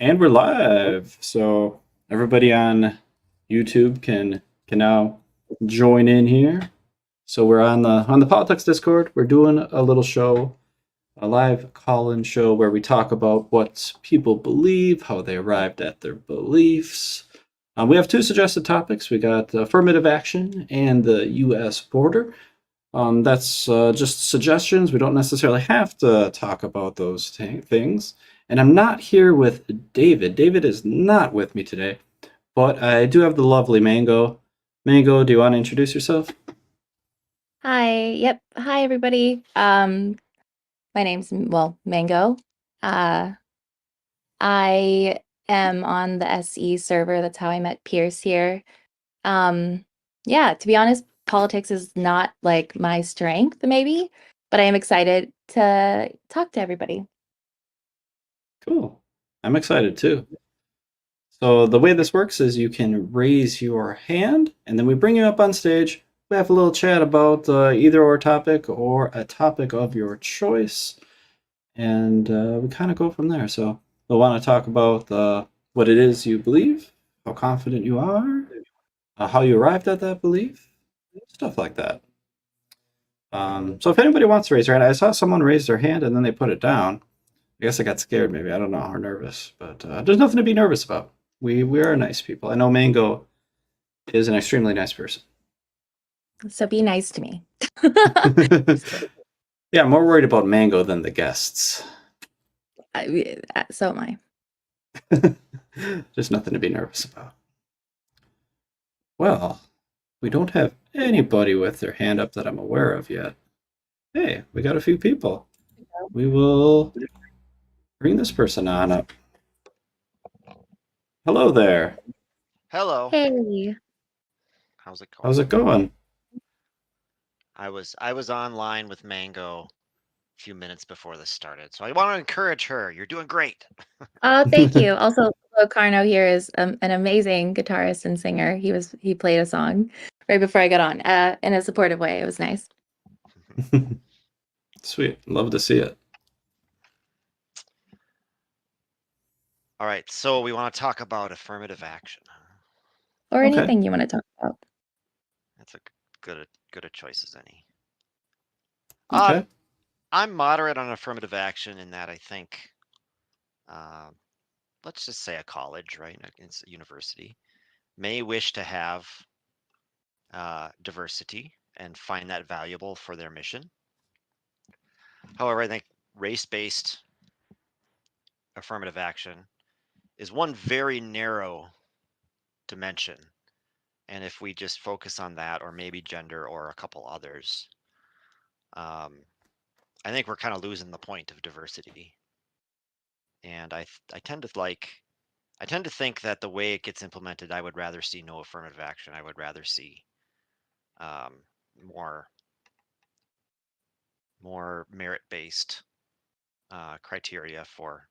And we're live, so everybody on YouTube can now join in here. So we're on the politics Discord. We're doing a little show, a live call-in show where we talk about what people believe, how they arrived at their beliefs. We have two suggested topics. We got affirmative action and the U.S. border. That's just suggestions. We don't necessarily have to talk about those things. And I'm not here with David. David is not with me today, but I do have the lovely Mango. Mango, do you want to introduce yourself? Hi. Yep. Hi, everybody. My name's Mango. Uh, I am on the SE server. That's how I met Pierce here. Yeah, to be honest, politics is not like my strength, maybe, but I am excited to talk to everybody. Cool. I'm excited too. So the way this works is you can raise your hand, and then we bring you up on stage. We have a little chat about either or topic or a topic of your choice, and we kind of go from there. So we'll want to talk about what it is you believe, how confident you are, how you arrived at that belief, stuff like that. So if anybody wants to raise their hand, I saw someone raise their hand and then they put it down. I guess I got scared, maybe. I don't know, or nervous, but there's nothing to be nervous about. We are nice people. I know Mango is an extremely nice person. So be nice to me. Yeah, I'm more worried about Mango than the guests. So am I. There's nothing to be nervous about. Well, we don't have anybody with their hand up that I'm aware of yet. Hey, we got a few people. We will bring this person on up. Hello there. Hello. Hey. How's it going? How's it going? I was online with Mango a few minutes before this started, so I want to encourage her. You're doing great. Oh, thank you. Also, Carno here is an amazing guitarist and singer. He played a song right before I got on, in a supportive way. It was nice. Sweet. Love to see it. All right, so we want to talk about affirmative action. Or Okay. anything you want to talk about. That's a good a choice as any. Okay. I'm moderate on affirmative action in that I think, let's just say a college, right? It's a university, may wish to have diversity and find that valuable for their mission. However, I think race-based affirmative action is one very narrow dimension. And if we just focus on that, or maybe gender or a couple others, I think we're kind of losing the point of diversity. And I tend to think that the way it gets implemented, I would rather see no affirmative action. I would rather see more merit-based criteria for,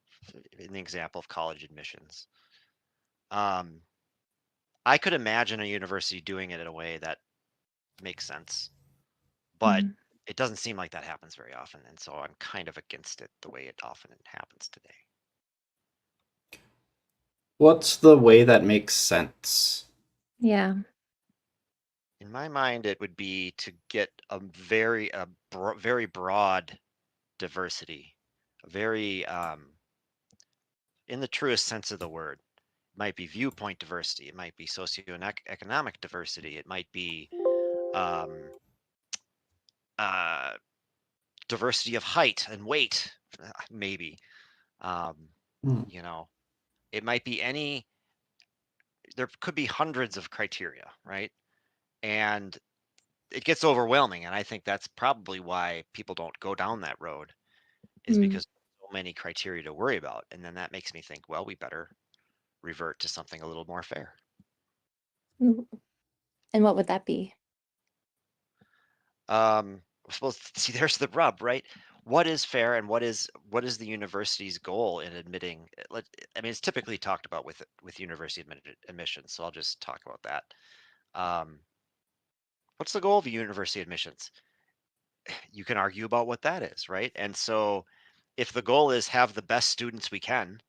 in the example of college admissions. I could imagine a university doing it in a way that makes sense, but it doesn't seem like that happens very often, and so I'm kind of against it the way it often happens today. What's the way that makes sense? Yeah. In my mind, it would be to get a very broad diversity, very in the truest sense of the word. It might be viewpoint diversity, it might be socioeconomic diversity, it might be diversity of height and weight, maybe. You know, it might be any. There could be hundreds of criteria, right? And it gets overwhelming, and I think that's probably why people don't go down that road, is because so many criteria to worry about, and then that makes me think, well, we better revert to something a little more fair. And what would that be? I suppose, see, there's the rub, right? What is fair, and what is the university's goal in admitting? I mean, it's typically talked about with university admissions, so I'll just talk about that. What's the goal of university admissions? You can argue about what that is, right? And so if the goal is have the best students we can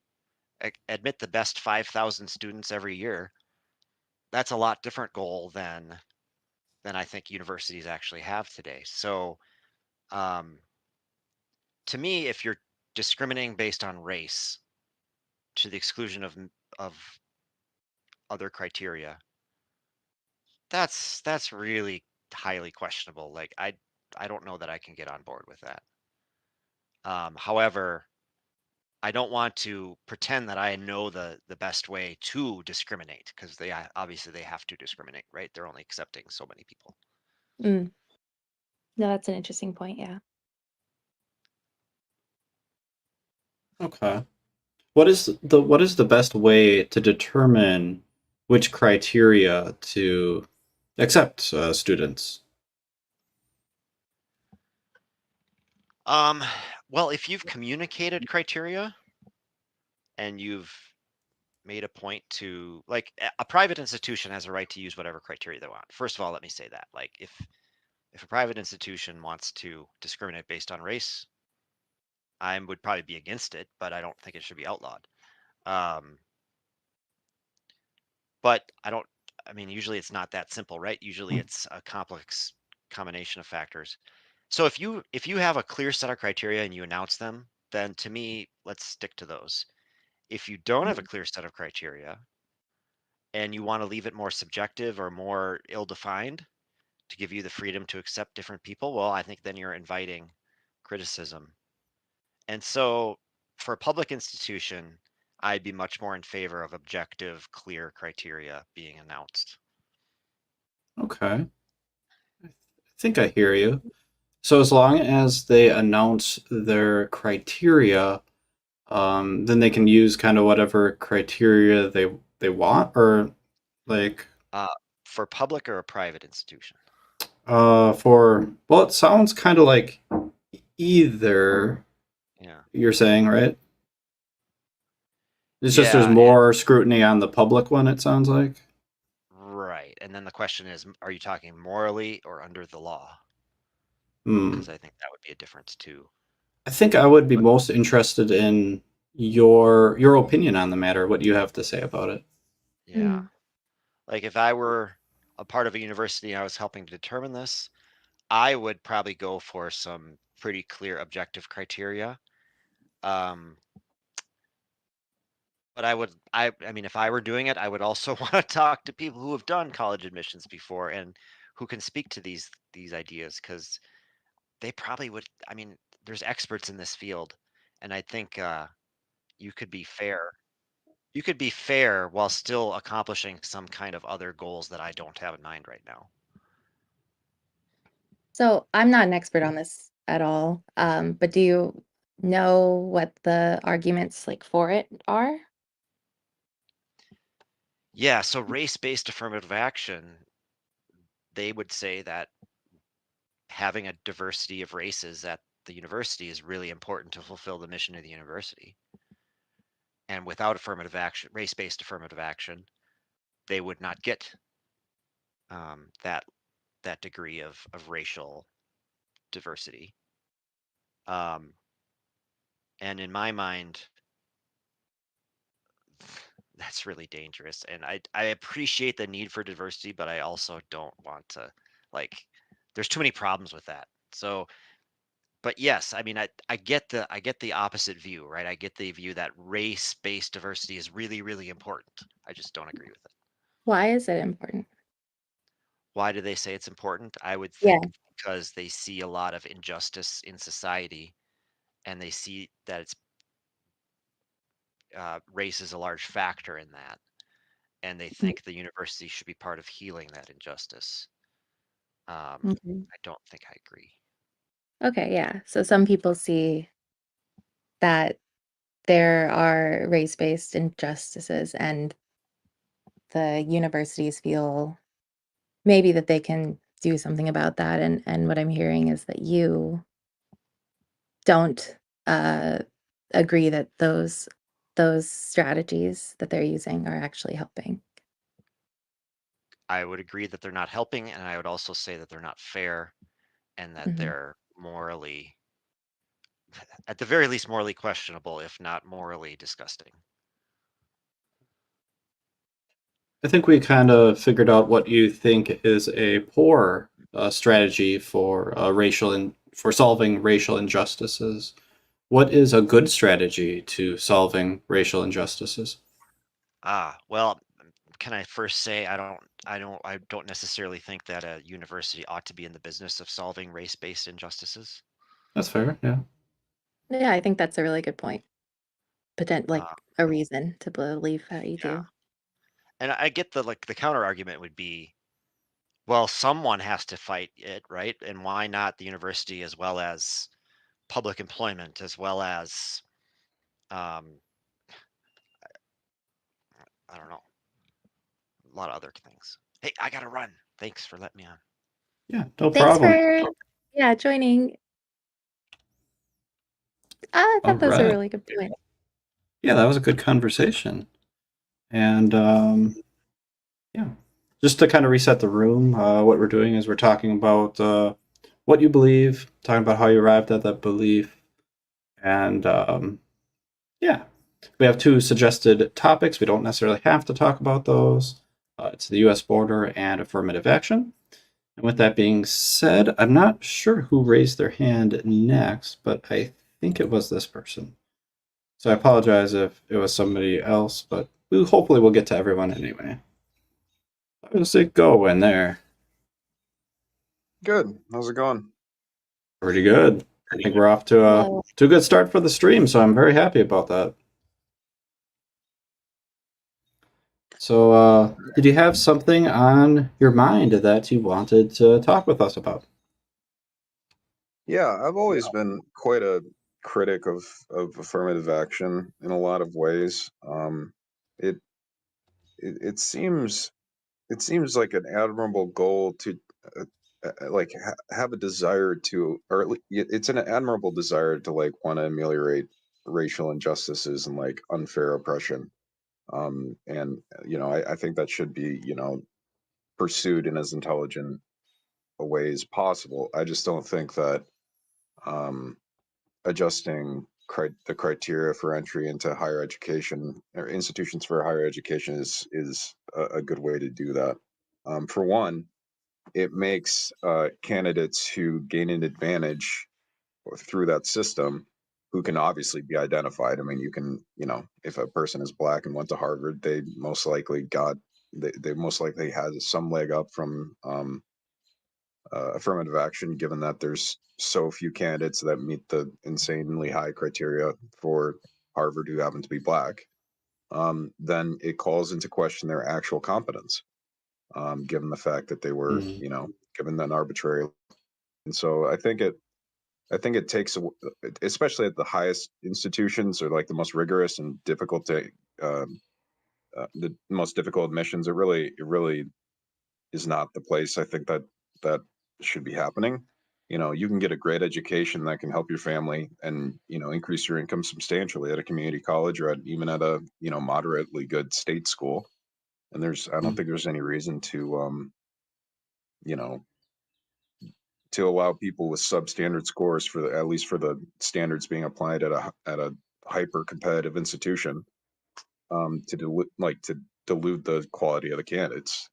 admit the best 5,000 students every year, that's a lot different goal than I think universities actually have today. So, um, to me, if you're discriminating based on race to the exclusion of other criteria, that's really highly questionable. Like I don't know that I can get on board with that. However, I don't want to pretend that I know the best way to discriminate because obviously they have to discriminate, right? They're only accepting so many people. Mm. No, that's an interesting point. Yeah. Okay. What is the best way to determine which criteria to accept students? Um, well, if you've communicated criteria and you've made a point to like a private institution has a right to use whatever criteria they want. First of all, let me say that. Like if a private institution wants to discriminate based on race, I would probably be against it, but I don't think it should be outlawed. Um, but I mean, usually it's not that simple, right? Usually it's a complex combination of factors. So if you have a clear set of criteria and you announce them, then to me, let's stick to those. If you don't have a clear set of criteria and you want to leave it more subjective or more ill-defined to give you the freedom to accept different people, well, I think then you're inviting criticism. And so for a public institution, I'd be much more in favor of objective, clear criteria being announced. Okay. I think I hear you. So as long as they announce their criteria, then they can use kind of whatever criteria they want, or like Uh, for public or a private institution? for well, it sounds kind of like either Yeah. you're saying, right? It's just there's Yeah, and more scrutiny on the public one, it sounds like. right. And then the question is, are you talking morally or under the law? Hmm. Because I think that would be a difference too. I think I would be But most interested in your opinion on the matter, what you have to say about it. yeah, Mm. like if I were a part of a university and I was helping to determine this, I would probably go for some pretty clear objective criteria. Um, but I mean, if I were doing it, I would also want to talk to people who have done college admissions before and who can speak to these ideas because they probably would. I mean, there's experts in this field, and I think you could be fair. You could be fair while still accomplishing some kind of other goals that I don't have in mind right now. So I'm not an expert on this at all. But do you know what the arguments like for it are? Yeah, so race-based affirmative action, they would say that having a diversity of races at the university is really important to fulfill the mission of the university. And without affirmative action, race-based affirmative action, they would not get that degree of racial diversity. Um, and in my mind, that's really dangerous. And I appreciate the need for diversity, but I also don't want to like. There's too many problems with that. So but yes, I mean, I get the opposite view, right? I get the view that race-based diversity is really, really important. I just don't agree with it. Why is it important? Why do they say it's important? I would Yeah. think because they see a lot of injustice in society, and they see that it's race is a large factor in that, and they Mm. think the university should be part of healing that injustice. Mhm. I don't think I agree. Okay, yeah. So some people see that there are race-based injustices and the universities feel maybe that they can do something about that. And what I'm hearing is that you don't uh, agree that those strategies that they're using are actually helping. I would agree that they're not helping, and I would also say that they're not fair and that Mhm. they're at the very least, morally questionable, if not morally disgusting. I think we kind of figured out what you think is a poor strategy for for solving racial injustices. What is a good strategy to solving racial injustices? Well, can I first say I don't necessarily think that a university ought to be in the business of solving race-based injustices. That's fair. Yeah. Yeah, I think that's a really good point. Like Uh, a reason to believe how you yeah, do. and I get the counter argument would be, well, someone has to fight it, right? And why not the university as well as public employment, as well as um, I don't know, a lot of other things. Hey, I gotta run. Thanks for letting me on. Yeah. No Thanks problem. for joining. I All thought that was a right. really good point. Yeah, that was a good conversation. And yeah, just to kind of reset the room, what we're doing is we're talking about what you believe, talking about how you arrived at that belief, and yeah, we have two suggested topics. We don't necessarily have to talk about those. It's the U.S. border and affirmative action. And with that being said, I'm not sure who raised their hand next, but I think it was this person. So I apologize if it was somebody else, but hopefully we'll get to everyone anyway. How's it going there? Good. How's it going? Pretty good. I think we're off to a good start for the stream, so I'm very happy about that. So, did you have something on your mind that you wanted to talk with us about? Yeah, I've always been quite a critic of affirmative action in a lot of ways. It, it seems like an admirable goal to uh, have a desire to, or it's an admirable desire to like want to ameliorate racial injustices and like unfair oppression. And I think that should be pursued in as intelligent a way as possible. I just don't think that um, adjusting the criteria for entry into higher education or institutions for higher education is a good way to do that. For one, it makes candidates who gain an advantage through that system, who can obviously be identified. I mean, if a person is black and went to Harvard, they most likely had some leg up from affirmative action, given that there's so few candidates that meet the insanely high criteria for Harvard who happen to be black. Then it calls into question their actual competence, given the fact that they were, Mm, given an arbitrary. And so I think it takes, especially at the highest institutions or like the most rigorous and difficult the most difficult admissions. It really is not the place I think that should be happening. You can get a great education that can help your family and increase your income substantially at a community college or even at a moderately good state school. And I don't mm, think there's any reason you know to allow people with substandard scores at least for the standards being applied at a hyper competitive institution to dilute the quality of the candidates.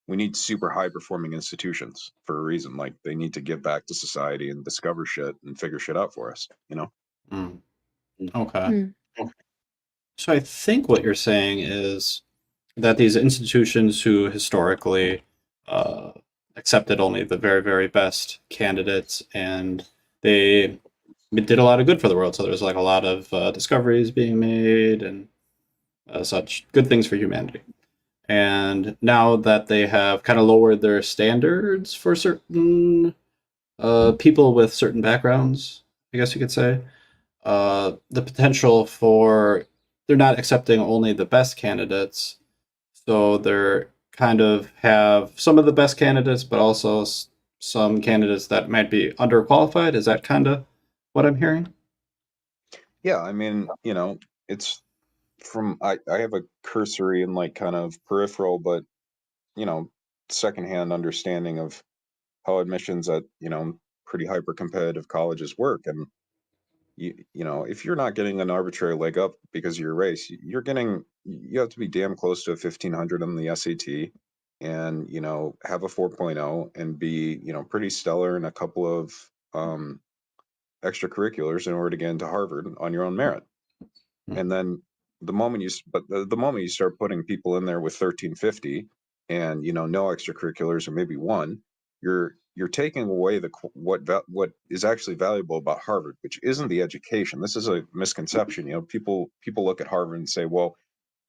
We need super high performing institutions for a reason. Like they need to give back to society and discover shit and figure shit out for us. mm. Okay. Hmm. So I think what you're saying is that these institutions who historically uh, accepted only the very, very best candidates and they did a lot of good for the world. So there's like a lot of discoveries being made and such good things for humanity. And now that they have kind of lowered their standards for certain people with certain backgrounds, I guess you could say, the potential for they're not accepting only the best candidates, so they're kind of have some of the best candidates, but also some candidates that might be underqualified. Is that kind of what I'm hearing? Yeah, I mean, it's I have a cursory and like kind of peripheral, but you know, secondhand understanding of how admissions at pretty hyper competitive colleges work. And if you're not getting an arbitrary leg up because of your race, you're getting you have to be damn close to a 1500 on the SAT, and have a 4.0 and be pretty stellar in a couple of extracurriculars in order to get into Harvard on your own merit. And then the moment you start putting people in there with 1350 and no extracurriculars or maybe one, you're taking away what is actually valuable about Harvard, which isn't the education. This is a misconception. People look at Harvard and say, well,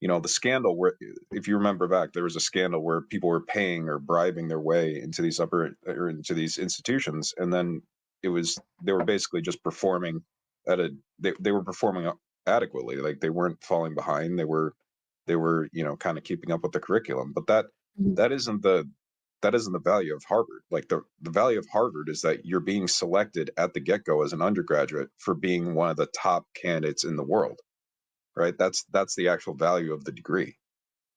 the scandal where, if you remember back, there was a scandal where people were paying or bribing their way into these into these institutions, and then they were basically just performing they were performing adequately. Like, they weren't falling behind. They were kind of keeping up with the curriculum. But that isn't the value of Harvard. Like, the value of Harvard is that you're being selected at the get-go as an undergraduate for being one of the top candidates in the world. Right? That's the actual value of the degree.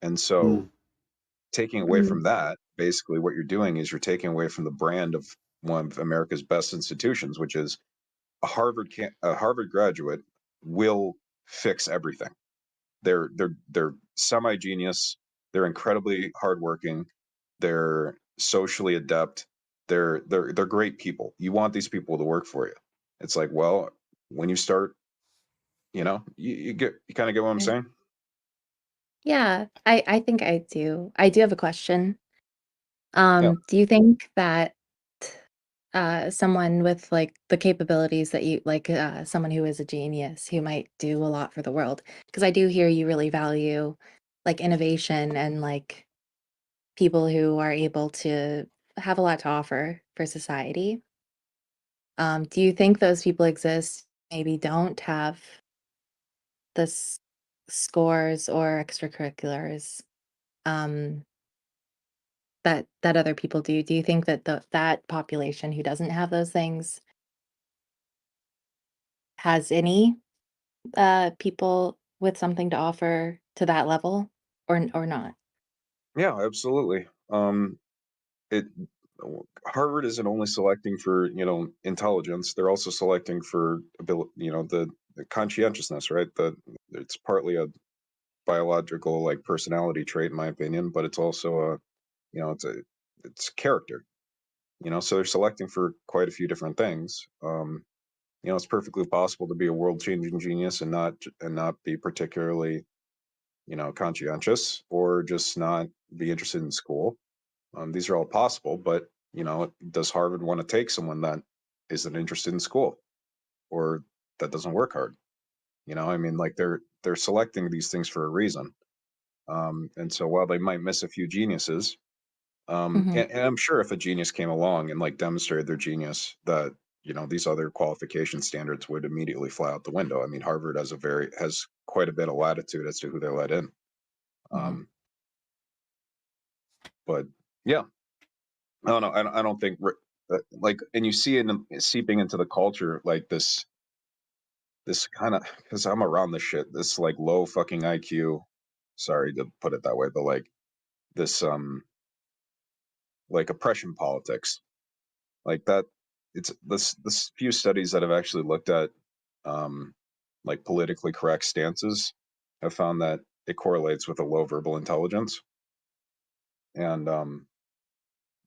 And so taking away from that, basically what you're doing is you're taking away from the brand of one of America's best institutions, which is a Harvard graduate will fix everything. They're semi-genius, they're incredibly hardworking, they're socially adept, they're great people. You want these people to work for you. It's like, well, when you start, you kind of get what I'm saying? Yeah, I think I do. I do have a question. Yeah. Do you think that someone with like the capabilities that you like, someone who is a genius who might do a lot for the world? Because I do hear you really value like innovation and like people who are able to have a lot to offer for society. Do you think those people exist, maybe don't have the scores or extracurriculars um, that other people do? Do you think that that population who doesn't have those things has any people with something to offer to that level, or not? Yeah, absolutely. It Harvard isn't only selecting for intelligence; they're also selecting for ability. The conscientiousness, right? It's partly a biological, like, personality trait, in my opinion, but it's also it's character. So they're selecting for quite a few different things. It's perfectly possible to be a world-changing genius and not be particularly conscientious, or just not be interested in school. These are all possible, but does Harvard want to take someone that isn't interested in school, or that doesn't work hard? I mean, like, they're selecting these things for a reason. And so while they might miss a few geniuses, Mhm. and I'm sure if a genius came along and like demonstrated their genius, that these other qualification standards would immediately fly out the window. I mean, Harvard has quite a bit of latitude as to who they let in. Mhm. But yeah, I don't know. I don't think like, and you see it seeping into the culture, like this kind of, because I'm around this shit. This, like, low fucking IQ. Sorry to put it that way, but like this like oppression politics, like that. It's this few studies that have actually looked at um like politically correct stances have found that it correlates with a low verbal intelligence, and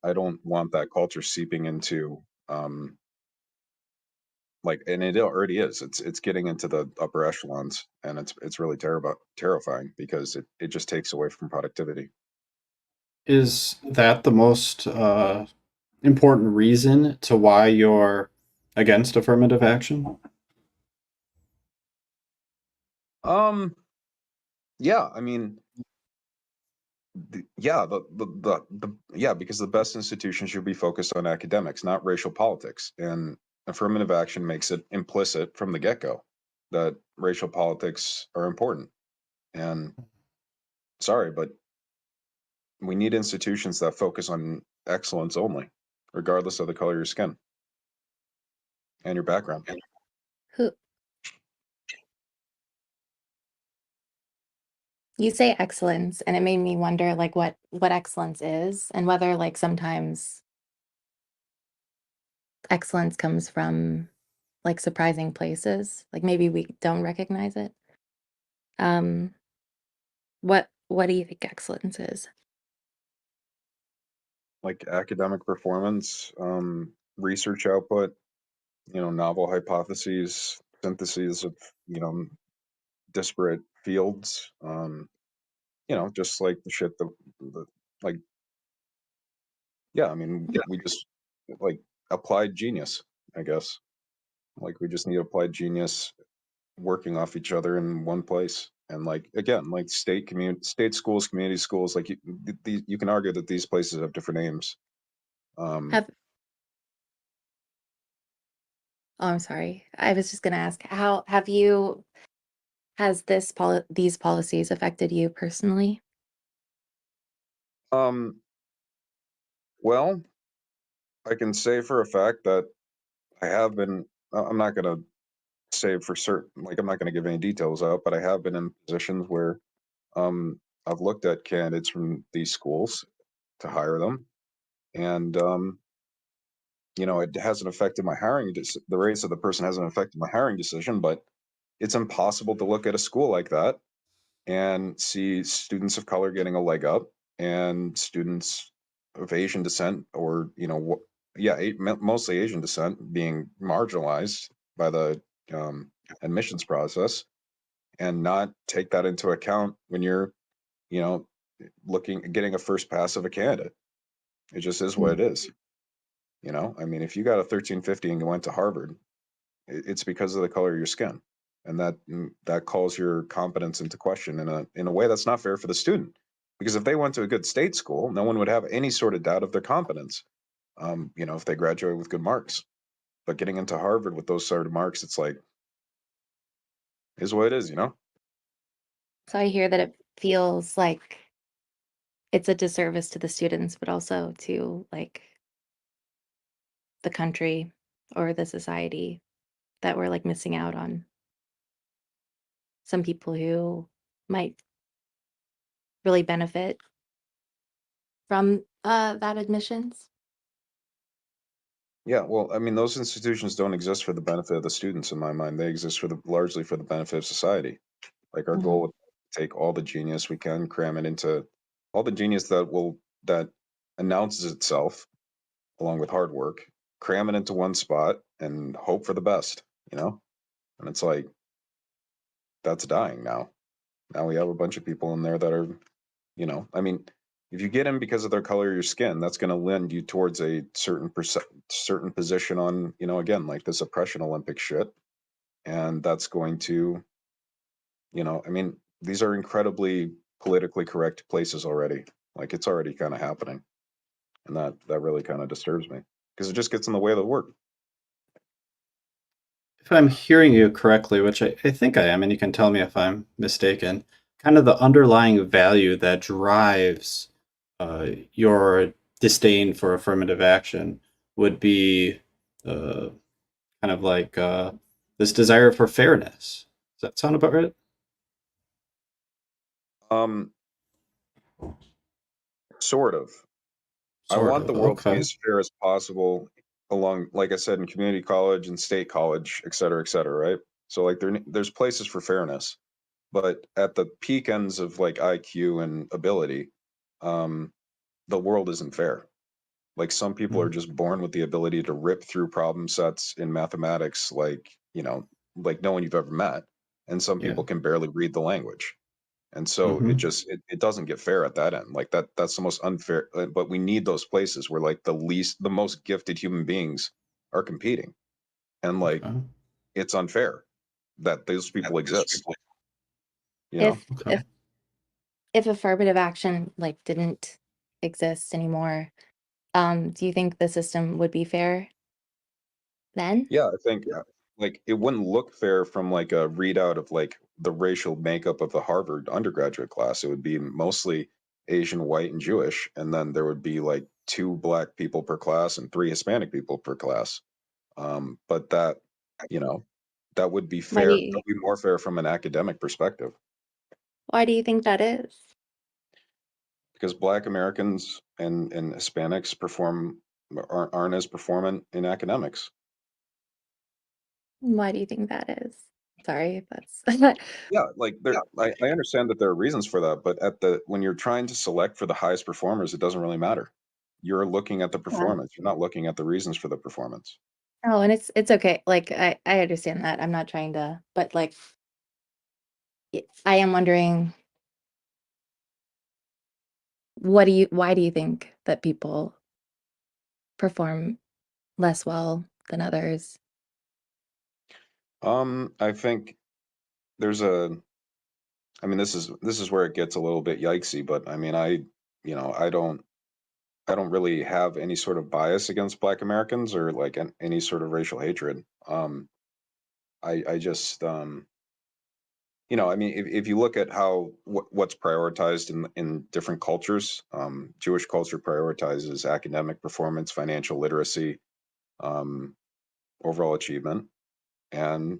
I don't want that culture seeping into like, and it already is. It's getting into the upper echelons, and it's really terrifying, because it just takes away from productivity. Is that the most important reason to why you're against affirmative action? Yeah, I mean, yeah, yeah, because the best institutions should be focused on academics, not racial politics. And affirmative action makes it implicit from the get-go that racial politics are important. And sorry, but we need institutions that focus on excellence only, regardless of the color of your skin and your background. Who you say excellence, and it made me wonder like what excellence is, and whether like sometimes excellence comes from like surprising places, like maybe we don't recognize it. Um, What do you think excellence is? Like academic performance, research output, novel hypotheses, syntheses of, disparate fields, just like the shit the like, yeah, I mean, we just like applied genius, I guess. Like we just need applied genius working off each other in one place. And like again, like state schools, community schools, like you can argue that these places have different names. Have Oh, I'm sorry. I was just gonna ask, how have you has these policies affected you personally? um, well, I can say for a fact that I have been. I'm not gonna say for certain, like I'm not gonna give any details out, but I have been in positions where um, I've looked at candidates from these schools to hire them, and it hasn't affected my the race of the person hasn't affected my hiring decision, but it's impossible to look at a school like that and see students of color getting a leg up and students of Asian descent or, mostly Asian descent being marginalized by the admissions process and not take that into account when you're, you know, getting a first pass of a candidate. It just is what it is. I mean, if you got a 1350 and you went to Harvard, it's because of the color of your skin, and that calls your competence into question in a way that's not fair for the student. Because if they went to a good state school, no one would have any sort of doubt of their competence. If they graduate with good marks. But getting into Harvard with those sort of marks, it's like is what it is. So I hear that it feels like it's a disservice to the students, but also to like the country or the society that we're like missing out on some people who might really benefit from that admissions. Yeah, well, I mean, those institutions don't exist for the benefit of the students in my mind. They exist largely for the benefit of society. Like our goal Mhm. would take all the genius we can, cram it into all the genius that announces itself along with hard work, cram it into one spot and hope for the best. And it's like that's dying now. Now we have a bunch of people in there that are, I mean, if you get in because of their color of your skin, that's going to lend you towards a certain position on, again, like this oppression Olympic shit. And that's going to, I mean, these are incredibly politically correct places already. Like it's already kind of happening. And that really kind of disturbs me because it just gets in the way of the work. If I'm hearing you correctly, which I think I am, and you can tell me if I'm mistaken, kind of the underlying value that drives your disdain for affirmative action would be uh, kind of like this desire for fairness. Does that sound about right? Um, Sort of. I Sort want the of. world to be Okay. as fair as possible along, like I said, in community college and state college, et cetera, right? So like there's places for fairness, but at the peak ends of like IQ and ability, um, the world isn't fair. Like some people are Mm, just born with the ability to rip through problem sets in mathematics, like no one you've ever met, and some yeah. people can barely read the language. And so Hmm. it doesn't get fair at that end. Like that's the most unfair. But we need those places where like the most gifted human beings are competing, and like Okay. it's unfair that those people exist. You know? If Okay. if affirmative action like didn't exist anymore, do you think the system would be fair then? Yeah, I think like it wouldn't look fair from like a readout of like the racial makeup of the Harvard undergraduate class. It would be mostly Asian, white, and Jewish, and then there would be like 2 Black people per class and 3 Hispanic people per class. But you know, that would be Why do fair. That you would be more fair from an academic perspective why do you think that is? because Black Americans and Hispanics aren't as performant in academics. Why do you think that is? Sorry if that's Yeah, like I understand that there are reasons for that, but when you're trying to select for the highest performers, it doesn't really matter. You're looking at the Yeah. performance. You're not looking at the reasons for the performance. Oh, and it's okay. Like I understand that. I'm not trying to, but like I am wondering why do you think that people perform less well than others? I think there's I mean, this is where it gets a little bit yikesy, but I mean, I don't really have any sort of bias against Black Americans or like any sort of racial hatred. I just I mean, if you look at what's prioritized in different cultures, Jewish culture prioritizes academic performance, financial literacy, um, overall achievement, and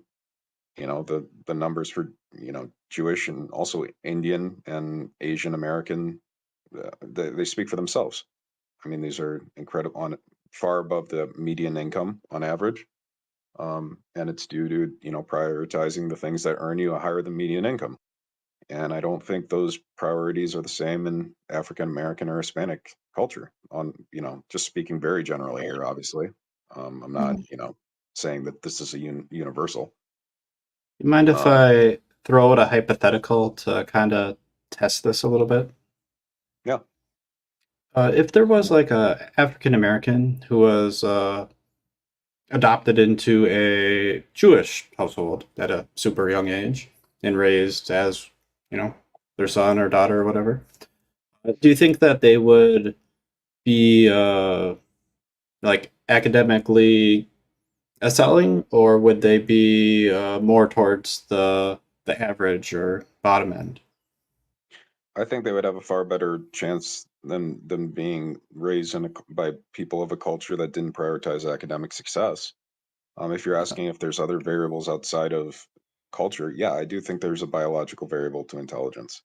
the numbers for Jewish and also Indian and Asian American, they speak for themselves. I mean, these are incredible, on far above the median income on average, and it's due to prioritizing the things that earn you a higher than median income. And I don't think those priorities are the same in African American or Hispanic culture. On just speaking very generally here, obviously, I'm not Mhm. saying that this is a universal. You mind if Um, I throw out a hypothetical to kind of test this a little bit? yeah. If there was like a African American who was adopted into a Jewish household at a super young age and raised as, you know, their son or daughter or whatever, do you think that they would be like academically excelling, or would they be more towards the average or bottom end? I think they would have a far better chance than being raised by people of a culture that didn't prioritize academic success. If you're asking if there's other variables outside of culture, yeah, I do think there's a biological variable to intelligence.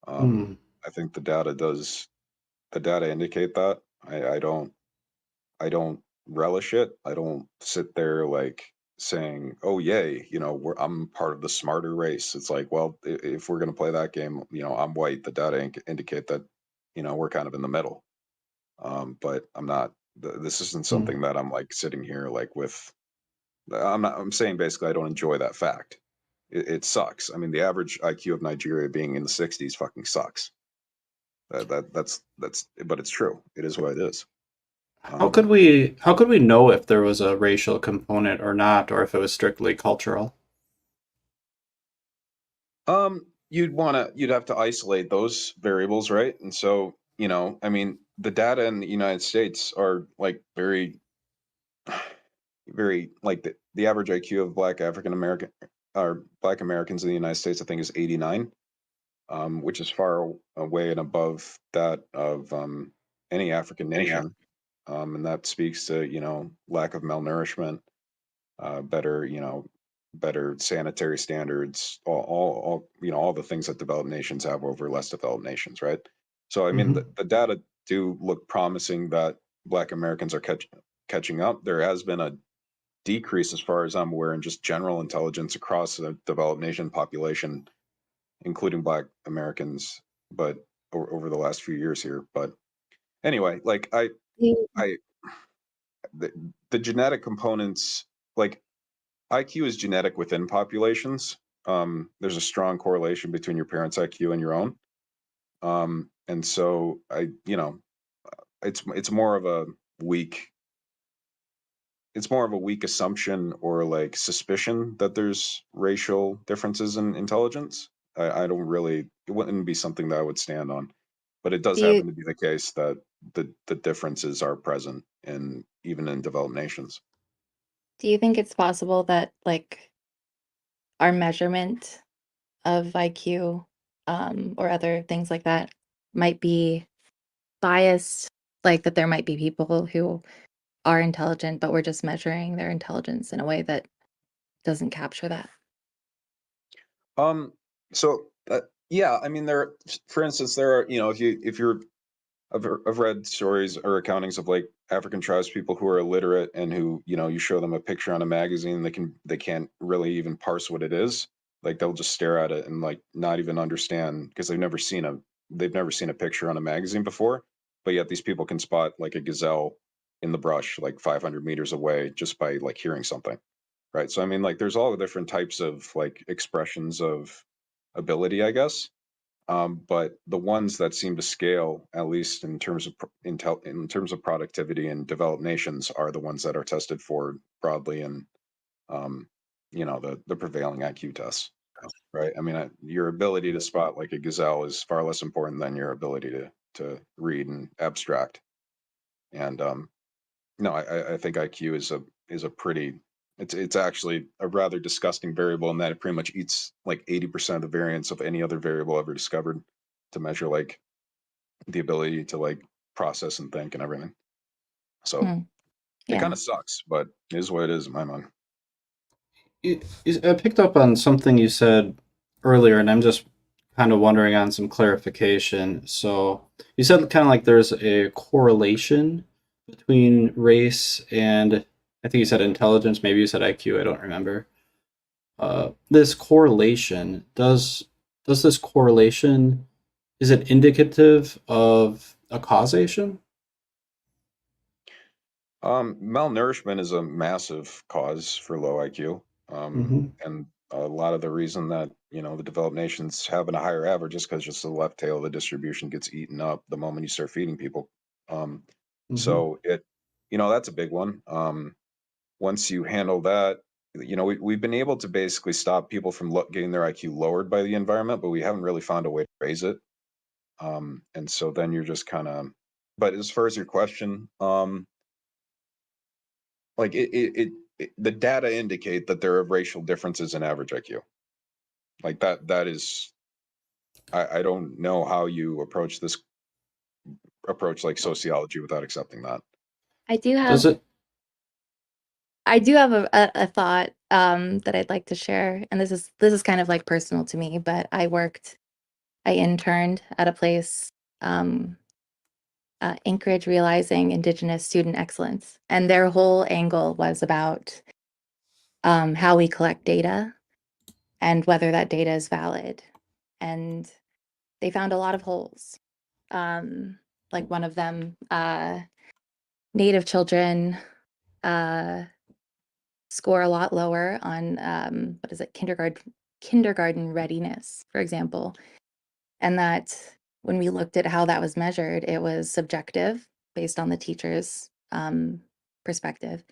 Um, Hmm. I think the data indicate that. I don't relish it. I don't sit there like saying, "Oh, yay, I'm part of the smarter race." It's like, well, if we're going to play that game, I'm white. The data indicate that, we're kind of in the middle. But I'm not. This isn't Hmm. something that I'm like sitting here like with. I'm not. I'm saying basically, I don't enjoy that fact. It sucks. I mean, the average IQ of Nigeria being in the 60s fucking sucks. That's. But it's true. It is what it is. Um, How could we know if there was a racial component or not, or if it was strictly cultural? you'd have to isolate those variables, right? And so, I mean, the data in the United States are like very, very like the average IQ of Black African American or Black Americans in the United States, I think, is 89, which is far away and above that of any African nation. And that speaks to lack of malnourishment, better, better sanitary standards, all all the things that developed nations have over less developed nations, right? So I mean, Hmm. the data do look promising that Black Americans are catching up. There has been a decrease, as far as I'm aware, in just general intelligence across the developed nation population, including Black Americans, but over the last few years here. But anyway, like I the, the genetic components, like IQ is genetic within populations. There's a strong correlation between your parents' IQ and your own. And so it's more of a weak it's more of a weak assumption or like suspicion that there's racial differences in intelligence. I don't really, it wouldn't be something that I would stand on, but it does Do you happen to be the case that the differences are present in even in developed nations. do you think it's possible that like our measurement of IQ or other things like that might be biased? Like that there might be people who are intelligent, but we're just measuring their intelligence in a way that doesn't capture that. So yeah, I mean, for instance, there are, if you're I've read stories or accountings of like African tribes people who are illiterate and who, you show them a picture on a magazine, they can't really even parse what it is. Like they'll just stare at it and like not even understand because they've never seen a picture on a magazine before. But yet these people can spot like a gazelle in the brush like 500 meters away just by like hearing something, right? So I mean, like there's all the different types of like expressions of ability, I guess. But the ones that seem to scale, at least in terms of in terms of productivity and developed nations, are the ones that are tested for broadly in, um, the prevailing IQ tests, right? I mean, your ability to spot like a gazelle is far less important than your ability to read and abstract. And no, I think IQ is a pretty it's actually a rather disgusting variable in that it pretty much eats like 80% of the variance of any other variable ever discovered to measure like the ability to like process and think and everything. So Hmm. it kind Yeah. of sucks, but it is what it is in my mind. I picked up on something you said earlier, and I'm just kind of wondering on some clarification. So you said kind of like there's a correlation between race and I think you said intelligence, maybe you said IQ, I don't remember. This correlation does this correlation is it indicative of a causation? Malnourishment is a massive cause for low IQ. Mm-hmm. And a lot of the reason that, the developed nations having a higher average is because just the left tail of the distribution gets eaten up the moment you start feeding people. Um, Mm-hmm. so that's a big one. Once you handle that, we've been able to basically stop people from getting their IQ lowered by the environment, but we haven't really found a way to raise it. And so then you're just kind of, but as far as your question, like the data indicate that there are racial differences in average IQ. Like that is, I don't know how you approach like sociology without accepting that. I do Does have it? a thought that I'd like to share, and this is kind of like personal to me, but I interned at a place, Anchorage Realizing Indigenous Student Excellence, and their whole angle was about how we collect data and whether that data is valid. And they found a lot of holes. Like one of them, Native children score a lot lower on what is it, kindergarten readiness, for example. And that when we looked at how that was measured, it was subjective based on the teacher's perspective.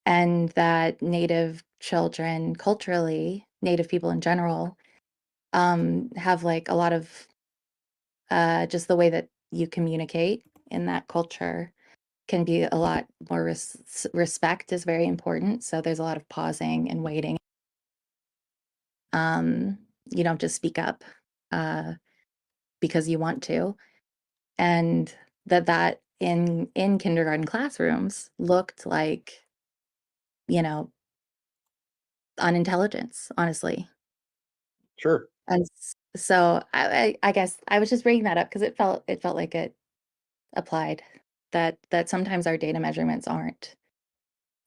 And that Native children, culturally, Native people in general, have like a lot of just the way that you communicate in that culture can be a lot more respect is very important. So there's a lot of pausing and waiting. You don't just speak up because you want to. And that in kindergarten classrooms looked like, you know, unintelligence, honestly. Sure. And so I guess I was just bringing that up because it felt like it applied that sometimes our data measurements aren't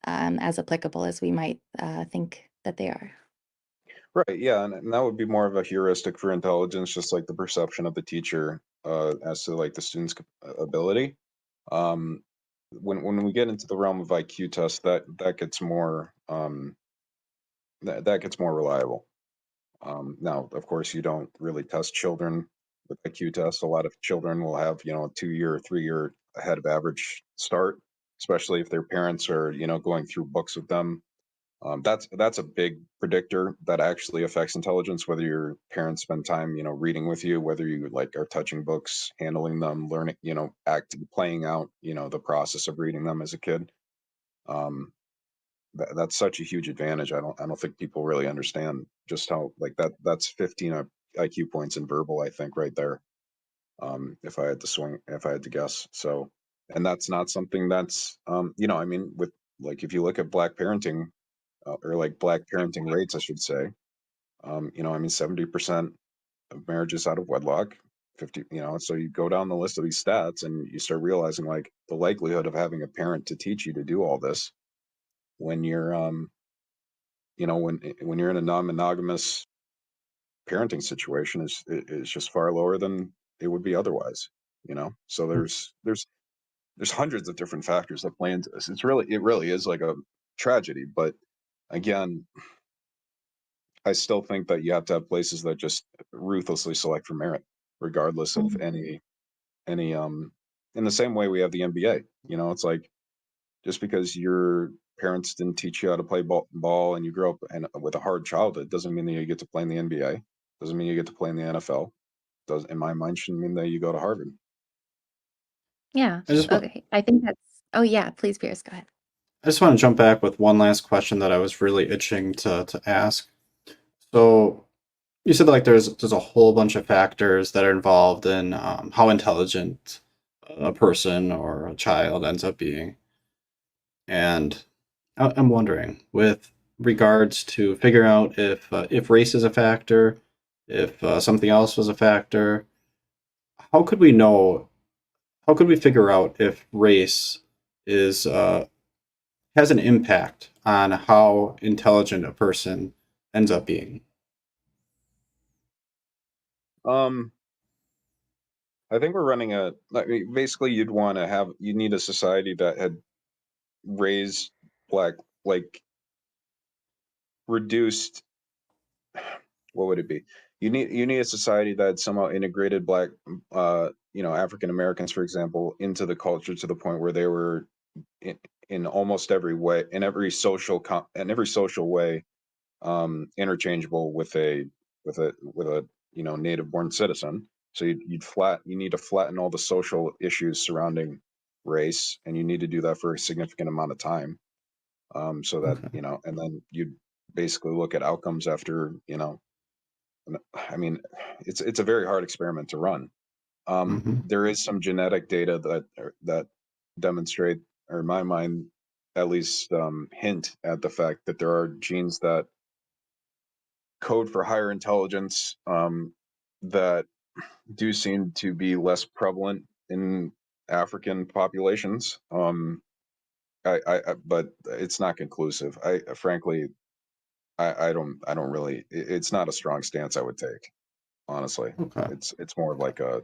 as applicable as we might think that they are. Right. Yeah. And that would be more of a heuristic for intelligence, just like the perception of the teacher as to like the student's ability. Um, when we get into the realm of IQ tests, that gets more that gets more reliable. Now, of course, you don't really test children with IQ tests. A lot of children will have, a 2 year, 3 year ahead of average start, especially if their parents are, going through books with them. That's a big predictor that actually affects intelligence, whether your parents spend time, reading with you, whether you like are touching books, handling them, learning, playing out, the process of reading them as a kid. Um, that's such a huge advantage. I don't think people really understand just how like that's 15 IQ points in verbal, I think, right there. If I had to guess. So, and that's not something that's I mean, with like if you look at black parenting or like black parenting rates, I should say, I mean, 70% of marriages out of wedlock, 50, so you go down the list of these stats and you start realizing like the likelihood of having a parent to teach you to do all this when you're when you're in a non-monogamous parenting situation is just far lower than it would be otherwise. So there's hundreds of different factors that play into this. It really is like a tragedy, but again, I still think that you have to have places that just ruthlessly select for merit, regardless of any in the same way we have the NBA. It's like just because your parents didn't teach you how to play ball and you grew up with a hard childhood doesn't mean that you get to play in the NBA. Doesn't mean you get to play in the NFL. Does in my mind shouldn't mean that you go to Harvard. Yeah. I just want Okay. I think that's. Oh yeah. Please, Pierce, go ahead. I just want to jump back with one last question that I was really itching to ask. So you said like there's a whole bunch of factors that are involved in how intelligent a person or a child ends up being, and I'm wondering with regards to figuring out if race is a factor, if something else was a factor, how could we know? How could we figure out if race is has an impact on how intelligent a person ends up being? I think we're running basically you need a society that had raised black, like reduced, what would it be? You need a society that somehow integrated black, African Americans, for example, into the culture to the point where they were in almost every way, in every social way, interchangeable with a native born citizen. So you need to flatten all the social issues surrounding race, and you need to do that for a significant amount of time. So that Okay. and then you basically look at outcomes after I mean, it's a very hard experiment to run. Hmm. There is some genetic data that demonstrate, or in my mind, at least hint at the fact that there are genes that code for higher intelligence that do seem to be less prevalent in African populations. But it's not conclusive. I frankly, I don't really. It's not a strong stance I would take. Honestly, Okay. it's more like a.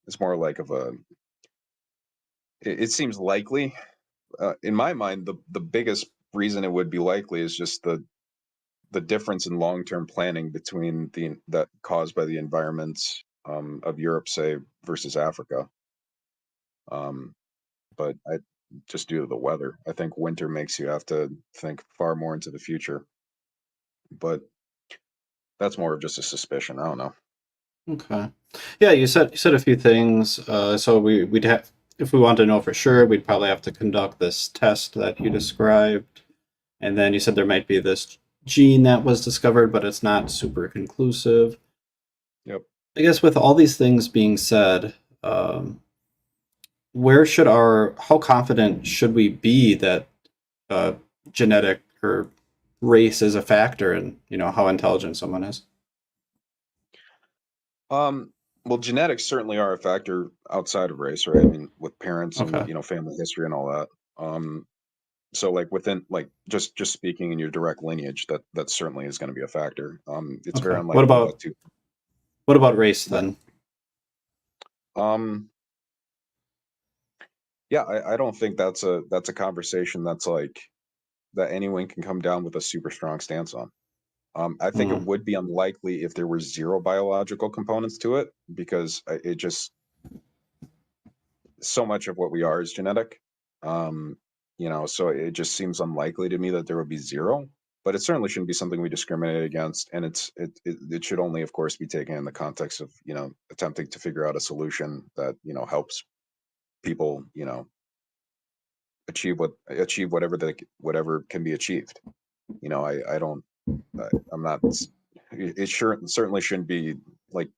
It's more like of a. It seems likely. In my mind, the biggest reason it would be likely is just the difference in long-term planning between that caused by the environments of Europe, say, versus Africa. But just due to the weather, I think winter makes you have to think far more into the future. But that's more of just a suspicion. I don't know. Okay. Yeah, you said a few things. So we'd have if we wanted to know for sure, we'd probably have to conduct this test that you described, and then you said there might be this gene that was discovered, but it's not super conclusive. Yep. I guess with all these things being said, where should how confident should we be that uh, genetic or race is a factor in how intelligent someone is? Well, genetics certainly are a factor outside of race, right? I mean, with parents and Okay. family history and all that. So like within like just speaking in your direct lineage, that certainly is going to be a factor. It's very Okay. What unlikely that about two. what about race That then? um yeah, I don't think that's a conversation that's like that anyone can come down with a super strong stance on. I think it Hmm. would be unlikely if there were zero biological components to it, because it just so much of what we are is genetic. Um, so it just seems unlikely to me that there would be zero, but it certainly shouldn't be something we discriminate against. And it should only, of course, be taken in the context of, attempting to figure out a solution that, helps people, achieve whatever can be achieved. I don't, I'm not, it certainly shouldn't be like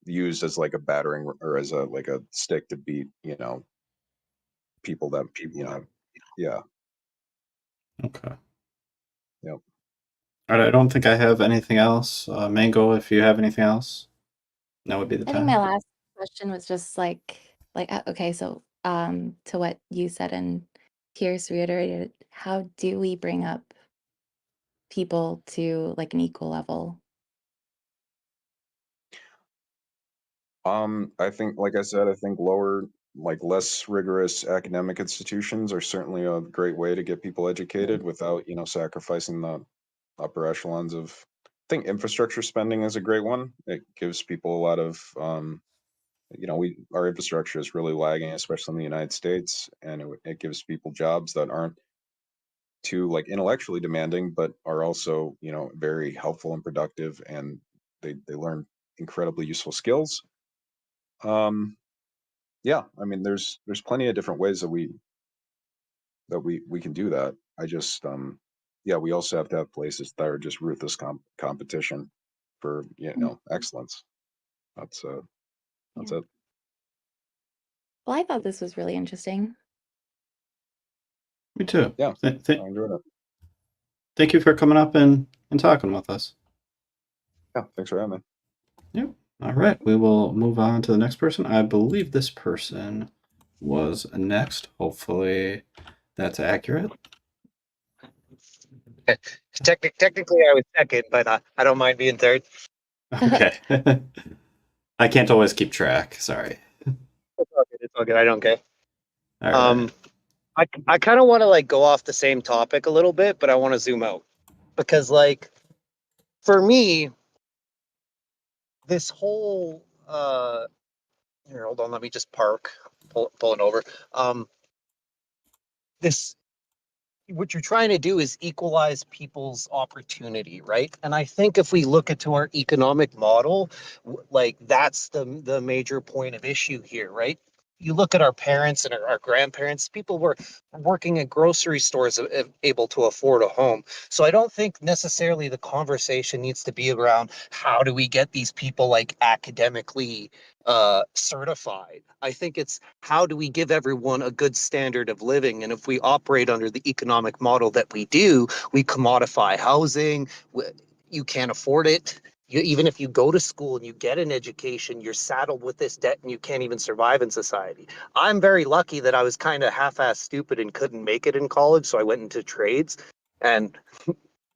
used as like a battering or as a stick to beat, yeah. Okay. Yep. All right. I don't think I have anything else. Mango, if you have anything else, now would be the I think my time. last question was just okay, so to what you said and Pierce reiterated, how do we bring up people to like an equal level? I think, like I said, I think less rigorous academic institutions are certainly a great way to get people educated without, sacrificing the upper echelons of. I think infrastructure spending is a great one. It gives people a lot of, our infrastructure is really lagging, especially in the United States, and it gives people jobs that aren't too like intellectually demanding, but are also, very helpful and productive, and they learn incredibly useful skills. Yeah, I mean, there's plenty of different ways that we can do that. I just yeah, we also have to have places that are just ruthless competition for excellence. That's that's Yeah. it. Well, I thought this was really interesting. Me too. Yeah, I Th- th- enjoyed it. thank you for coming up and talking with us. Yeah, thanks for having me. Yep. All right. We will move on to the next person. I believe this person was next. Hopefully that's accurate. Technically, I was second, but I don't mind being third. Okay. I can't always keep track. Sorry. It's all good. It's all good. I don't care. All right. I kind of want to like go off the same topic a little bit, but I want to zoom out because like for me, this whole here, hold on, let me just park, pulling over. This what you're trying to do is equalize people's opportunity, right? And I think if we look into our economic model, like that's the major point of issue here, right? You look at our parents and our grandparents, people were working at grocery stores able to afford a home. So I don't think necessarily the conversation needs to be around how do we get these people like academically certified. I think it's how do we give everyone a good standard of living? And if we operate under the economic model that we do, we commodify housing. You can't afford it. Even if you go to school and you get an education, you're saddled with this debt and you can't even survive in society. I'm very lucky that I was kind of half-assed stupid and couldn't make it in college, so I went into trades, and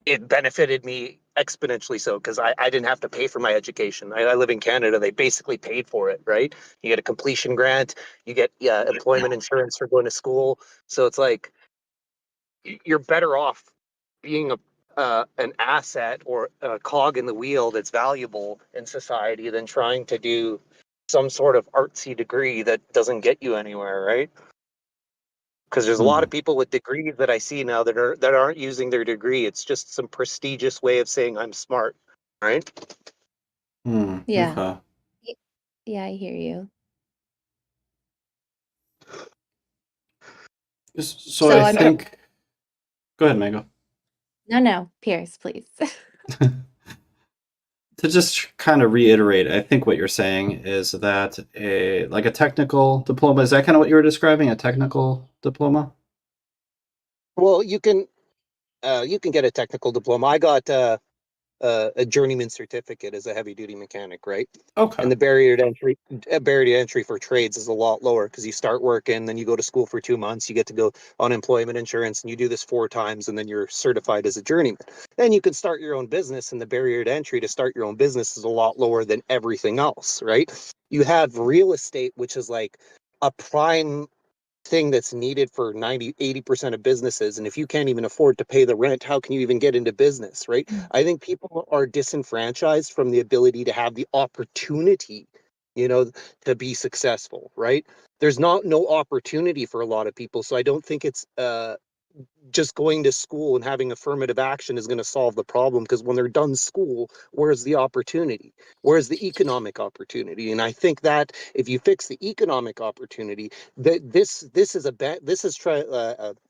it benefited me exponentially so because I didn't have to pay for my education. I live in Canada. They basically paid for it, right? You get a completion grant, you get employment insurance for going to school. So it's like you're better off being an asset or a cog in the wheel that's valuable in society than trying to do some sort of artsy degree that doesn't get you anywhere, right? Because there's a lot of people with degrees that I see now that aren't using their degree. It's just some prestigious way of saying I'm smart, right? Yeah. Okay. Yeah, I hear you. So So I I'm think. Go ahead, Mango. no, Pierce, please. To just kind of reiterate, I think what you're saying is that a technical diploma, is that kind of what you were describing, a technical diploma? Well, you can get a technical diploma. I got a journeyman certificate as a heavy duty mechanic, right? Okay. And the barrier to entry for trades is a lot lower because you start working, then you go to school for 2 months, you get to go on employment insurance, and you do this 4 times, and then you're certified as a journeyman. Then you can start your own business, and the barrier to entry to start your own business is a lot lower than everything else, right? You have real estate, which is like a prime thing that's needed for 80% of businesses. And if you can't even afford to pay the rent, how can you even get into business, right? I think people are disenfranchised from the ability to have the opportunity, to be successful, right? There's no opportunity for a lot of people. So I don't think it's just going to school and having affirmative action is going to solve the problem, because when they're done school, where's the opportunity? Where's the economic opportunity? And I think that if you fix the economic opportunity, that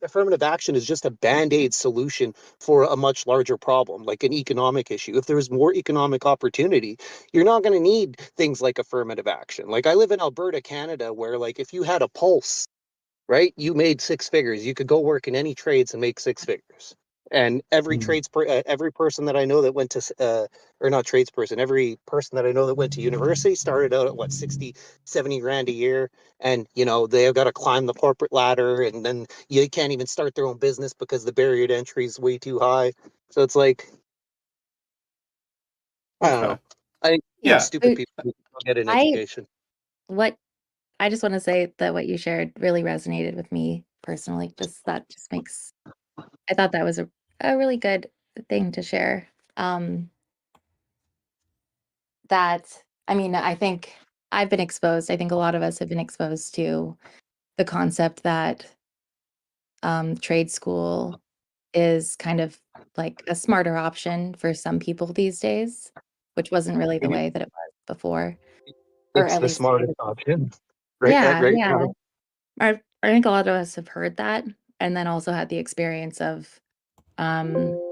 affirmative action is just a band-aid solution for a much larger problem, like an economic issue. If there's more economic opportunity, you're not going to need things like affirmative action. Like I live in Alberta, Canada, where like if you had a pulse, right? You made 6 figures. You could go work in any trades and make 6 figures. And every Mm. every person that I know that went to or not tradesperson, every person that I know that went to university started out at what 60, 70 grand a year, and they've got to climb the corporate ladder, and then you can't even start their own business because the barrier to entry is way too high. So it's like, I don't Okay. know. I think Yeah. stupid people don't get an I education. what I just want to say that what you shared really resonated with me personally. That just makes I thought that was a really good thing to share. That I mean, I think I've been exposed. I think a lot of us have been exposed to the concept that trade school is kind of like a smarter option for some people these days, which wasn't really the way that it was before, or It's at the least smartest option, right? yeah, Right yeah. now. I think a lot of us have heard that, and then also had the experience of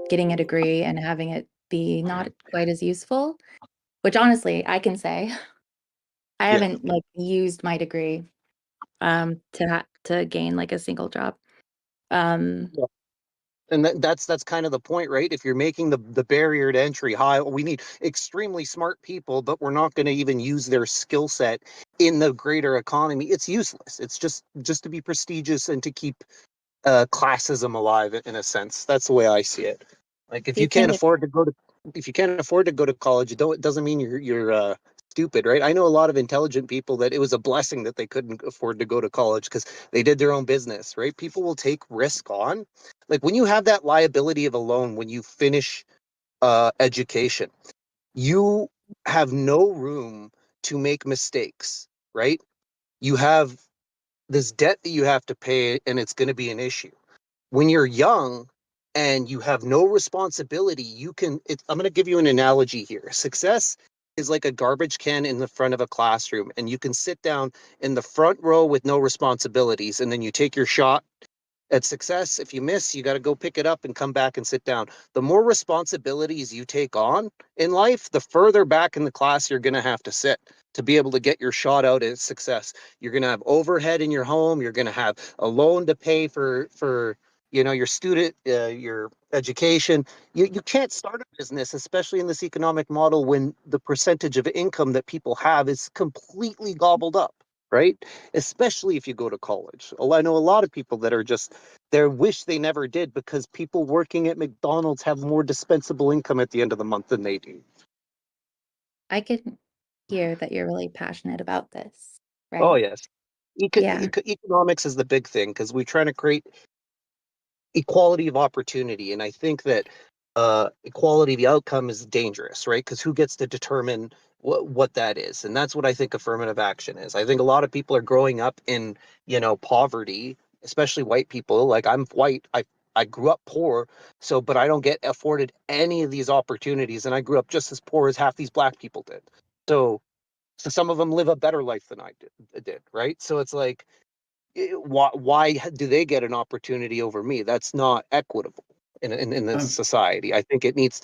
getting a degree and having it be not quite as useful, which honestly, I can say I Yeah. haven't like used my degree to gain like a single job. Um And that's kind of the point, right? If you're making the barrier to entry high, we need extremely smart people, but we're not going to even use their skill set in the greater economy. It's useless. It's just to be prestigious and to keep classism alive in a sense. That's the way I see it. Like do you think it if you can't afford to go to college, it doesn't mean you're stupid, right? I know a lot of intelligent people that it was a blessing that they couldn't afford to go to college because they did their own business, right? People will take risk on. Like when you have that liability of a loan when you finish education, you have no room to make mistakes, right? You have this debt that you have to pay, and it's going to be an issue when you're young and you have no responsibility. I'm going to give you an analogy here. Success is like a garbage can in the front of a classroom, and you can sit down in the front row with no responsibilities, and then you take your shot at success. If you miss, you got to go pick it up and come back and sit down. The more responsibilities you take on in life, the further back in the class you're going to have to sit to be able to get your shot out at success. You're going to have overhead in your home. You're going to have a loan to pay for your student your education. You can't start a business, especially in this economic model, when the percentage of income that people have is completely gobbled up, right? Especially if you go to college. I know a lot of people that are just they wish they never did because people working at McDonald's have more dispensable income at the end of the month than they do. I can hear that you're really passionate about this, Oh right? yes. Yeah. Economics is the big thing because we're trying to create equality of opportunity. And I think that equality of the outcome is dangerous, right? Because who gets to determine what that is? And that's what I think affirmative action is. I think a lot of people are growing up in, poverty, especially white people. Like I'm white. I grew up poor, but I don't get afforded any of these opportunities. And I grew up just as poor as half these black people did. So, so some of them live a better life than I did, right? So it's like, why do they get an opportunity over me? That's not equitable in this Um, society. I think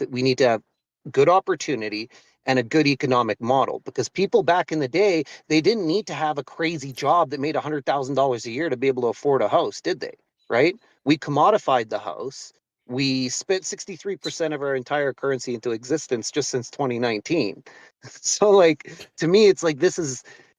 we need to have good opportunity and a good economic model, because people back in the day, they didn't need to have a crazy job that made $100,000 a year to be able to afford a house, did they? Right? We commodified the house. We spent 63% of our entire currency into existence just since 2019. So like, to me, it's like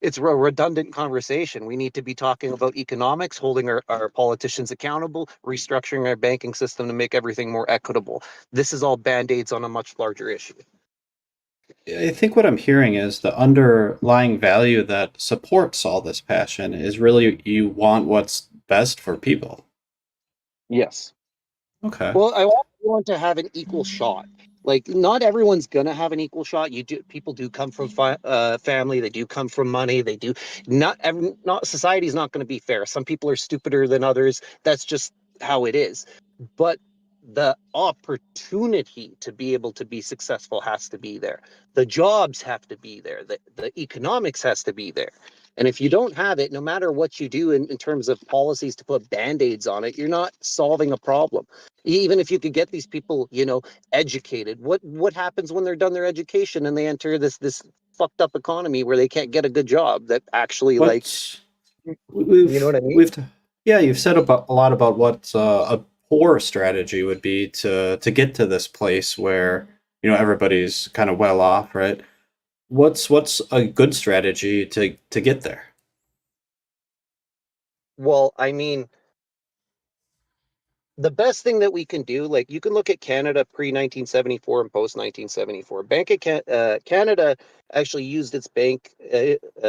it's a redundant conversation. We need to be talking about economics, holding our politicians accountable, restructuring our banking system to make everything more equitable. This is all band-aids on a much larger issue. I think what I'm hearing is the underlying value that supports all this passion is really you want what's best for people. Yes. Okay. Well, I also want to have an equal shot. Like, not everyone's gonna have an equal shot. People do come from family. They do come from money. They do not society is not going to be fair. Some people are stupider than others. That's just how it is. But the opportunity to be able to be successful has to be there. The jobs have to be there. The economics has to be there. And if you don't have it, no matter what you do in terms of policies to put band-aids on it, you're not solving a problem. Even if you could get these people, educated, what happens when they're done their education and they enter this fucked up economy where they can't get a good job that actually, like, What you know what I mean? we've yeah, you've said about a lot about what a poor strategy would be to get to this place where, you know, everybody's kind of well off, right? What's a good strategy to get there? Well, I mean, the best thing that we can do, like you can look at Canada pre 1974 and post 1974. Canada actually used its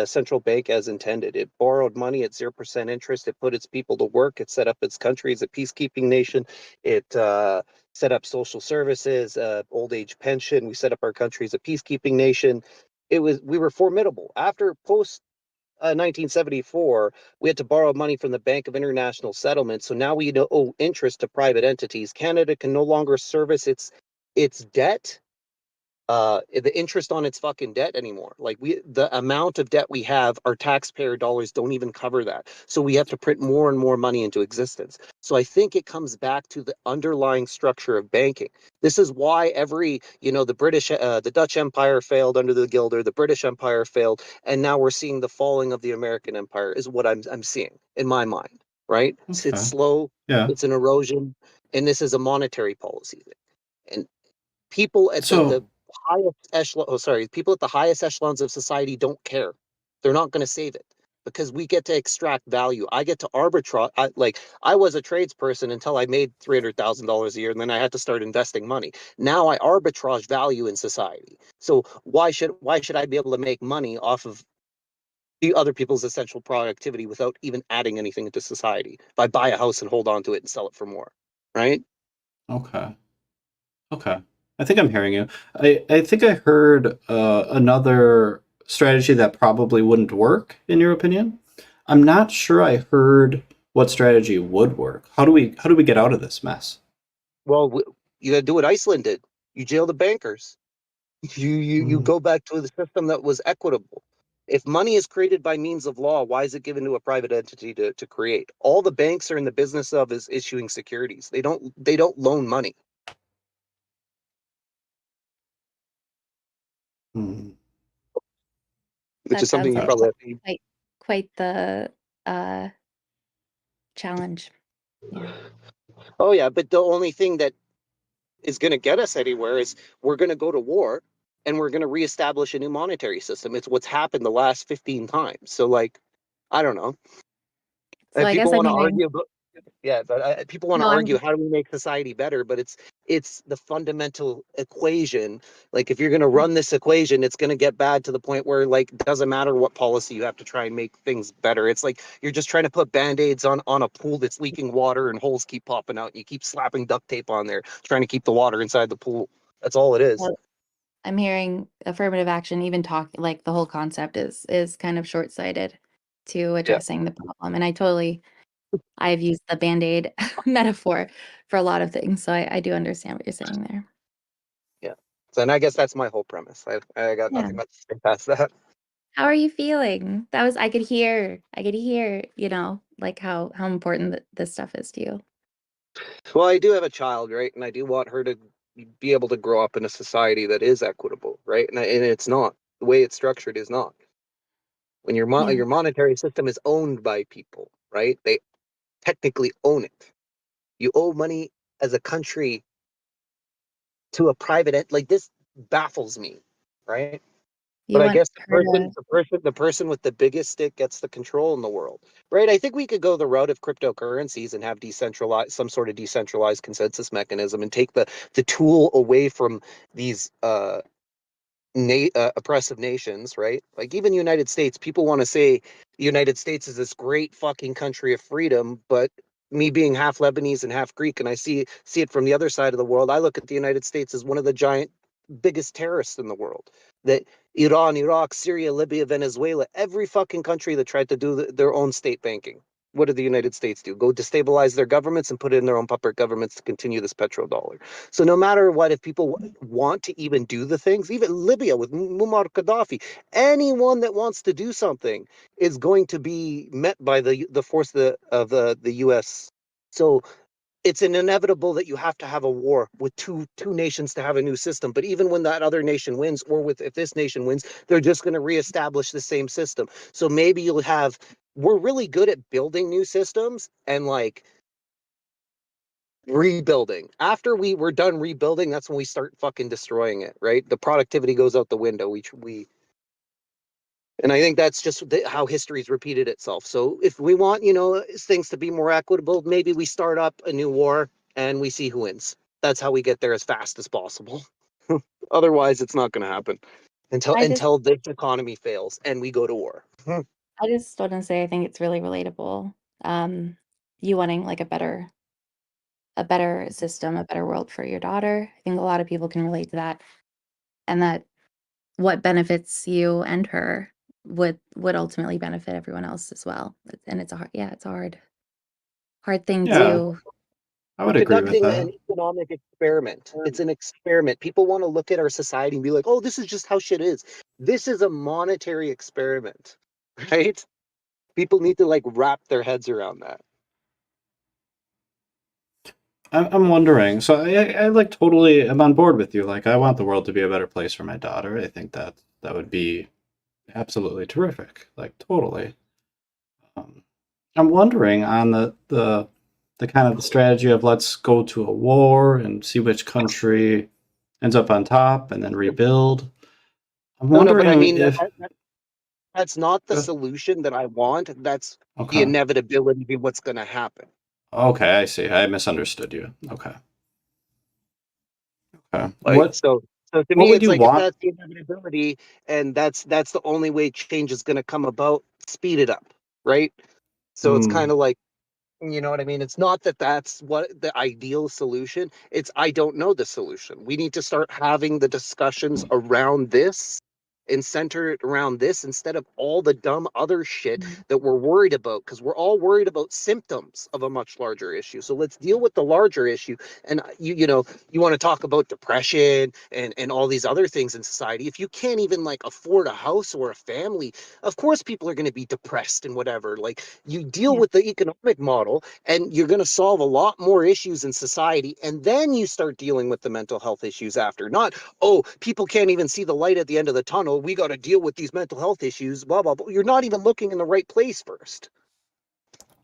central bank as intended. It borrowed money at 0% interest. It put its people to work. It set up its country as a peacekeeping nation. It set up social services, old age pension. We set up our country as a peacekeeping nation. We were formidable. After post 1974, we had to borrow money from the Bank of International Settlements. So now we owe interest to private entities. Canada can no longer service its debt, the interest on its fucking debt anymore. Like the amount of debt we have, our taxpayer dollars don't even cover that. So we have to print more and more money into existence. So I think it comes back to the underlying structure of banking. This is why the Dutch Empire failed under the Guilder, the British Empire failed, and now we're seeing the falling of the American Empire is what I'm seeing in my mind, right? It's Okay. slow, Yeah. it's an erosion, and this is a monetary policy thing. And people at the So highest people at the highest echelons of society don't care. They're not going to save it because we get to extract value. I get to arbitrage. I was a tradesperson until I made $300,000 a year, and then I had to start investing money. Now I arbitrage value in society. So why should I be able to make money off of the other people's essential productivity without even adding anything into society? If I buy a house and hold on to it and sell it for more, right? okay. Okay. I think I'm hearing you. I think I heard another strategy that probably wouldn't work, in your opinion. I'm not sure I heard what strategy would work. How do we get out of this mess? Well, you got to do what Iceland did. You jail the bankers. You Mm, go back to the system that was equitable. If money is created by means of law, why is it given to a private entity to create? All the banks are in the business of is issuing securities. They don't loan money. mm, Which is That something sounds you like probably have to. quite the challenge. Yeah. Oh yeah, but the only thing that is going to get us anywhere is we're going to go to war and we're going to reestablish a new monetary system. It's what's happened the last 15 times. So like, I don't know. So And I guess people I'm want to hearing argue about, yeah, but people want to no, argue I'm how do we make society better? But it's the fundamental equation. Like if you're going to run this equation, it's going to get bad to the point where like it doesn't matter what policy you have to try and make things better. It's like you're just trying to put band-aids on a pool that's leaking water and holes keep popping out and you keep slapping duct tape on there trying to keep the water inside the pool. That's all it is. well, I'm hearing affirmative action, even talk like the whole concept is kind of short-sighted to Yeah. addressing the problem. And I've used the Band-Aid metaphor for a lot of things. So I do understand what you're saying there. Yeah. So, and I guess that's my whole premise. I got Yeah. nothing much to say past that. How are you feeling? I could hear, like how important this stuff is to you. Well, I do have a child, right? And I do want her to be able to grow up in a society that is equitable, right? And it's not. The way it's structured is not. When Yeah. your monetary system is owned by people, right? They technically own it. You owe money as a country to a like this baffles me, right? You But I want guess her to, the person with the biggest stick gets the control in the world, right? I think we could go the route of cryptocurrencies and have some sort of decentralized consensus mechanism, and take the tool away from these oppressive nations, right? Like even United States, people want to say the United States is this great fucking country of freedom, but me being half Lebanese and half Greek, and I see it from the other side of the world, I look at the United States as one of the biggest terrorists in the world. That Iran, Iraq, Syria, Libya, Venezuela, every fucking country that tried to do their own state banking. What did the United States do? Go destabilize their governments and put it in their own puppet governments to continue this petrodollar. So no matter what, if people want to even do the things, even Libya with Muammar Gaddafi, anyone that wants to do something is going to be met by the force of the U.S. So it's an inevitable that you have to have a war with two nations to have a new system. But even when that other nation wins, or if this nation wins, they're just going to reestablish the same system. So maybe we're really good at building new systems and like rebuilding. After we're done rebuilding, that's when we start fucking destroying it, right? The productivity goes out the window. And I think that's just how history's repeated itself. So if we want, things to be more equitable, maybe we start up a new war and we see who wins. That's how we get there as fast as possible. Otherwise, it's not going to happen until I just the economy fails and we go to war. I just want to say I think it's really relatable. You wanting like a better system, a better world for your daughter. I think a lot of people can relate to that, and that what benefits you and her would ultimately benefit everyone else as well. And it's a it's a hard thing Yeah, to. I We're would agree with conducting an that. economic experiment. It's an experiment. People want to look at our society and be like, oh, this is just how shit is. This is a monetary experiment, right? People need to like wrap their heads around that. I'm wondering. So I like totally am on board with you. Like I want the world to be a better place for my daughter. I think that would be absolutely terrific. Like totally. Um, I'm wondering on the kind of the strategy of let's go to a war and see which country ends up on top and then rebuild. I'm No, but I wondering mean, if that's not the uh, solution that I want. That's the okay. inevitability of what's going to happen. Okay, I see. I misunderstood you. Okay. Okay. Like, so to What me, would it's you like if want? that's the inevitability and that's the only way change is going to come about, speed it up, right? So it's kind Hmm. of like, you know what I mean? It's not that that's what the ideal solution. It's I don't know the solution. We need to start having the discussions around this and center it around this instead of all the dumb other shit that we're worried about, because we're all worried about symptoms of a much larger issue. So let's deal with the larger issue. And you want to talk about depression and all these other things in society. If you can't even like afford a house or a family, of course people are going to be depressed and whatever. Like, you deal Yeah. with the economic model and you're going to solve a lot more issues in society, and then you start dealing with the mental health issues after. Not, oh, people can't even see the light at the end of the tunnel, we got to deal with these mental health issues, blah blah blah. You're not even looking in the right place first.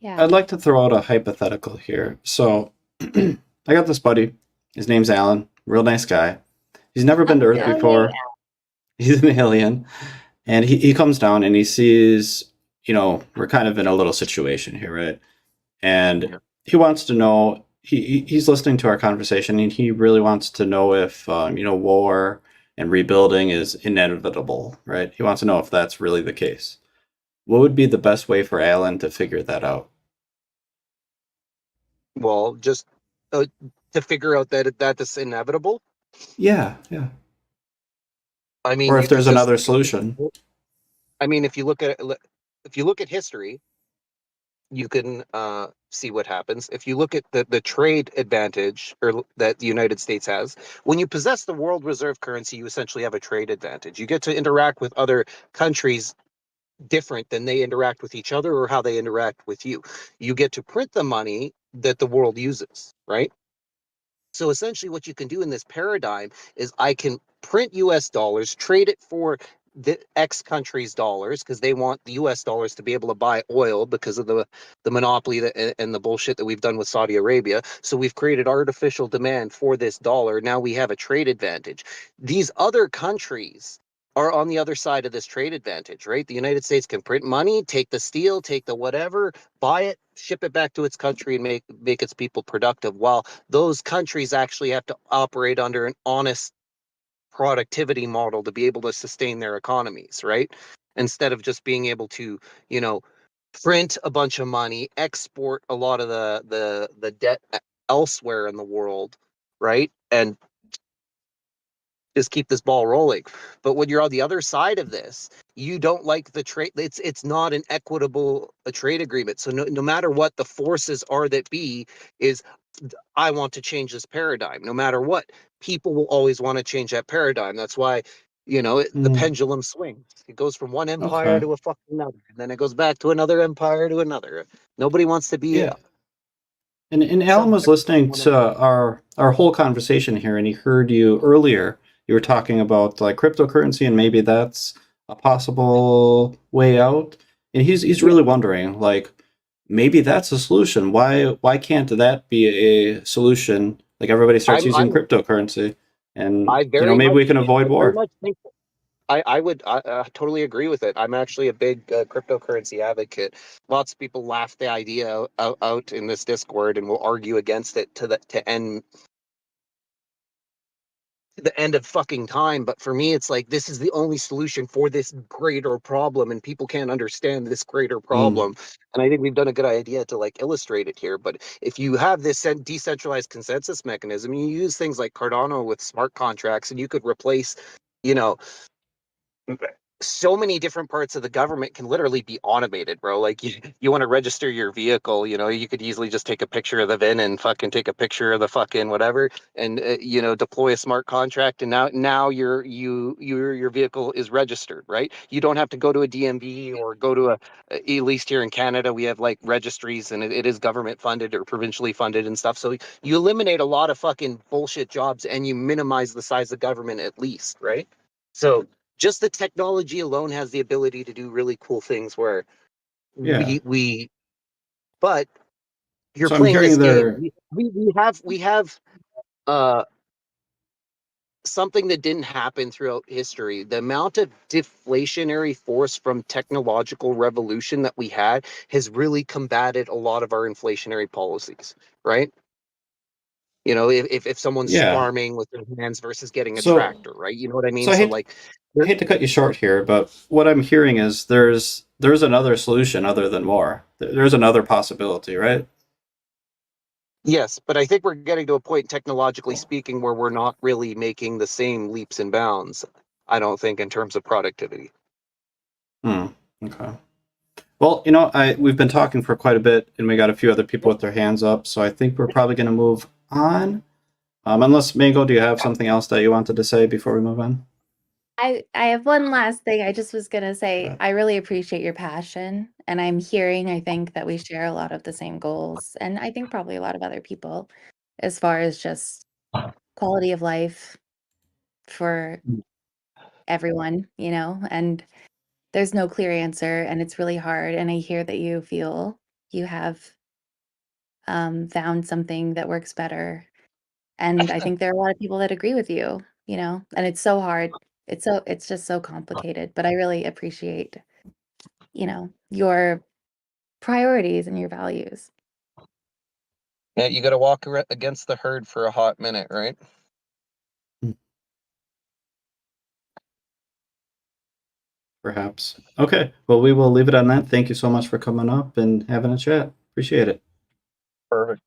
Yeah. I'd like to throw out a hypothetical here. So I got this buddy. His name's Alan. Real nice guy. He's never been to Earth Yeah. before. He's an alien. And he comes down and he sees, we're kind of in a little situation here, right? And Yeah. he wants to know, he's listening to our conversation and he really wants to know if, war and rebuilding is inevitable, right? He wants to know if that's really the case. What would be the best way for Alan to figure that out? Well, just to figure out that is inevitable. Yeah, yeah. I mean, Or if you could there's just, another solution. I mean, if you look at history, you can see what happens. If you look at the trade advantage that the United States has, when you possess the world reserve currency, you essentially have a trade advantage. You get to interact with other countries different than they interact with each other or how they interact with you. You get to print the money that the world uses, right? So essentially, what you can do in this paradigm is I can print US dollars, trade it for the X country's dollars because they want the US dollars to be able to buy oil because of the monopoly and the bullshit that we've done with Saudi Arabia. So we've created artificial demand for this dollar. Now we have a trade advantage. These other countries are on the other side of this trade advantage, right? The United States can print money, take the steel, take the whatever, buy it, ship it back to its country and make its people productive, while those countries actually have to operate under an honest productivity model to be able to sustain their economies, right? Instead of just being able to, you know, print a bunch of money, export a lot of the debt elsewhere in the world, right? And just keep this ball rolling. But when you're on the other side of this, you don't like the trade. It's not an equitable a trade agreement. So no matter what the forces are that be, is I want to change this paradigm. No matter what, people will always want to change that paradigm. That's why, the Mm, pendulum swings. It goes from one empire okay. to a fucking another, and then it goes back to another empire to another. Nobody wants to be Yeah. And Alan was subject to listening one to our whole conversation here, and he heard you earlier. You were talking about like cryptocurrency, and maybe that's a possible way out. And he's Yeah. really wondering, like, maybe that's a solution. Why can't that be a solution? Like everybody starts using cryptocurrency, and I maybe we can avoid very war. much think I would totally agree with it. I'm actually a big cryptocurrency advocate. Lots of people laugh the idea out in this Discord and will argue against it to end the end of fucking time. But for me, it's like this is the only solution for this greater problem, and people can't understand this greater problem. And I think we've done a good idea to like illustrate it here. But if you have this decentralized consensus mechanism, you use things like Cardano with smart contracts, and you could replace, you know, so many different parts of the government can literally be automated, bro. Like you want to register your vehicle, you could easily just take a picture of the VIN and fucking take a picture of the fucking whatever, and deploy a smart contract, and now your vehicle is registered, right? You don't have to go to a DMV or go to at least here in Canada we have like registries, and it is government funded or provincially funded and stuff. So you eliminate a lot of fucking bullshit jobs and you minimize the size of government at least, right? So just the technology alone has the ability to do really cool things where Yeah. but you're So I'm playing this hearing game. We have uh something that didn't happen throughout history. The amount of deflationary force from technological revolution that we had has really combated a lot of our inflationary policies, right? If someone's Yeah. farming with their hands versus getting a So tractor, right? You know what I so mean? I So hate like I hate to cut you short here, but what I'm hearing is there's another solution other than war. There's another possibility, right? yes, but I think we're getting to a point, technologically speaking, where we're not really making the same leaps and bounds, I don't think, in terms of productivity. Okay. Well, we've been talking for quite a bit, and we got a few other people with their hands up, so I think we're probably going to move on. Unless, Mango, do you have something else that you wanted to say before we move on? I have one last thing. I just was gonna say, Right. I really appreciate your passion, and I think that we share a lot of the same goals, and I think probably a lot of other people, as far as just quality of life for everyone, and there's no clear answer, and it's really hard, and I hear that you feel you have found something that works better, and I think there are a lot of people that agree with you, and it's so hard. It's just so complicated, but I really appreciate your priorities and your values. Yeah, you got to walk against the herd for a hot minute, right? Perhaps. Okay. Well, we will leave it on that. Thank you so much for coming up and having a chat. Appreciate it. Perfect.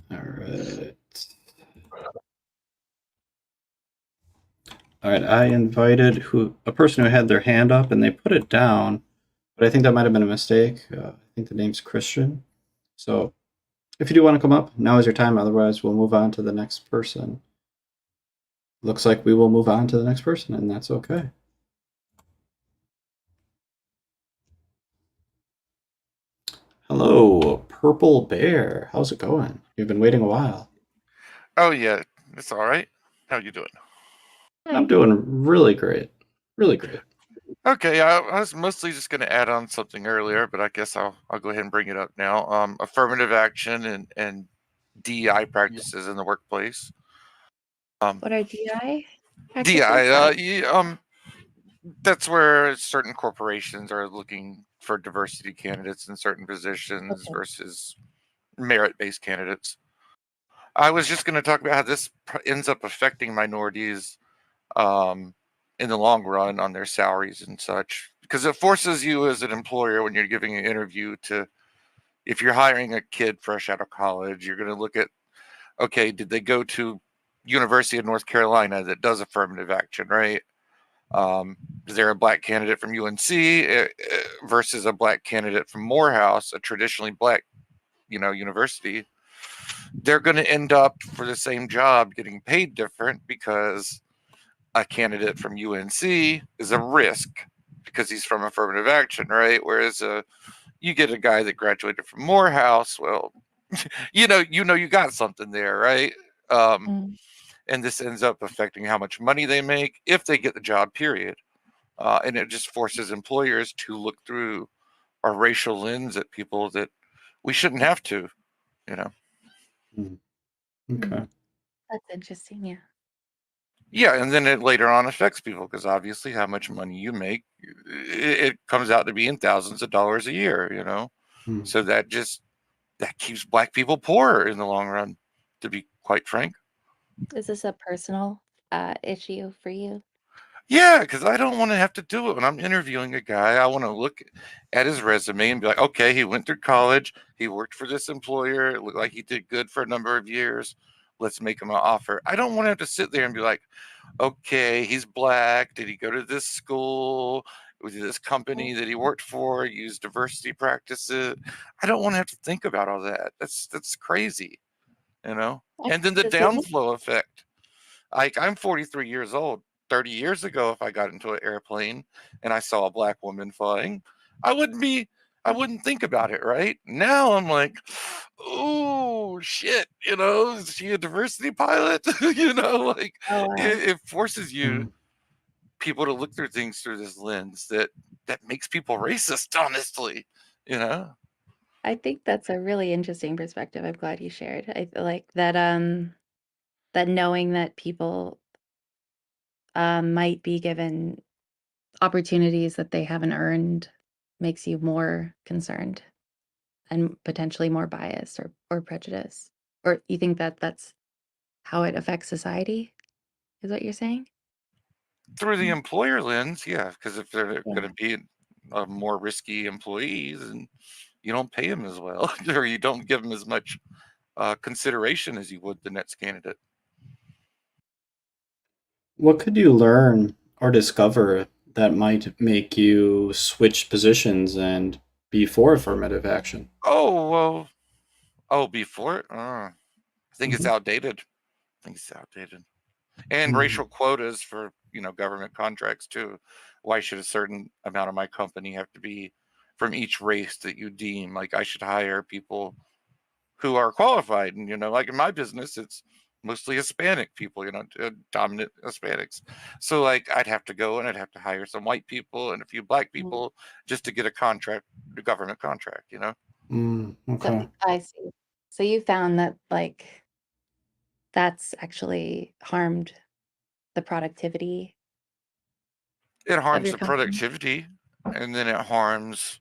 All right. All right. I invited a person who had their hand up and they put it down, but I think that might have been a mistake. I think the name's Christian. So if you do want to come up, now is your time. Otherwise, we'll move on to the next person. Looks like we will move on to the next person, and that's okay. Hello, Purple Bear. How's it going? You've been waiting a while. Oh yeah, it's all right. How you doing? I'm doing really great. Really great. Okay, I was mostly just going to add on something earlier, but I guess I'll go ahead and bring it up now. Affirmative action and DEI practices in the workplace. What are DI? DEI, that's where certain corporations are looking for diversity candidates in certain positions versus merit-based candidates. I was just going to talk about how this ends up affecting minorities in the long run on their salaries and such, because it forces you as an employer when you're giving an interview to, if you're hiring a kid fresh out of college, you're going to look at, okay, did they go to University of North Carolina that does affirmative action, right? Is there a black candidate from UNC versus a black candidate from Morehouse, a traditionally black, university? They're going to end up for the same job getting paid different because a candidate from UNC is a risk because he's from affirmative action, right? Whereas you get a guy that graduated from Morehouse, well, you got something there, right? And this ends up affecting how much money they make if they get the job, period. And it just forces employers to look through racial lens at people that we shouldn't have to, you know. Okay. That's interesting. Yeah. Yeah, and then it later on affects people because obviously how much money you make, it comes out to be in thousands of dollars a year, you know. Hmm. So that keeps Black people poorer in the long run, to be quite frank. Is this a personal issue for you? Yeah, because I don't want to have to do it when I'm interviewing a guy. I want to look at his resume and be like, okay, he went through college, he worked for this employer, it looked like he did good for a number of years. Let's make him an offer. I don't want to have to sit there and be like, okay, he's Black. Did he go to this school? Was this company that he worked for use diversity practices? I don't want to have to think about all that. That's crazy, you know. And then the downflow effect. Like, I'm 43 years old. 30 years ago, if I got into an airplane and I saw a Black woman flying, I wouldn't think about it, right? Now I'm like, oh shit, you know, is she a diversity pilot? You know, like it forces you people to look through things through this lens that makes people racist, honestly, you know. I think that's a really interesting perspective. I'm glad you shared. I feel like that that knowing that people might be given opportunities that they haven't earned makes you more concerned and potentially more biased or prejudiced. Or you think that that's how it affects society? Is what you're saying? Through the employer lens, yeah, because if they're Yeah. going to be a more risky employees, and you don't pay them as well, or you don't give them as much consideration as you would the next candidate. What could you learn or discover that might make you switch positions and be for affirmative action? Oh, well, before it? I think it's outdated. And racial quotas for, government contracts too. Why should a certain amount of my company have to be from each race that you deem? Like, I should hire people who are qualified. And, like in my business, it's mostly Hispanic people, dominant Hispanics. So, like, I'd have to go and I'd have to hire some white people and a few Black people just to get a government contract, Okay. So I see. So you found that like that's actually harmed the productivity It of harms your the company? productivity, and then it harms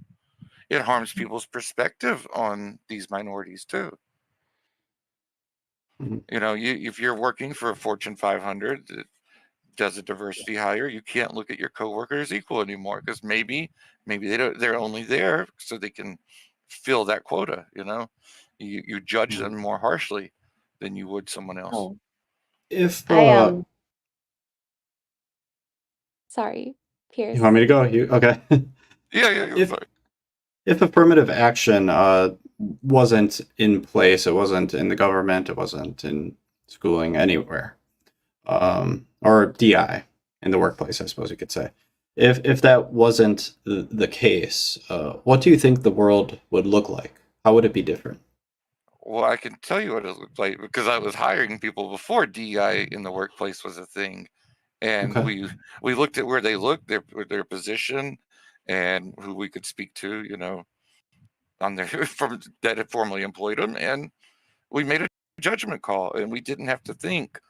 people's perspective on these minorities too. Mhm. If you're working for a Fortune 500 that does a diversity hire, you can't look at your coworkers as equal anymore because maybe they're only there so they can fill that quota. You judge them more harshly than you would someone else. Oh, If sorry, Pierce. you want me to go, okay. Yeah. If Sorry. if affirmative action wasn't in place, it wasn't in the government, it wasn't in schooling anywhere, or DI in the workplace, I suppose you could say. If that wasn't the case, what do you think the world would look like? How would it be different? Well, I can tell you what it looked like because I was hiring people before DEI in the workplace was a thing, and Okay. we looked at where they looked, their position, and who we could speak to, on their from that had formerly employed them, and we made a judgment call, and we didn't have to think,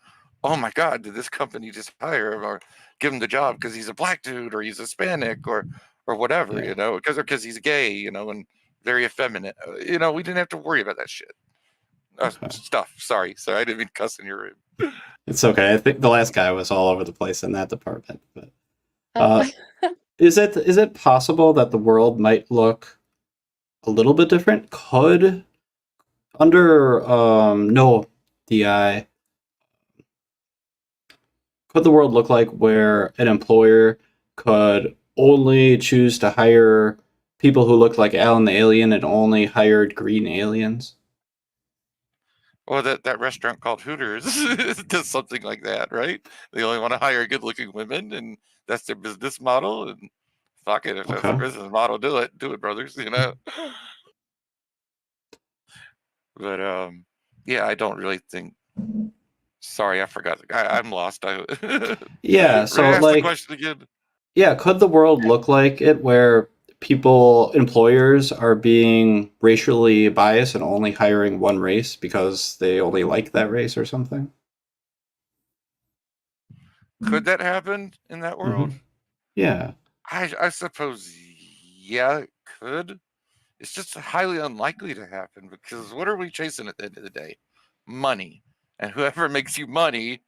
oh my God, did this company just hire him or give him the job because he's a Black dude or he's Hispanic or whatever, Yeah. because he's gay, and very effeminate. We didn't have to worry about that shit. Okay. Stuff. Sorry, I didn't mean to cuss in your room. It's okay. I think the last guy was all over the place in that department. But is it possible that the world might look a little bit different? Could under no DI, could the world look like where an employer could only choose to hire people who looked like Alan the Alien and only hired green aliens? Well, that restaurant called Hooters does something like that, right? They only want to hire good-looking women, and that's their business model. And fuck it, if that's their business model, do it, brothers. But yeah, I don't really think. Sorry, I forgot. I'm lost. Yeah, so ask the like, question again. yeah, could the world look like it where employers are being racially biased and only hiring one race because they only like that race or something? Could that happen in that world? Yeah. I suppose, yeah, it could. It's just highly unlikely to happen because what are we chasing at the end of the day? Money. And whoever makes you money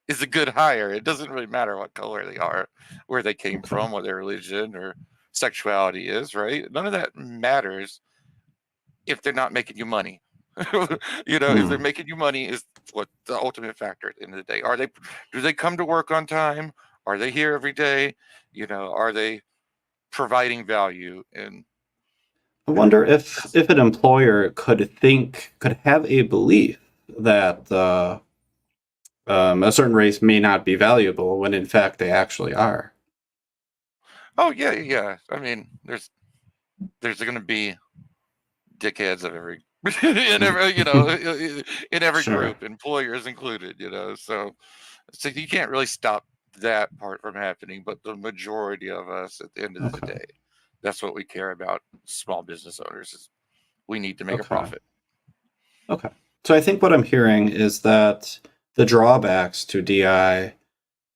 is a good hire. It doesn't really matter what color they are, where they came from, what their religion or sexuality is, right? None of that matters if they're not making you money. If they're making you money is what the ultimate factor at the end of the day. Do they come to work on time? Are they here every day? Are they providing value? And I wonder if an employer could have a belief that a certain race may not be valuable when in fact they actually are. oh yeah. I mean, there's going to be dickheads of every in every Sure. group, employers included. So you can't really stop that part from happening, but the majority of us at the end of the day, that's what we care about. Small business owners is we need to make a profit. Okay. So I think what I'm hearing is that the drawbacks to DI,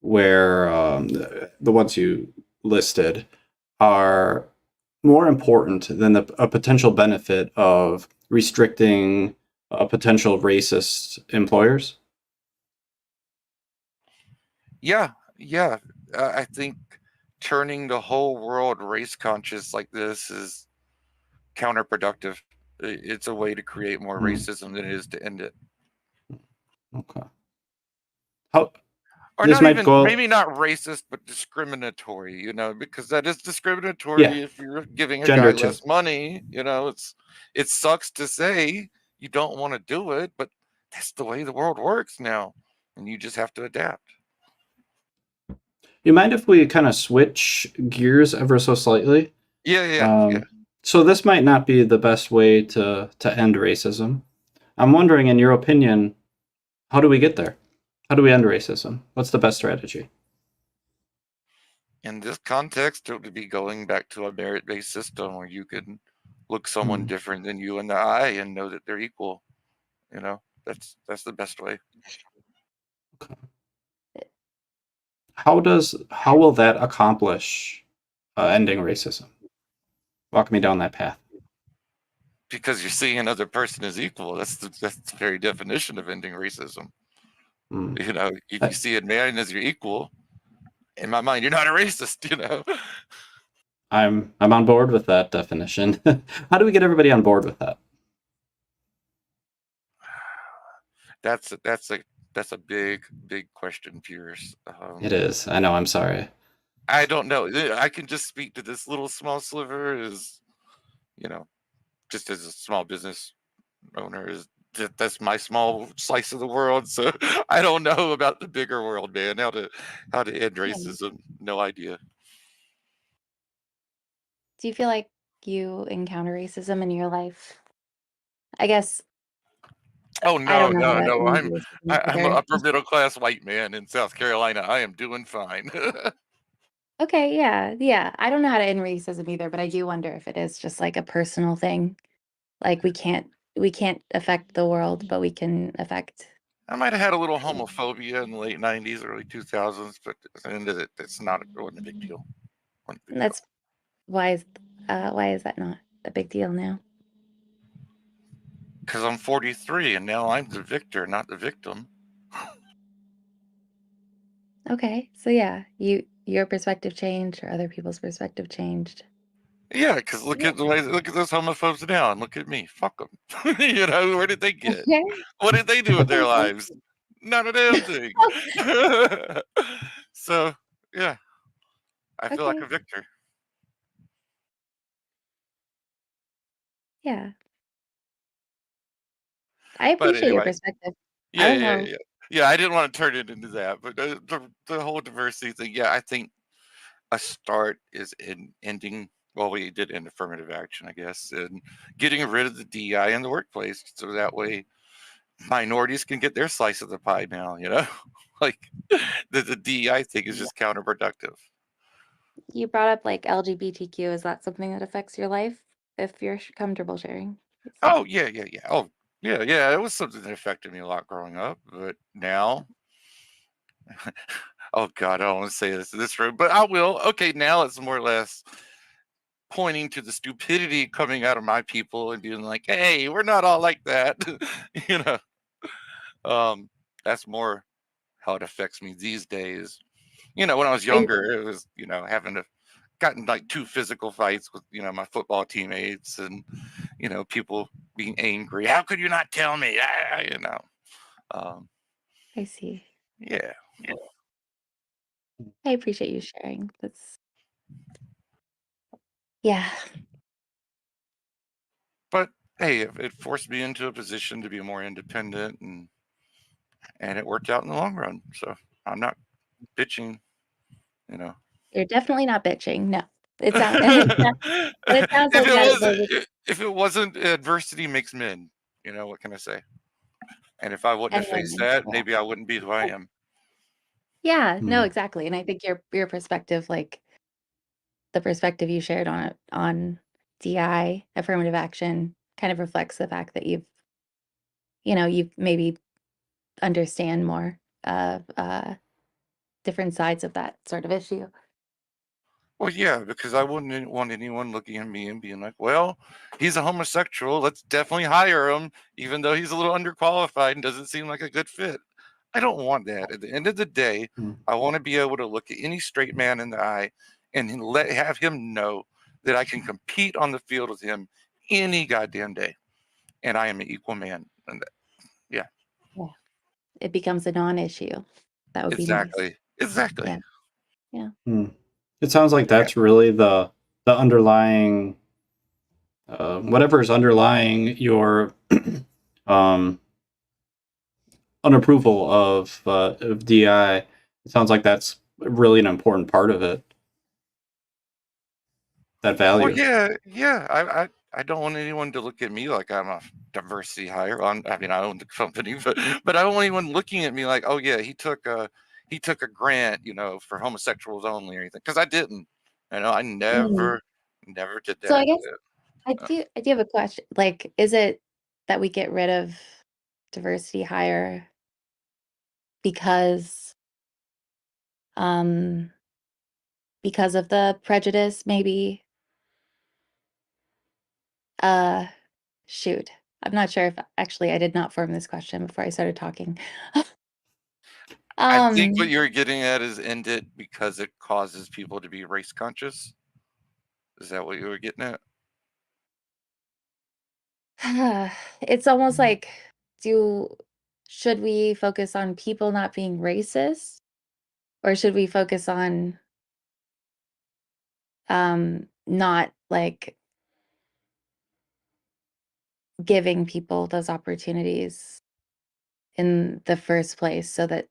where the ones you listed, are more important than a potential benefit of restricting potential racist employers. Yeah. I think turning the whole world race conscious like this is counterproductive. It's a way to create more racism than it is to end it. Okay. How? Or this not might even, go. maybe not racist, but discriminatory, because that is discriminatory if you're giving a Gender guy too. less money, it sucks to say you don't want to do it, but that's the way the world works now. And you just have to adapt. You mind if we kind of switch gears ever so slightly? Yeah. So this might not be the best way to end racism. I'm wondering, in your opinion, how do we get there? How do we end racism? What's the best strategy? In this context, it would be going back to a merit-based system where you can look someone different than you in the eye and know that they're equal. That's the best way. Okay. How will that accomplish ending racism? Walk me down that path. Because you're seeing another person as equal. That's the very definition of ending racism. If you see a man as your equal, in my mind, you're not a racist. I'm on board with that definition. How do we get everybody on board with that? That's a big question, Pierce. It is. I know. I'm sorry. I don't know. I can just speak to this little small sliver as, just as a small business owner. That's my small slice of the world. So I don't know about the bigger world, man. How to end racism? No idea. Do you feel like you encounter racism in your life? I guess. Oh I don't no! know. I'm an upper middle class white man in South Carolina. I am doing fine. Okay, yeah. I don't know how to end racism either, but I do wonder if it is just like a personal thing. Like we can't affect the world, but we can affect. I might have had a little homophobia in the late '90s, early 2000s, but at the end of it, it wasn't a big deal. That's why is that not a big deal now? Because I'm 43 and now I'm the victor, not the victim. Okay, so yeah, your perspective changed or other people's perspective changed. Yeah, because look at those homophobes now, and look at me. Fuck them. Where did they get? What did they do with their lives? Not a damn thing. So yeah, I feel like a victor. Yeah. I appreciate your perspective. I don't know. Yeah, I didn't want to turn it into that, but the whole diversity thing, yeah, I think a start is in ending, well, we did end affirmative action, I guess, and getting rid of the DEI in the workplace so that way minorities can get their slice of the pie now, like the DEI thing is just counterproductive. You brought up like LGBTQ. Is that something that affects your life if you're comfortable sharing? Oh yeah. Oh yeah. It was something that affected me a lot growing up, but now, oh God, I don't want to say this in this room, but I will. Okay, now it's more or less pointing to the stupidity coming out of my people and being like, "Hey, we're not all like that," you know. That's more how it affects me these days. When I was younger, it was having to gotten like 2 physical fights with my football teammates, and people being angry. How could you not tell me? Um, I see. yeah. I appreciate you sharing. Yeah. But hey, it forced me into a position to be more independent, and it worked out in the long run. So I'm not bitching. You're definitely not bitching. No. It sounds but it sounds like If it wasn't adversity makes men, what can I say? And if I wouldn't and have faced women. that, maybe I wouldn't be who I am. Yeah, no, Hmm. exactly. And I think your perspective, like the perspective you shared on DI, affirmative action, kind of reflects the fact that you've maybe understand more of different sides of that sort of issue. Well, yeah, because I wouldn't want anyone looking at me and being like, well, he's a homosexual. Let's definitely hire him, even though he's a little underqualified and doesn't seem like a good fit. I don't want that. At the end of the day, Hmm. I want to be able to look at any straight man in the eye and have him know that I can compete on the field with him any goddamn day. And I am an equal man. And Yeah. It becomes a non-issue. That would be nice. Exactly. Yeah. Hmm. It sounds like that's really the underlying whatever's underlying your unapproval of DI. It sounds like that's really an important part of it. That value. Well, yeah. I don't want anyone to look at me like I'm a diversity hire. I own the company, but I don't want anyone looking at me like, oh yeah, he took a grant, for homosexuals only or anything. Because I didn't. I never did that. So I guess I do have a question. Like, is it that we get rid of diversity hire because of the prejudice, maybe? Shoot. I'm not sure if actually I did not form this question before I started talking. I think what you're getting at is end it because it causes people to be race conscious. Is that what you were getting at? It's almost like should we focus on people not being racist, or should we focus on not like giving people those opportunities in the first place so that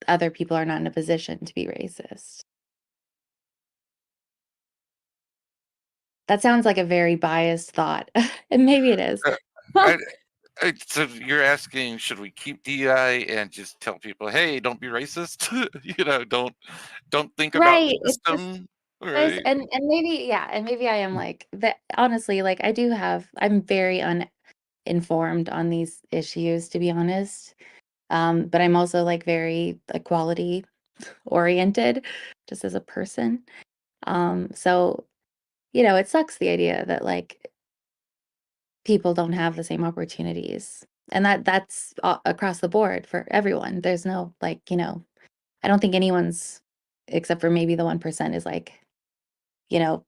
other people are not in a position to be racist? That sounds like a very biased thought, and maybe it is. So you're asking, should we keep DI and just tell people, hey, don't be racist? Don't think about Right. the It's just system. guys, Right. and maybe, yeah, and maybe I am like that. Honestly, like I'm very uninformed on these issues, to be honest. But I'm also like very equality oriented, just as a person. So it sucks, the idea that like people don't have the same opportunities, and that's across the board for everyone. There's no like, I don't think anyone's, except for maybe the 1%, is like, you know,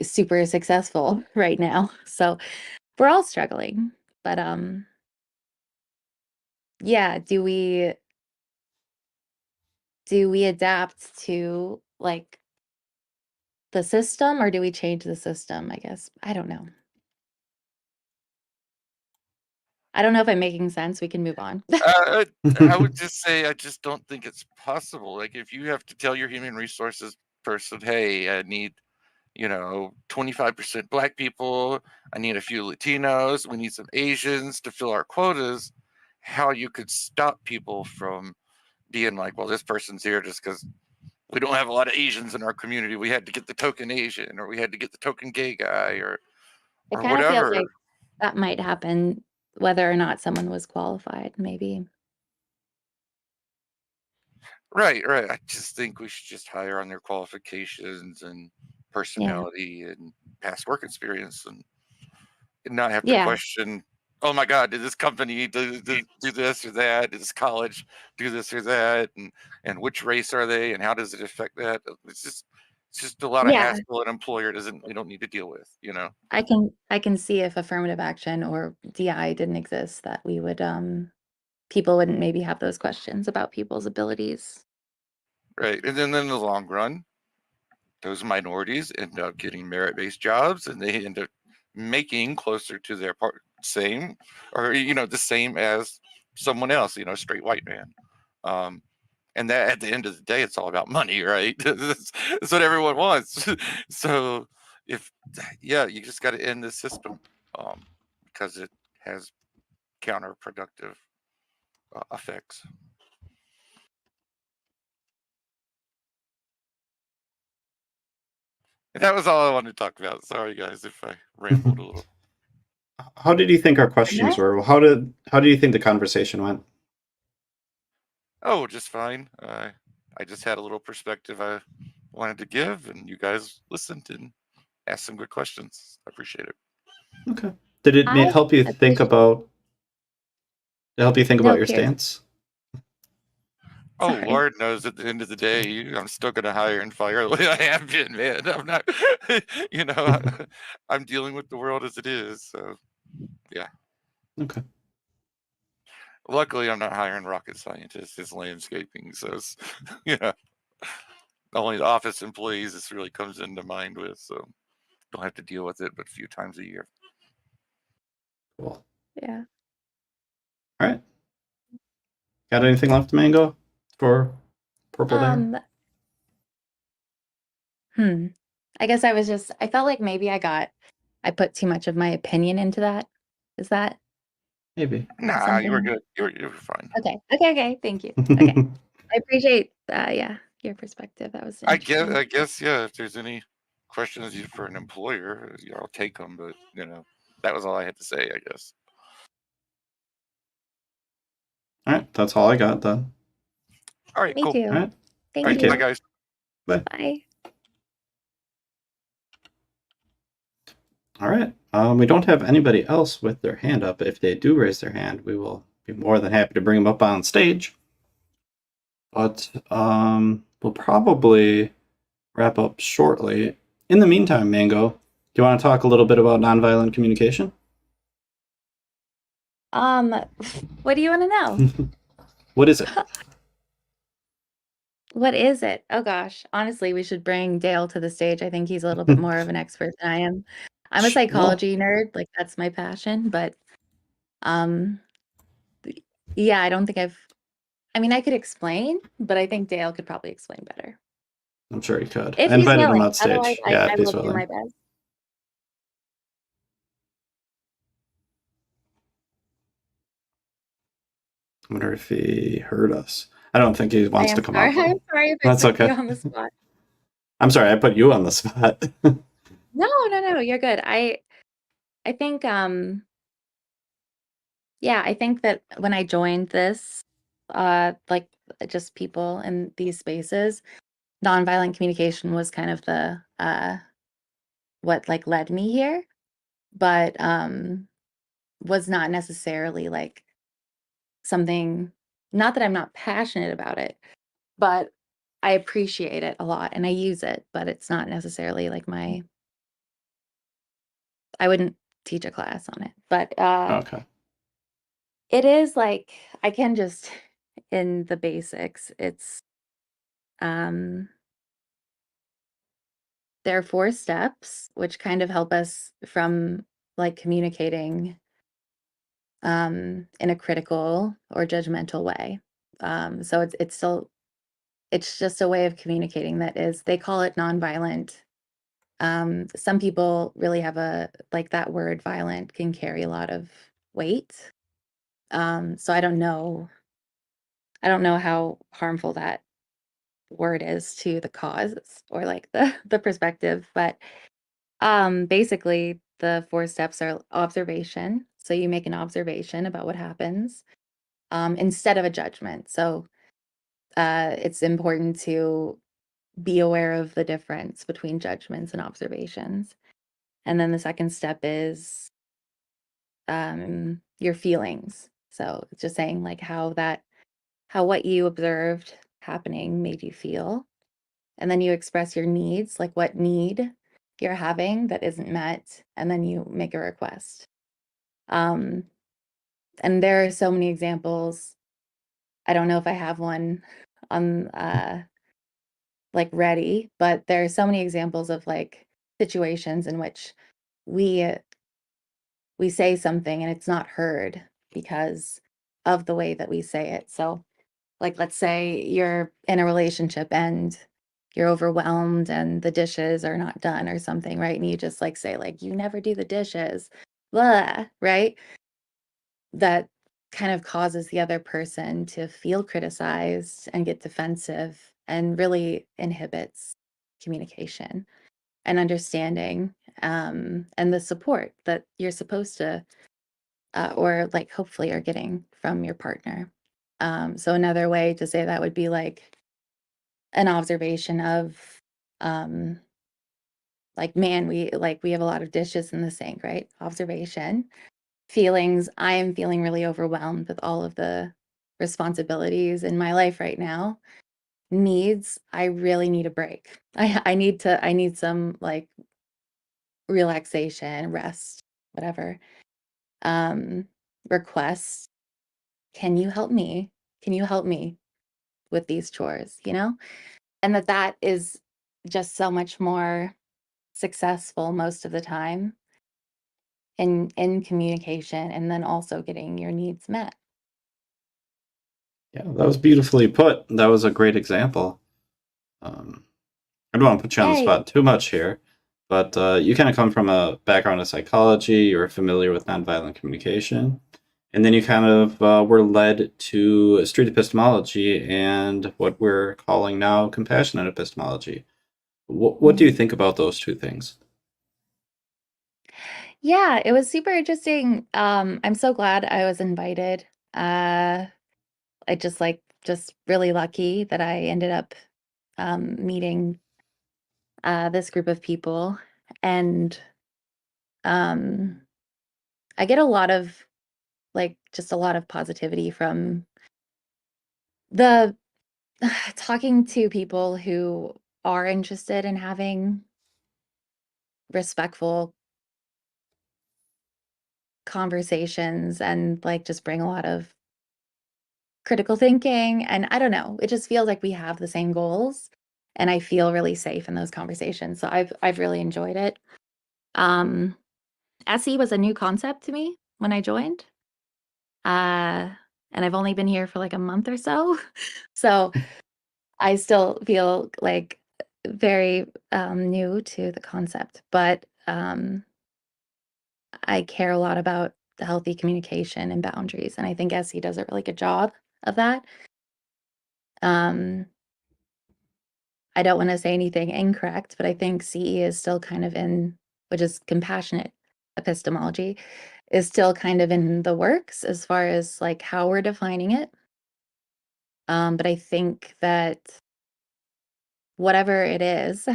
super successful right now. So we're all struggling. But yeah, do we adapt to like the system, or do we change the system? I guess. I don't know. I don't know if I'm making sense. We can move on. I would just say I just don't think it's possible. Like if you have to tell your human resources person, hey, I need 25% black people, I need a few Latinos, we need some Asians to fill our quotas, how you could stop people from being like, well, this person's here just because we don't have a lot of Asians in our community. We had to get the token Asian, or we had to get the token gay guy, or It kind of feels like that might happen whether or not someone was qualified, maybe. Right. I just think we should just hire on their qualifications and personality and past work experience, and not have to question, oh my God, did this company do this or that? Did this college do this or that? And which race are they? And how does it affect that? It's just a lot of hassle an employer we don't need to deal with, you know? I can see if affirmative action or DI didn't exist, that we would people wouldn't maybe have those questions about people's abilities. Right. And then in the long run, those minorities end up getting merit-based jobs, and they end up making closer to their same, or the same as someone else, straight white man. And that at the end of the day, it's all about money, right? That's what everyone wants. So you just got to end this system, because it has counterproductive effects. And that was all I wanted to talk about. Sorry, guys, if I rambled a little. How did you think our questions were? How do you think the conversation went? Oh, just fine. I just had a little perspective I wanted to give, and you guys listened and asked some good questions. I appreciate it. Okay. Did it help you think about? Your stance? Oh, Lord knows at the end of the day, I'm still going to hire and fire the way I have been, man. I'm not, I'm dealing with the world as it is. So, yeah. Okay. Luckily, I'm not hiring rocket scientists. It's landscaping. So, it's, only the office employees this really comes into mind with. So, don't have to deal with it but a few times a year. Cool. Yeah. All right. Got anything left, Mango, for purple there? I guess I felt like maybe I put too much of my opinion into that. Is that? Maybe. Nah, you were good. You were fine. Okay. Thank you. Okay. I appreciate your perspective. That was interesting. I guess, yeah, if there's any questions for an employer, I'll take them, but that was all I had to say, I guess. All right, that's all I got then. All right, Me cool. too. All right. Thank you. Bye, guys. Bye. Bye. All right. We don't have anybody else with their hand up. If they do raise their hand, we will be more than happy to bring them up on stage. But we'll probably wrap up shortly. In the meantime, Mango, do you want to talk a little bit about nonviolent communication? What do you want to know? What is it? What is it? Oh gosh, honestly, we should bring Dale to the stage. I think he's a little bit more of an expert than I am. I'm a psychology nerd, like that's my passion, but yeah, I don't think I could explain, but I think Dale could probably explain better. I'm sure he could. If I he's invited him willing. on stage. Otherwise, Yeah, I if he's will do willing. my best. I wonder if he heard us. I don't think he wants to come up. I'm sorry if That's I put okay. you on the spot. I'm sorry, I put you on the spot. No, you're good. I think I think that when I joined this, like just people in these spaces, nonviolent communication was kind of the what like led me here, but was not necessarily like something, not that I'm not passionate about it, but I appreciate it a lot and I use it, but it's not necessarily like I wouldn't teach a class on it. But Okay. it is like I can just in the basics, it's there are 4 steps which kind of help us from like communicating in a critical or judgmental way. So it's just a way of communicating that is, they call it nonviolent. Some people really have that word violent can carry a lot of weight. So I don't know how harmful that word is to the cause or like the perspective, but basically the 4 steps are observation. So you make an observation about what happens instead of a judgment. So it's important to be aware of the difference between judgments and observations. And then the second step is your feelings. So it's just saying like how what you observed happening made you feel. And then you express your needs, like what need you're having that isn't met, and then you make a request. Um, and there are so many examples. I don't know if I have one on like ready, but there are so many examples of like situations in which we we say something and it's not heard because of the way that we say it. So like let's say you're in a relationship and you're overwhelmed and the dishes are not done or something, right? And you just like say like you never do the dishes, blah, right? That kind of causes the other person to feel criticized and get defensive and really inhibits communication and understanding and the support that you're supposed to or like hopefully are getting from your partner. So another way to say that would be like an observation of like man we have a lot of dishes in the sink, right? Observation. Feelings, I am feeling really overwhelmed with all of the responsibilities in my life right now. Needs, I really need a break. I need some like relaxation, rest, whatever. Um Requests, can you help me? Can you help me with these chores, you know? And that is just so much more successful most of the time in communication and then also getting your needs met. Yeah, that was beautifully put. That was a great example. I don't want to put you on the Yay. spot too much here, but you kind of come from a background of psychology. You're familiar with nonviolent communication. And then you kind of were led to street epistemology and what we're calling now compassionate epistemology. What do you think about those two things? Yeah, it was super interesting. I'm so glad I was invited. I just really lucky that I ended up meeting this group of people, and um, I get a lot of like just a lot of positivity from the talking to people who are interested in having respectful conversations and like just bring a lot of critical thinking. And I don't know, it just feels like we have the same goals and I feel really safe in those conversations. So I've really enjoyed it. Um SE was a new concept to me when I joined. And I've only been here for like a month or so. So I still feel like very new to the concept, but I care a lot about the healthy communication and boundaries. And I think SE does a really good job of that. Um, I don't want to say anything incorrect, but I think CE is still kind of in, which is compassionate epistemology, is still kind of in the works as far as like how we're defining it. But I think that whatever it is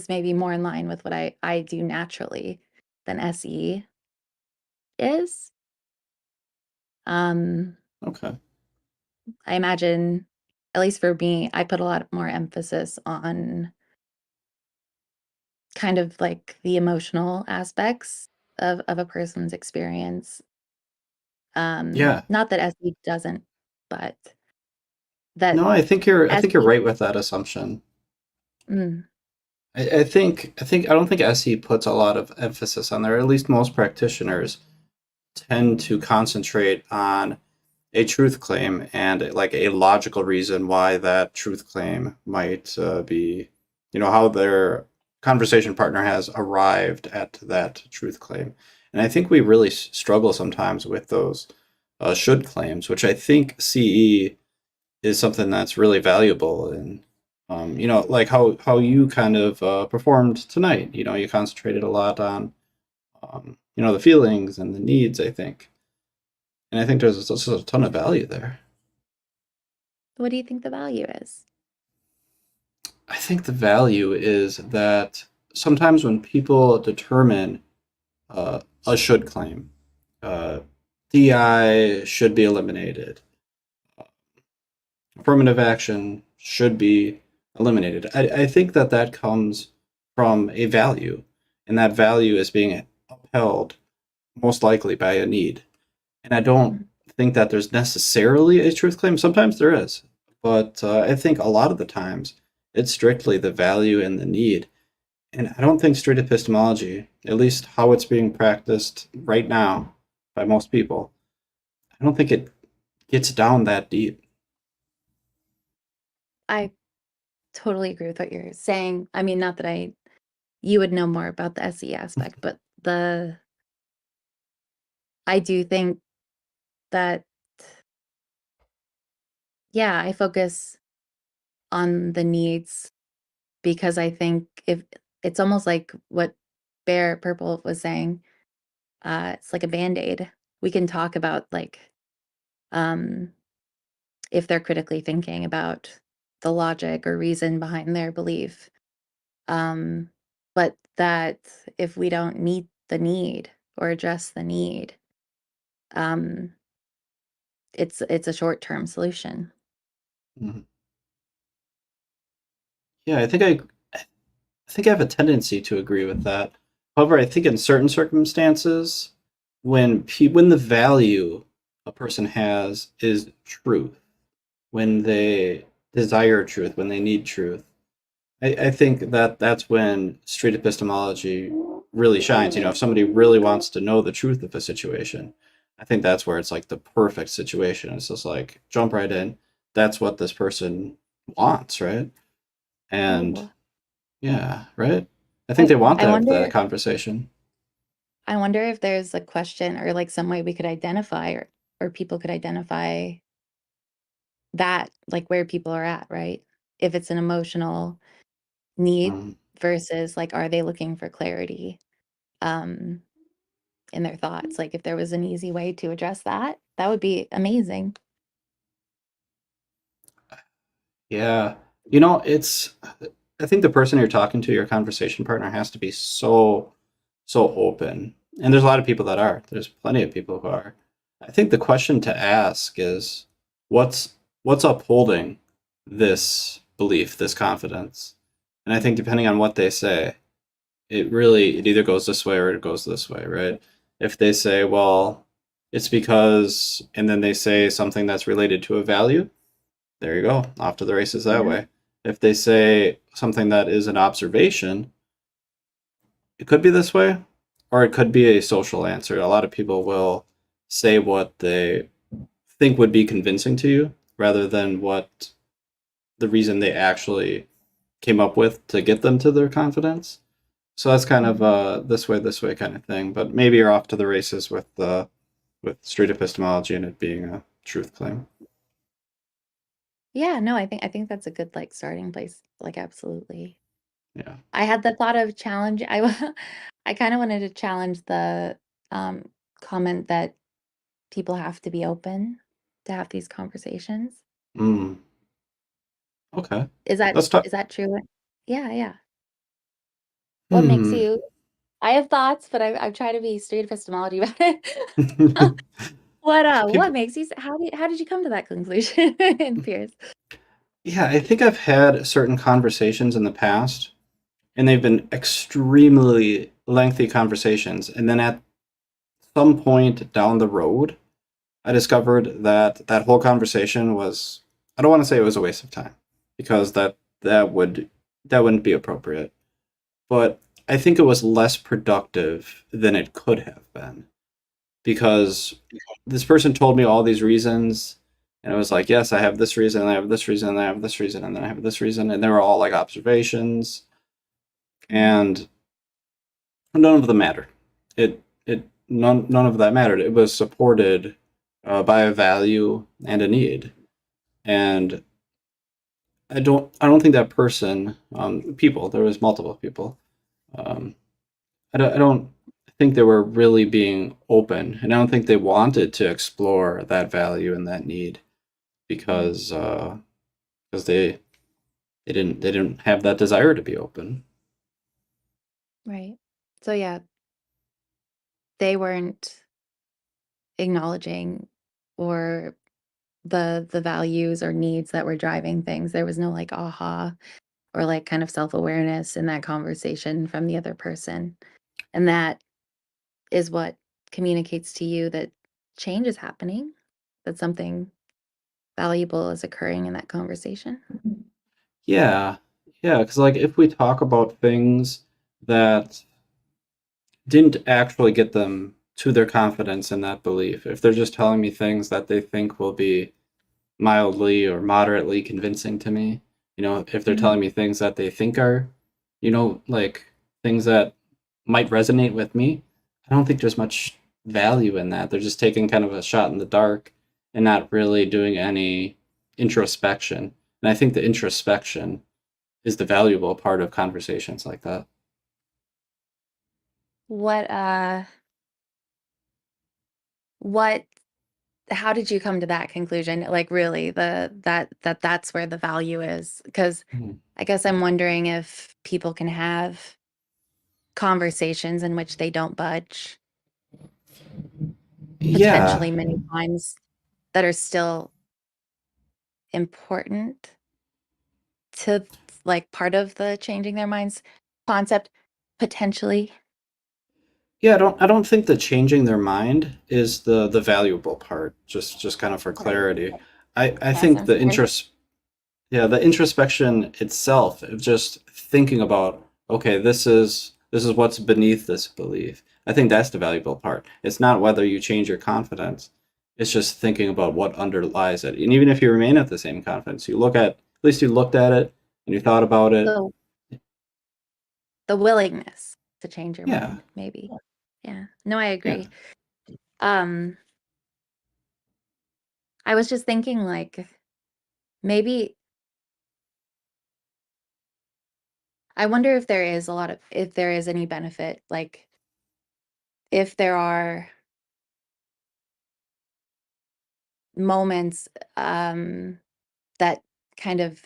maybe more in line with what I do naturally than SE is. Okay. I imagine, at least for me, I put a lot more emphasis on kind of like the emotional aspects of a person's experience. Yeah. Not that SE doesn't, but that No, I think you're SE, right with that assumption. mm, I think I don't think SE puts a lot of emphasis on there. At least most practitioners tend to concentrate on a truth claim and like a logical reason why that truth claim might be, how their conversation partner has arrived at that truth claim. And I think we really struggle sometimes with those should claims, which I think CE is something that's really valuable in Like how you kind of performed tonight. You concentrated a lot on the feelings and the needs, I think. And I think there's also a ton of value there. What do you think the value is? I think the value is that sometimes when people determine a should claim, uh, DI should be eliminated, affirmative action should be eliminated. I think that comes from a value, and that value is being upheld most likely by a need. And I don't think that there's necessarily a truth claim. Sometimes there is, but I think a lot of the times it's strictly the value and the need. And I don't think straight epistemology, at least how it's being practiced right now by most people, I don't think it gets down that deep. I totally agree with what you're saying. I mean, not that you would know more about the SE aspect, but I do think that, yeah, I focus on the needs because I think if it's almost like what Bear Purple was saying, it's like a Band-Aid. We can talk about um, if they're critically thinking about the logic or reason behind their belief. But that if we don't meet the need or address the need, um, it's a short-term solution. Mhm. Yeah, I think I have a tendency to agree with that. However, I think in certain circumstances, when the value a person has is truth, when they desire truth, when they need truth, I think that's when street epistemology really shines. If somebody really wants to know the truth of a situation, I think that's where it's like the perfect situation. It's just like jump right in. That's what this person wants, right? And Oh, yeah, right. I think they want I to have that wonder conversation. I wonder if there's a question or like some way we could identify or people could identify that, like where people are at, right? If it's an emotional need Um, versus like, are they looking for clarity um, in their thoughts? Like if there was an easy way to address that, that would be amazing. yeah, it's. I think the person you're talking to, your conversation partner, has to be so open. And there's a lot of people that are. There's plenty of people who are. I think the question to ask is what's upholding this belief, this confidence? And I think depending on what they say, it either goes this way or it goes this way, right? If they say, well, it's because, and then they say something that's related to a value, there you go, off to the races that Yeah. way. If they say something that is an observation, it could be this way, or it could be a social answer. A lot of people will say what they think would be convincing to you rather than what the reason they actually came up with to get them to their confidence. So that's kind of this way kind of thing. But maybe you're off to the races with street epistemology and it being a truth claim. Yeah, no, I think that's a good like starting place. Like absolutely. Yeah. I had the thought of challenge. I kind of wanted to challenge the um, comment that people have to be open to have these conversations. Mm, okay. Is that Let's talk. is that true? Yeah, yeah. What makes Hmm. you? I have thoughts, but I've tried to be straight epistemology about it. What People. makes you? How did you come to that conclusion, Pierce? Yeah, I think I've had certain conversations in the past, and they've been extremely lengthy conversations. And then at some point down the road, I discovered that that whole conversation was, I don't want to say it was a waste of time because that wouldn't be appropriate. But I think it was less productive than it could have been because this person told me all these reasons and it was like, yes, I have this reason, and I have this reason, and I have this reason, and then I have this reason, and they were all like observations, and none of them mattered. None of that mattered. It was supported by a value and a need, and I don't think that person, people, there was multiple people. I don't think they were really being open, and I don't think they wanted to explore that value and that need because they didn't have that desire to be open. Right. So yeah, they weren't acknowledging or the values or needs that were driving things. There was no like aha or like kind of self-awareness in that conversation from the other person. And that is what communicates to you that change is happening, that something valuable is occurring in that conversation. Yeah, yeah, because like if we talk about things that didn't actually get them to their confidence in that belief, if they're just telling me things that they think will be mildly or moderately convincing to me, if they're telling me things that they think are, like things that might resonate with me, I don't think there's much value in that. They're just taking kind of a shot in the dark and not really doing any introspection. And I think the introspection is the valuable part of conversations like that. What how did you come to that conclusion? Like really that's where the value is? Because Mhm. I guess I'm wondering if people can have conversations in which they don't budge, Yeah, potentially many times, that are still important to like part of the changing their minds concept, potentially. yeah. I don't think that changing their mind is the valuable part. Just kind of for Right. clarity, I That think sounds the great. yeah, the introspection itself of just thinking about, okay, this is what's beneath this belief. I think that's the valuable part. It's not whether you change your confidence. It's just thinking about what underlies it. And even if you remain at the same confidence, at least you looked at it and you thought about it. So the willingness to change your Yeah. mind, maybe. Yeah. No, I Yeah. agree. I was just thinking like maybe I wonder if there is if there is any benefit, like if there are moments that kind of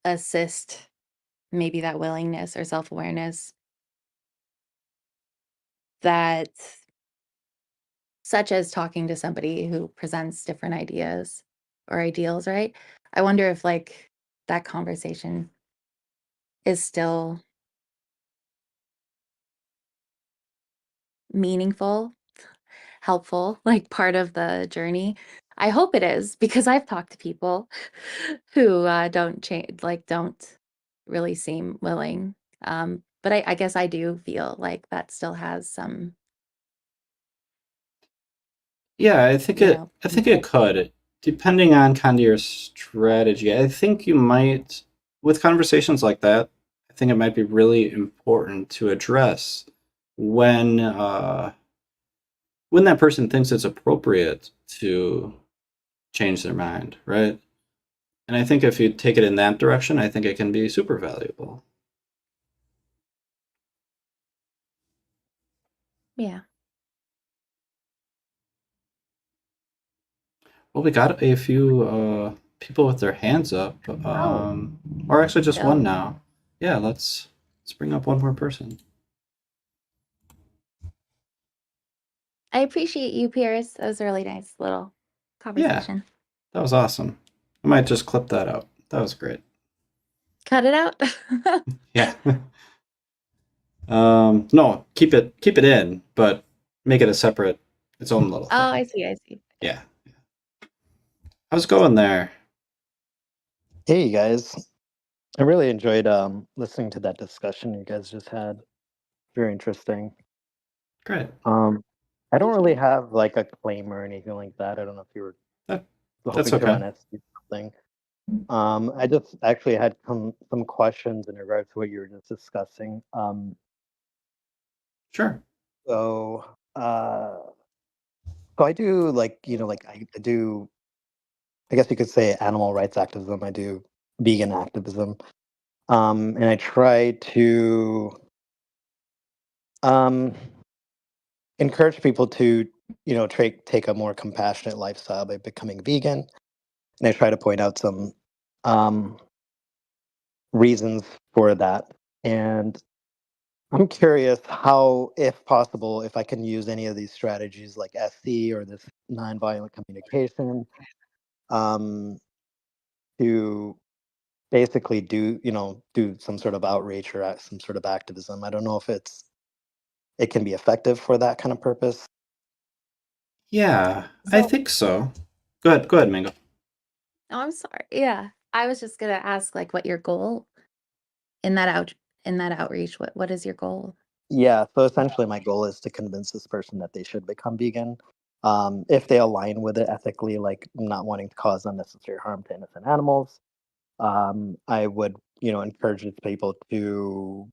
assist maybe that willingness or self-awareness, that such as talking to somebody who presents different ideas or ideals, right? I wonder if like that conversation is still meaningful, helpful, like part of the journey. I hope it is because I've talked to people who don't change, like don't really seem willing. But I guess I do feel like that still has some, Yeah, I think you it know, I think it could, depending on kind of your strategy. I think you might, with conversations like that, I think it might be really important to address when when that person thinks it's appropriate to change their mind, right? And I think if you take it in that direction, I think it can be super valuable. yeah. Well, we got a few people with their hands up, or actually just one Dope. now. Yeah, let's bring up one more person. I appreciate you, Pierce. That was a really nice little Yeah, conversation. that was awesome. I might just clip that out. That was great. Cut it out. Yeah. No, keep it in, but make it its own little Oh, thing. I see. I see. Yeah. How's it going there? Hey guys, I really enjoyed listening to that discussion you guys just had. Very interesting. Great. I don't really have like a claim or anything like that. I don't know if you were That's hoping to okay. run SC something. I just actually had some questions in regards to what you were just discussing. Sure. So I do like I do, I guess you could say animal rights activism. I do vegan activism, and I try to um, encourage people to, take a more compassionate lifestyle by becoming vegan. And I try to point out some um, reasons for that. And I'm curious how, if possible, if I can use any of these strategies like SC or this nonviolent communication um, to basically do some sort of outreach or some sort of activism. I don't know if it can be effective for that kind of purpose. Yeah, I So, think so. Go ahead, Mango. oh, I'm sorry. Yeah. I was just gonna ask like what your goal in that outreach, what is your goal? Yeah, so essentially my goal is to convince this person that they should become vegan. If they align with it ethically, like not wanting to cause unnecessary harm to innocent animals, I would, encourage these people to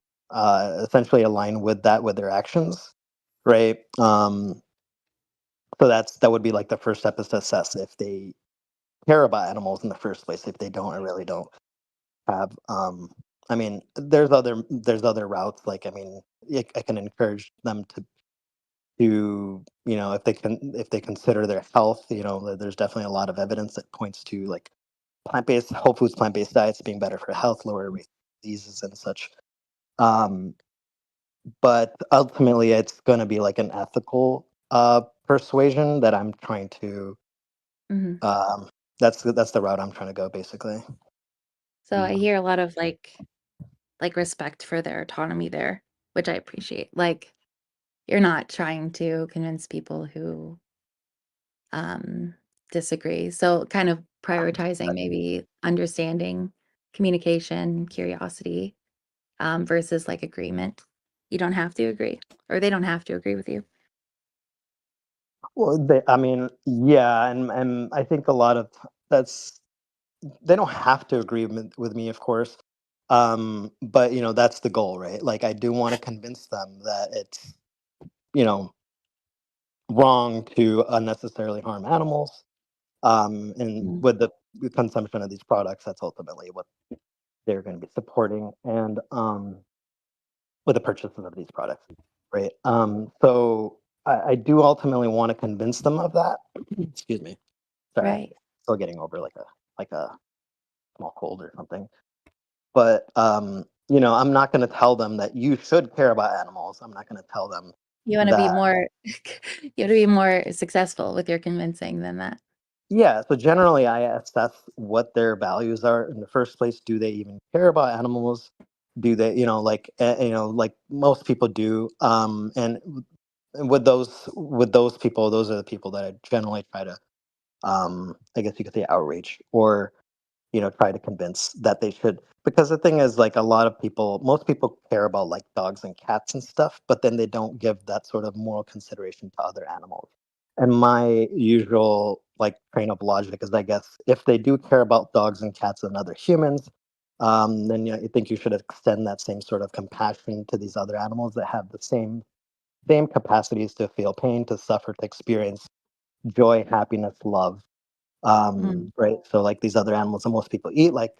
essentially align with that with their actions, right? So that would be like the first step is to assess if they care about animals in the first place. If they don't, I really don't have. I mean, there's other routes. Like, I mean, I can encourage them to if they consider their health. There's definitely a lot of evidence that points to like plant-based whole foods, plant-based diets being better for health, lower risk of diseases and such. Um, but ultimately, it's going to be like an ethical persuasion that I'm trying to. Mhm. That's the route I'm trying to go, basically. So I Mm. hear a lot of like respect for their autonomy there, which I appreciate. Like you're not trying to convince people who um disagree. So kind of prioritizing maybe understanding, communication, curiosity, versus like agreement. You don't have to agree, or they don't have to agree with you. Well, I mean, yeah, and I think a lot of that's they don't have to agree with me, of course. But that's the goal, right? Like, I do want to convince them that it's you know wrong to unnecessarily harm animals. And Mm. with the consumption of these products, that's ultimately what they're going to be supporting, and with the purchases of these products, right? So I do ultimately want to convince them of that. Excuse me. Sorry, I'm Right. still getting over like a small cold or something. But I'm not going to tell them that you should care about animals. I'm not going to tell them You want to be that. more you want to be more successful with your convincing than that. Yeah. So generally, I assess what their values are in the first place. Do they even care about animals? Do they, like most people do? And with those people, those are the people that I generally try to, I guess you could say, outreach or try to convince that they should. Because the thing is, like, most people care about like dogs and cats and stuff, but then they don't give that sort of moral consideration to other animals. And my usual like train of logic is, I guess, if they do care about dogs and cats and other humans, then I think you should extend that same sort of compassion to these other animals that have the same capacities to feel pain, to suffer, to experience joy, happiness, love. Mm. Right. So like these other animals that most people eat, like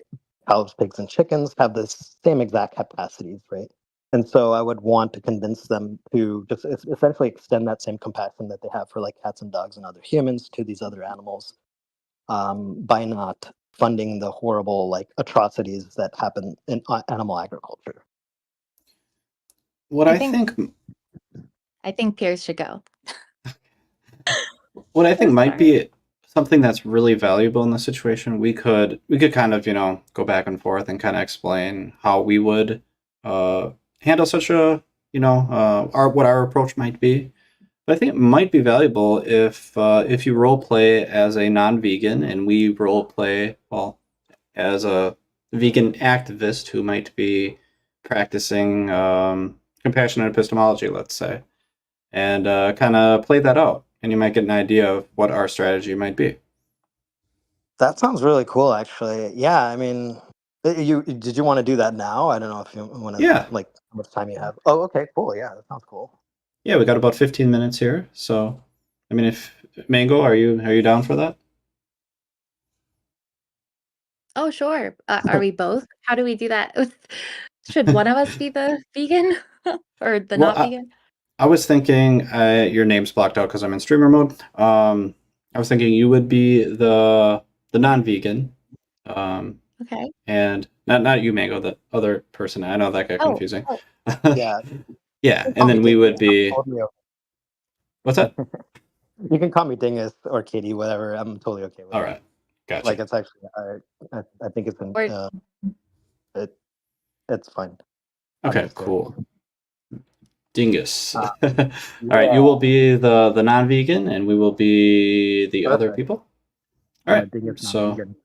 cows, pigs, and chickens, have the same exact capacities, right? And so I would want to convince them to just essentially extend that same compassion that they have for like cats and dogs and other humans to these other animals, by not funding the horrible like atrocities that happen in animal agriculture. What I I think think Piers should go. what I think I'm might sorry. be something that's really valuable in this situation, we could kind of, go back and forth and kind of explain how we would handle such a, our what our approach might be. But I think it might be valuable if you role play as a non-vegan and we role play, well, as a vegan activist who might be practicing compassionate epistemology, let's say, and kind of play that out, and you might get an idea of what our strategy might be. That sounds really cool, actually. Yeah, I mean, you did you want to do that now? I don't know if you want to Yeah, like how much time you have. Oh, okay, cool. Yeah, that sounds cool. yeah, we got about 15 minutes here, so I mean, if Mango, are you down for that? Oh, sure. Are we both? How do we do that? Should one of us be the vegan or the Well, not vegan? I was thinking your name's blocked out because I'm in streamer mode. I was thinking you would be the non-vegan, Okay. and not you, Mango, the other person. I know that got Oh, confusing. oh, Yeah. Yeah, Call and me then we Dingus. would be Totally okay. what's that? You can call me Dingus or Kitty, whatever. I'm totally okay with All it. right, gotcha. Like it's actually, I think it's or it's fine. Okay, Understood. cool. Dingus. Uh, All right, you yeah. will be the non-vegan, and we will be the other Perfect. people. All I'm a right, Dingus, not so vegan.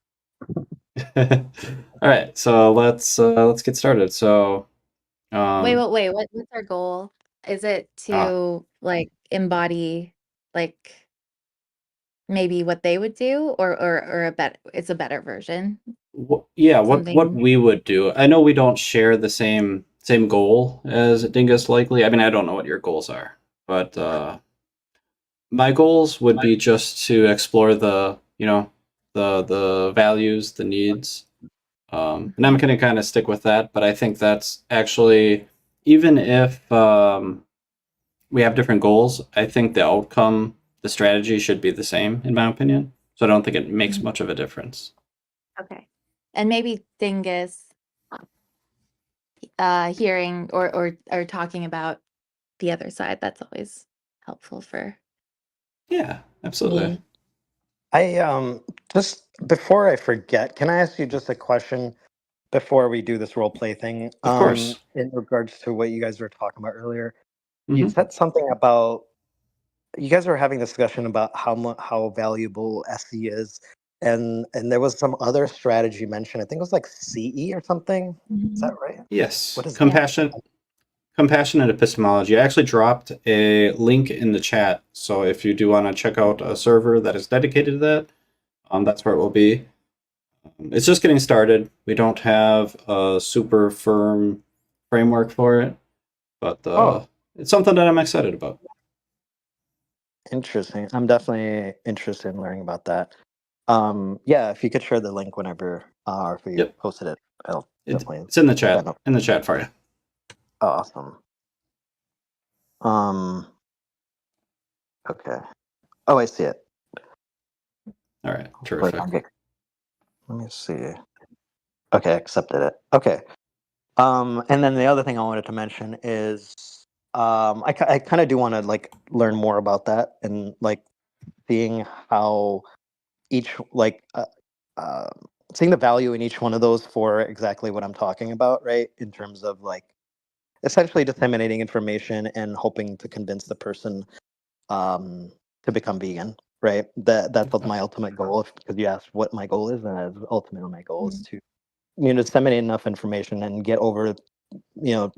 all right, so let's get started. So, wait. What's our goal? Is it ah, to like embody like maybe what they would do, or it's a better version? yeah, what Something. we would do. I know we don't share the same goal as Dingus likely. I mean, I don't know what your goals are, but my goals would be just to explore the values, the needs. And I'm going to kind of stick with that, but I think that's actually, even if we have different goals, I think the outcome, the strategy should be the same, in my opinion. So I don't think it makes Mhm. much of a difference. Okay. And maybe Dingus hearing or talking about the other side. That's always helpful for Yeah, absolutely. me. I just before I forget, can I ask you just a question before we do this role play thing? Of course. In regards to what you guys were talking about earlier, you Hmm. said something about you guys were having a discussion about how valuable SE is, and there was some other strategy mentioned. I think it was like CE or something. Is that right? Yes, What is that? compassionate epistemology. I actually dropped a link in the chat, so if you do want to check out a server that is dedicated to that, that's where it will be. It's just getting started. We don't have a super firm framework for it, but Oh, it's something that I'm excited about. interesting. I'm definitely interested in learning about that. Yeah, if you could share the link whenever, or if you Yep, posted it, I'll definitely it's in the sign chat. up. In the chat for you. Oh, awesome. Um, okay. Oh, I see it. All right, Wait, terrific. okay. Let me see. Okay, I accepted it. Okay. And then the other thing I wanted to mention is, I kind of do want to like learn more about that and like seeing how each uh, seeing the value in each one of those for exactly what I'm talking about, right? In terms of like essentially disseminating information and hoping to convince the person to become vegan, right? That's what my ultimate goal. Because you asked what my goal is, and ultimately my goal is to disseminate enough information and get over you know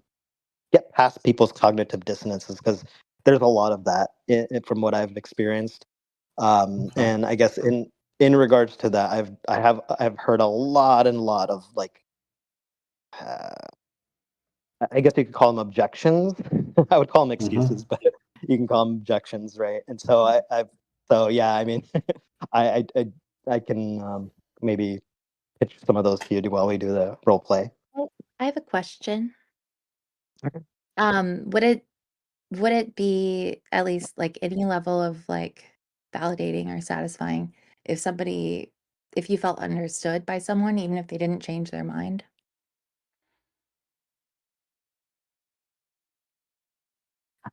get past people's cognitive dissonances because there's a lot of that from what I've experienced. Okay. And I guess in regards to that, I've heard a lot and lot of like uh, I guess you could call them objections. I would call them Mm-hmm. excuses, but you can call them objections, right? And so so yeah, I mean, I I I can maybe pitch some of those to you while we do the role play. Oh, I have a question. Okay. Would it be at least like any level of like validating or satisfying if you felt understood by someone, even if they didn't change their mind?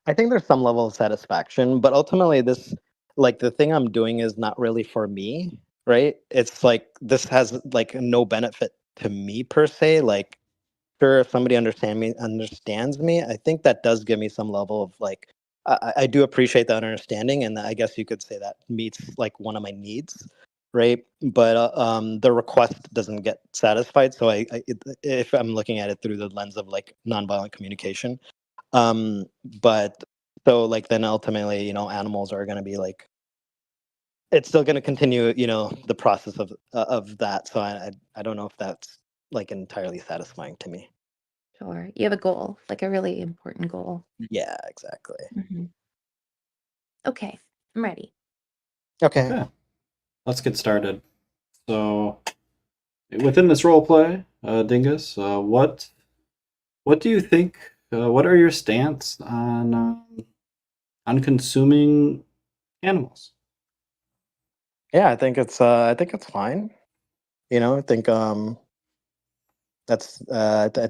I think there's some level of satisfaction, but ultimately like the thing I'm doing is not really for me, right? It's like this has like no benefit to me per se. Like sure, if somebody understands me, I think that does give me some level of like I do appreciate that understanding, and I guess you could say that meets like one of my needs, right? But the request doesn't get satisfied. So if I'm looking at it through the lens of like nonviolent communication, but so like then ultimately, animals are going to be like it's still going to continue, the process of that. So I don't know if that's like entirely satisfying to me. Sure. You have a goal, like a really important goal. Yeah, exactly. Okay, I'm ready. Okay. Okay, let's get started. So within this role play, Dingus, what do you think? What are your stance on consuming animals? Yeah, I think it's fine. I think I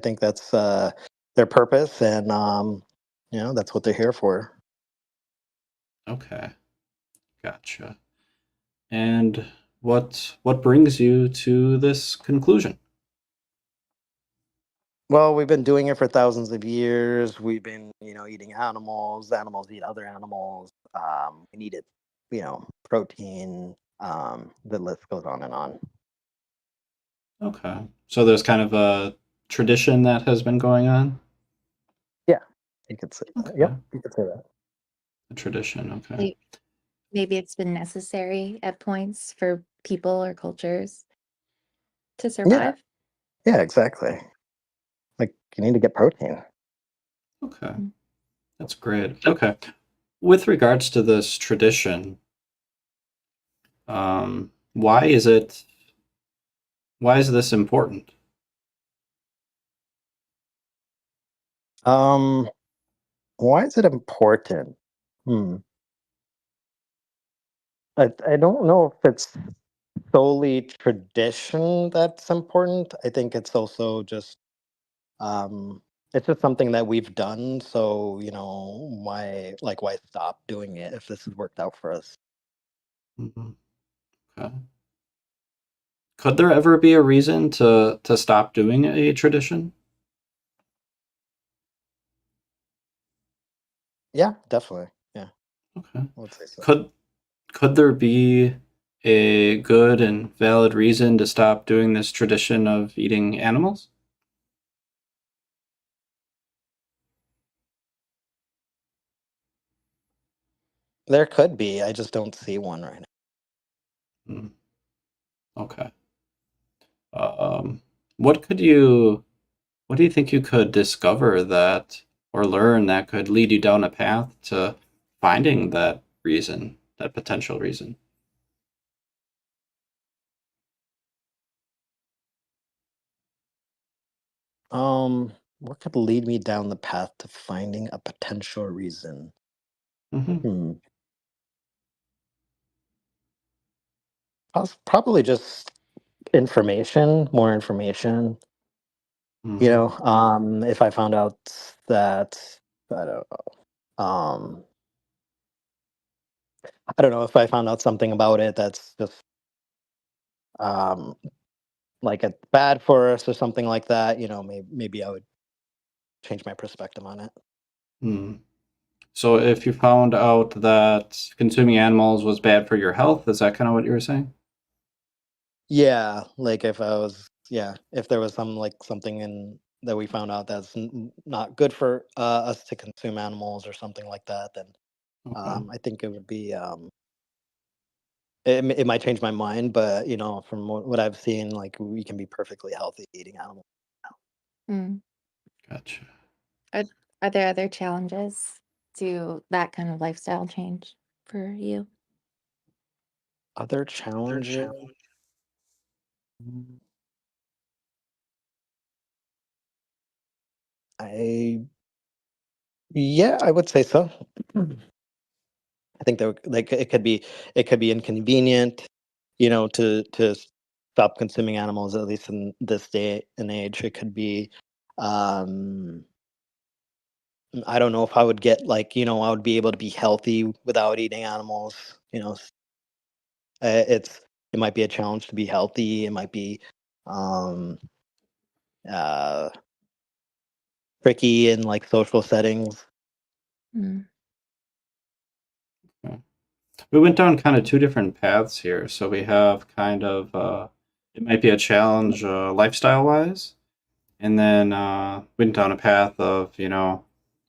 think that's their purpose, and that's what they're here for. Okay, gotcha. And what brings you to this conclusion? Well, we've been doing it for thousands of years. We've been, eating animals. Animals eat other animals. We need it, protein. The list goes on and on. Okay, so there's kind of a tradition that has been going on. Yeah, you could say that. Okay, Yep, you could say that. a tradition. Okay. Maybe it's been necessary at points for people or cultures to survive. Yeah, exactly. Like you need to get protein. Okay, that's great. Okay, with regards to this tradition, why is this important? Why is it important? Hmm. I don't know if it's solely tradition that's important. I think it's also just um it's just something that we've done. So, why stop doing it if this has worked out for us? Mhm. Okay. Could there ever be a reason to stop doing a tradition? Yeah, definitely. Yeah, Okay. I would say so. Could there be a good and valid reason to stop doing this tradition of eating animals? There could be. I just don't see one right Hmm, okay. Um, what could you what do you think you could discover that or learn that could lead you down a path to finding that reason, that potential reason? now. What could lead me down the path to finding a potential reason? Hmm. Hmm. Probably just information, more information. Hmm. If I found out that I don't um I don't know if I found out something about it that's just um like it's bad for us or something like that, maybe I would change my perspective on it. Hmm. So if you found out that consuming animals was bad for your health, is that kind of what you were saying? Yeah, like if there was something in that we found out that's not good for us to consume animals or something like that, then Okay. I think it would be it might change my mind, but from what I've seen, like we can be perfectly healthy eating animals. Mm. Gotcha. Are, are there other challenges to that kind of lifestyle change for you? Other challenges? Mm, I Yeah, I would say so. I think that like it could be inconvenient, to stop consuming animals at least in this day and age. It could be, um, I don't know if I would get I would be able to be healthy without eating animals. It might be a challenge to be healthy. It might be um, uh, tricky in like social settings. Mm. Okay. We went down kind of two different paths here. So we have kind of it might be a challenge lifestyle wise, and then went down a path of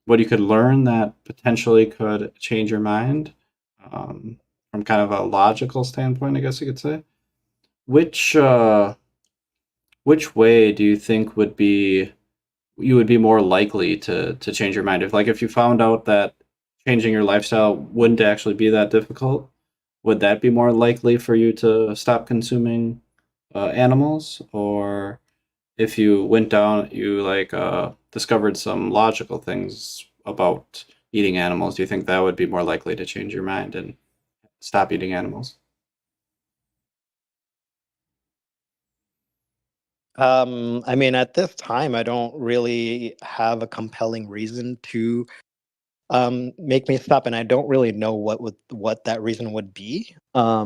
what you could learn that potentially could change your mind from kind of a logical standpoint, I guess you could say. Which uh, which way do you think you would be more likely to change your mind if you found out that changing your lifestyle wouldn't actually be that difficult? Would that be more likely for you to stop consuming animals, or if you went down, you like discovered some logical things about eating animals, do you think that would be more likely to change your mind and stop eating animals? I mean, at this time, I don't really have a compelling reason to make me stop, and I don't really know what that reason would be. I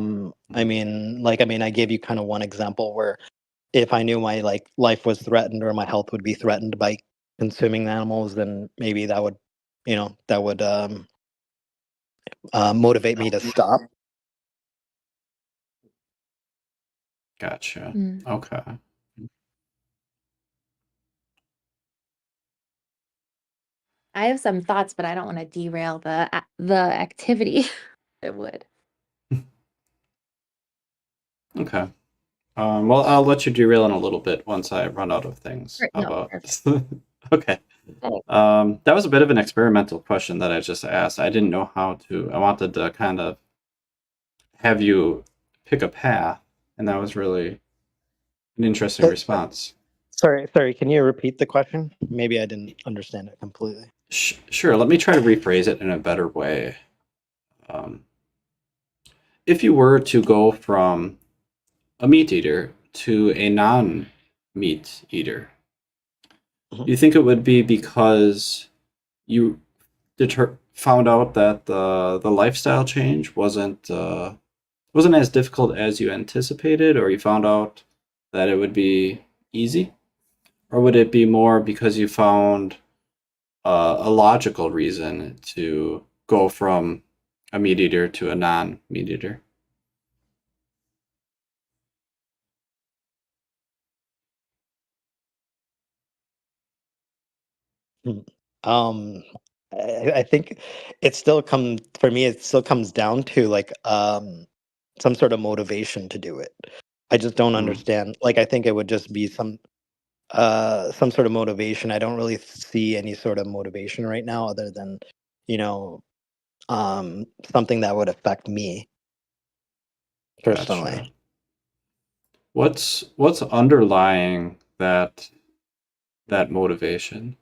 mean, I gave you kind of one example where if I knew my like life was threatened or my health would be threatened by consuming animals, then maybe that would, motivate me to stop. Gotcha. Mm. Okay. I have some thoughts, but I don't want to derail the activity. It would. Okay. Well, I'll let you derail in a little bit once I run out of things. Right, How no, about? perfect. Okay. Okay. That was a bit of an experimental question that I just asked. I didn't know how to. I wanted to kind of have you pick a path, and that was really an interesting Uh, response. Sorry, can you repeat the question? Maybe I didn't understand it completely. Sure. Let me try to rephrase it in a better way. If you were to go from a meat eater to a non-meat eater, Mhm. do you think it would be because you found out that the lifestyle change wasn't as difficult as you anticipated, or you found out that it would be easy, or would it be more because you found a logical reason to go from a meat eater to a non-meat eater? Hmm. Um, I think it still comes down to like some sort of motivation to do it. I just don't Mm, understand. Like I think it would just be some sort of motivation. I don't really see any sort of motivation right now other than, you know, something that would affect me personally. gotcha. What's underlying that motivation?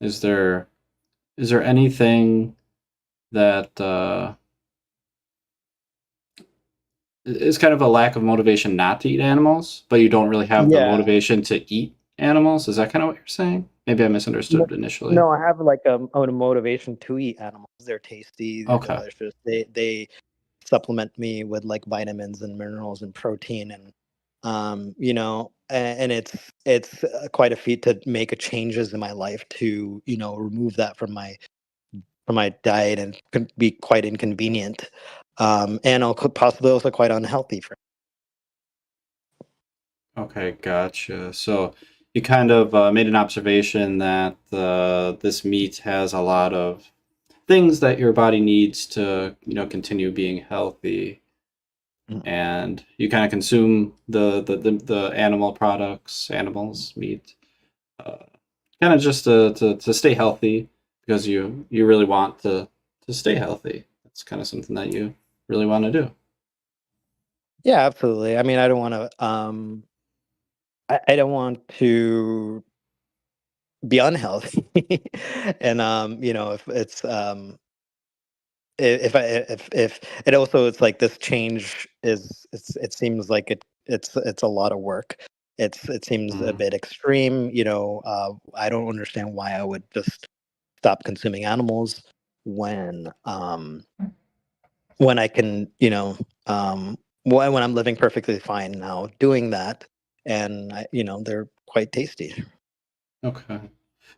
Is there anything that is kind of a lack of motivation not to eat animals, but you don't really have the Yeah. motivation to eat animals? Is that kind of what you're saying? Maybe I misunderstood initially. No, I have like a motivation to eat animals. They're tasty, they're Okay. delicious. They supplement me with like vitamins and minerals and protein and and it's quite a feat to make a changes in my life to remove that from my diet and could be quite inconvenient and could possibly also quite unhealthy for Okay, gotcha. So you kind of made an observation that this meat has a lot of things that your body needs to, continue being healthy, Mm. and you kind of consume the animal products, animals, meat, uh, kind of just to stay healthy because you really want to stay healthy. It's kind of something that you really want to do. Yeah, absolutely. I mean, I don't want to I don't want to be unhealthy and if it's if it also it's like this change it seems like it's a lot of work. It seems a Mm, bit extreme. I don't understand why I would just stop consuming animals when when I can when I'm living perfectly fine now doing that, and they're quite tasty. okay.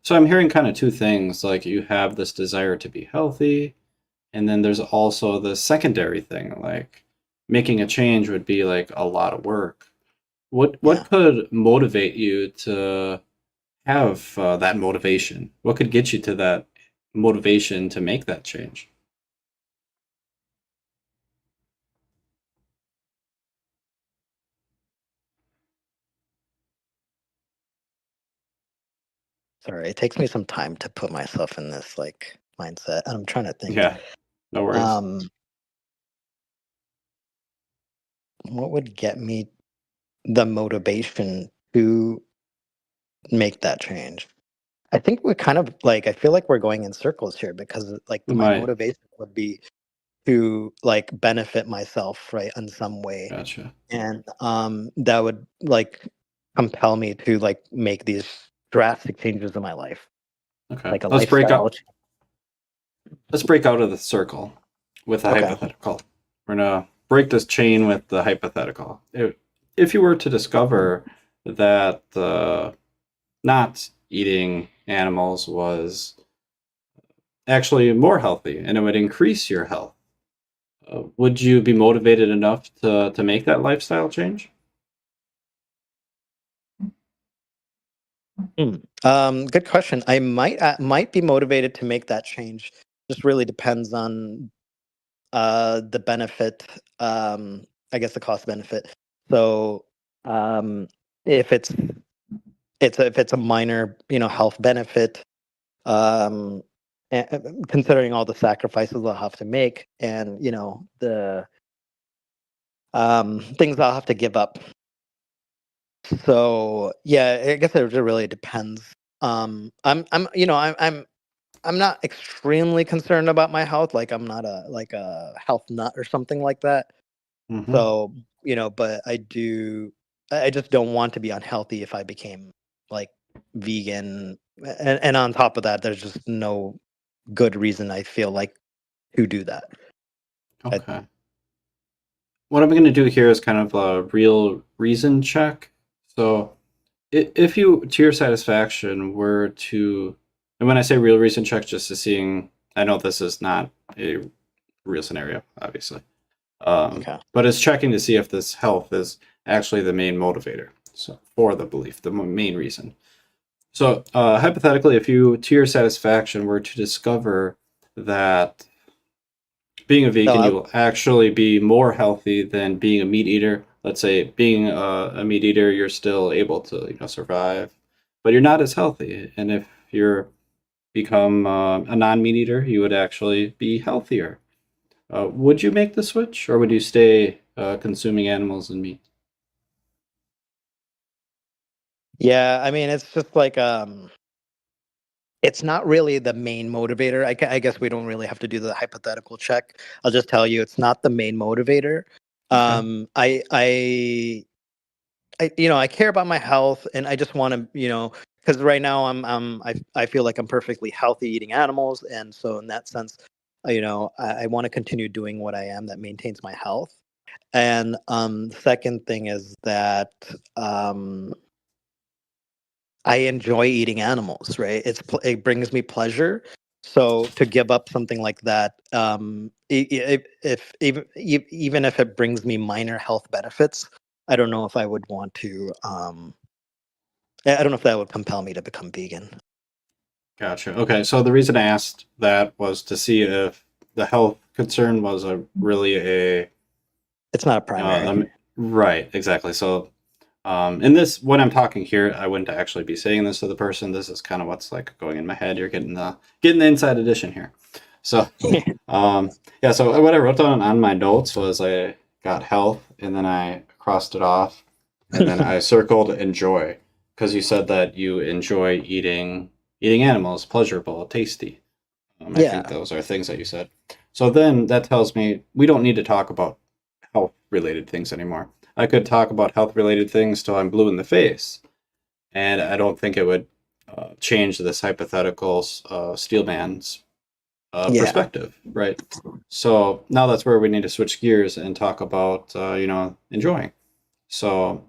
So I'm hearing kind of two things. Like you have this desire to be healthy, and then there's also the secondary thing, like making a change would be like a lot of work. What Yeah. could motivate you to have that motivation? What could get you to that motivation to make that change? Sorry, it takes me some time to put myself in this like mindset. I'm trying to think. Yeah, no worries. Um, what would get me the motivation to make that change? I think we're kind of like, I feel like we're going in circles here because like We my might. motivation would be to like benefit myself, right, in some way. Gotcha. And that would like compel me to like make these drastic changes in my life, Okay. like a Let's break lifestyle out. Let's break out of the circle with a Okay. hypothetical. We're gonna break this chain with the hypothetical. If you were to discover that not eating animals was actually more healthy and it would increase your health, would you be motivated enough to make that lifestyle change? Good question. I might be motivated to make that change. Just really depends on the benefit. I guess the cost benefit. So if it's a minor, health benefit, um, considering all the sacrifices I'll have to make, and the things I'll have to give up. So yeah, I guess it really depends. I'm not extremely concerned about my health. Like I'm not a health nut or something like that. Mhm. So but I just don't want to be unhealthy if I became like vegan. And on top of that, there's just no good reason I feel like to do that. Okay. What I'm going to do here is kind of a real reason check. So, if you, to your satisfaction, were to, and when I say real reason check, just to seeing, I know this is not a real scenario, obviously, Okay. but it's checking to see if this health is actually the main motivator. So, for the belief, the main reason. So, hypothetically, if you, to your satisfaction, were to discover that being a vegan, No, you will actually be more healthy than being a meat eater. Let's say being a meat eater, you're still able to survive, but you're not as healthy. And if you're become a non-meat eater, you would actually be healthier. Would you make the switch, or would you stay consuming animals and meat? yeah, I mean it's just like it's not really the main motivator. I guess we don't really have to do the hypothetical check. I'll just tell you it's not the main motivator. Okay. I care about my health, and I just want to, because right now I feel like I'm perfectly healthy eating animals, and so in that sense, I want to continue doing what I am that maintains my health. And the second thing is that I enjoy eating animals, right? It brings me pleasure. So to give up something like that, if even if it brings me minor health benefits, I don't know if I would want to. I don't know if that would compel me to become vegan. Gotcha. Okay, so the reason I asked that was to see if the health concern was really a It's not a primary. right, exactly. So, in this, when I'm talking here, I wouldn't actually be saying this to the person. This is kind of what's like going in my head. You're getting the inside edition here. So, yeah. So what I wrote down on my notes was I got health, and then I crossed it off, and then I circled enjoy because you said that you enjoy eating animals, pleasurable, tasty. I think Yeah. those are things that you said. So then that tells me we don't need to talk about health related things anymore. I could talk about health related things till I'm blue in the face, and I don't think it would change this hypothetical steelman's Yeah. perspective, right? So now that's where we need to switch gears and talk about enjoying. So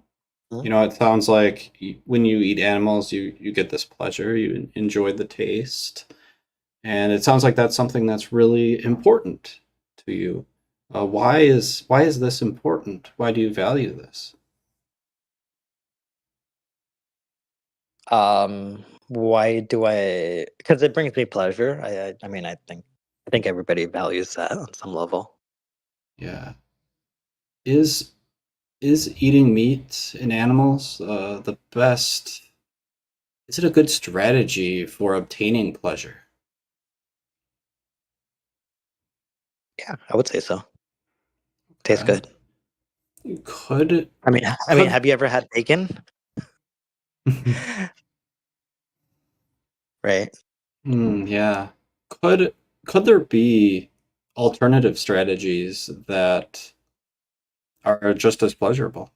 it sounds like when you eat animals, you get this pleasure, you enjoy the taste, and it sounds like that's something that's really important to you. Why is this important? Why do you value this? Why do I? Because it brings me pleasure. I mean, I think everybody values that on some level. Yeah. Is eating meat and animals the best? Is it a good strategy for obtaining pleasure? Yeah, I would say so. Tastes good. Could I mean, could have you ever had bacon? Right. yeah. Could there be alternative strategies that are just as pleasurable?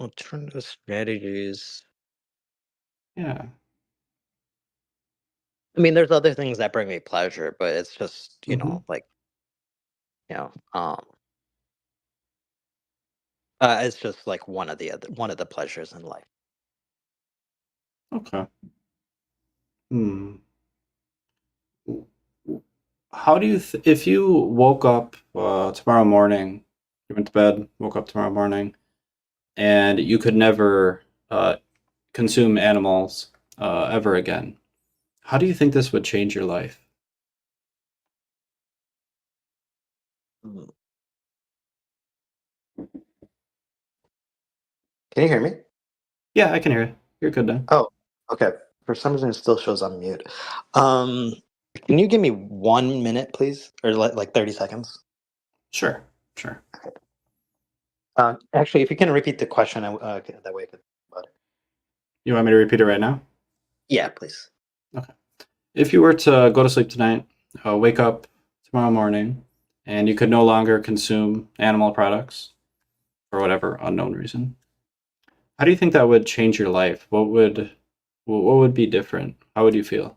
Alternative strategies. Yeah. I mean, there's other things that bring me pleasure, but it's just, Hmm. like, you know, it's just like one of the pleasures in life. Okay. Hmm. How do you if you woke up tomorrow morning, you went to bed, woke up tomorrow morning, and you could never uh, consume animals ever again, how do you think this would change your life? Mm. Can you hear me? Yeah, I can hear you. You're good now. Oh, okay. For some reason, it still shows on mute. Um, can you give me 1 minute, please, or like 30 seconds? Sure, sure. Actually, if you can repeat the question, that way I could. About it. You want me to repeat it right now? Yeah, please. Okay. If you were to go to sleep tonight, wake up tomorrow morning, and you could no longer consume animal products for whatever unknown reason, how do you think that would change your life? What would be different? How would you feel?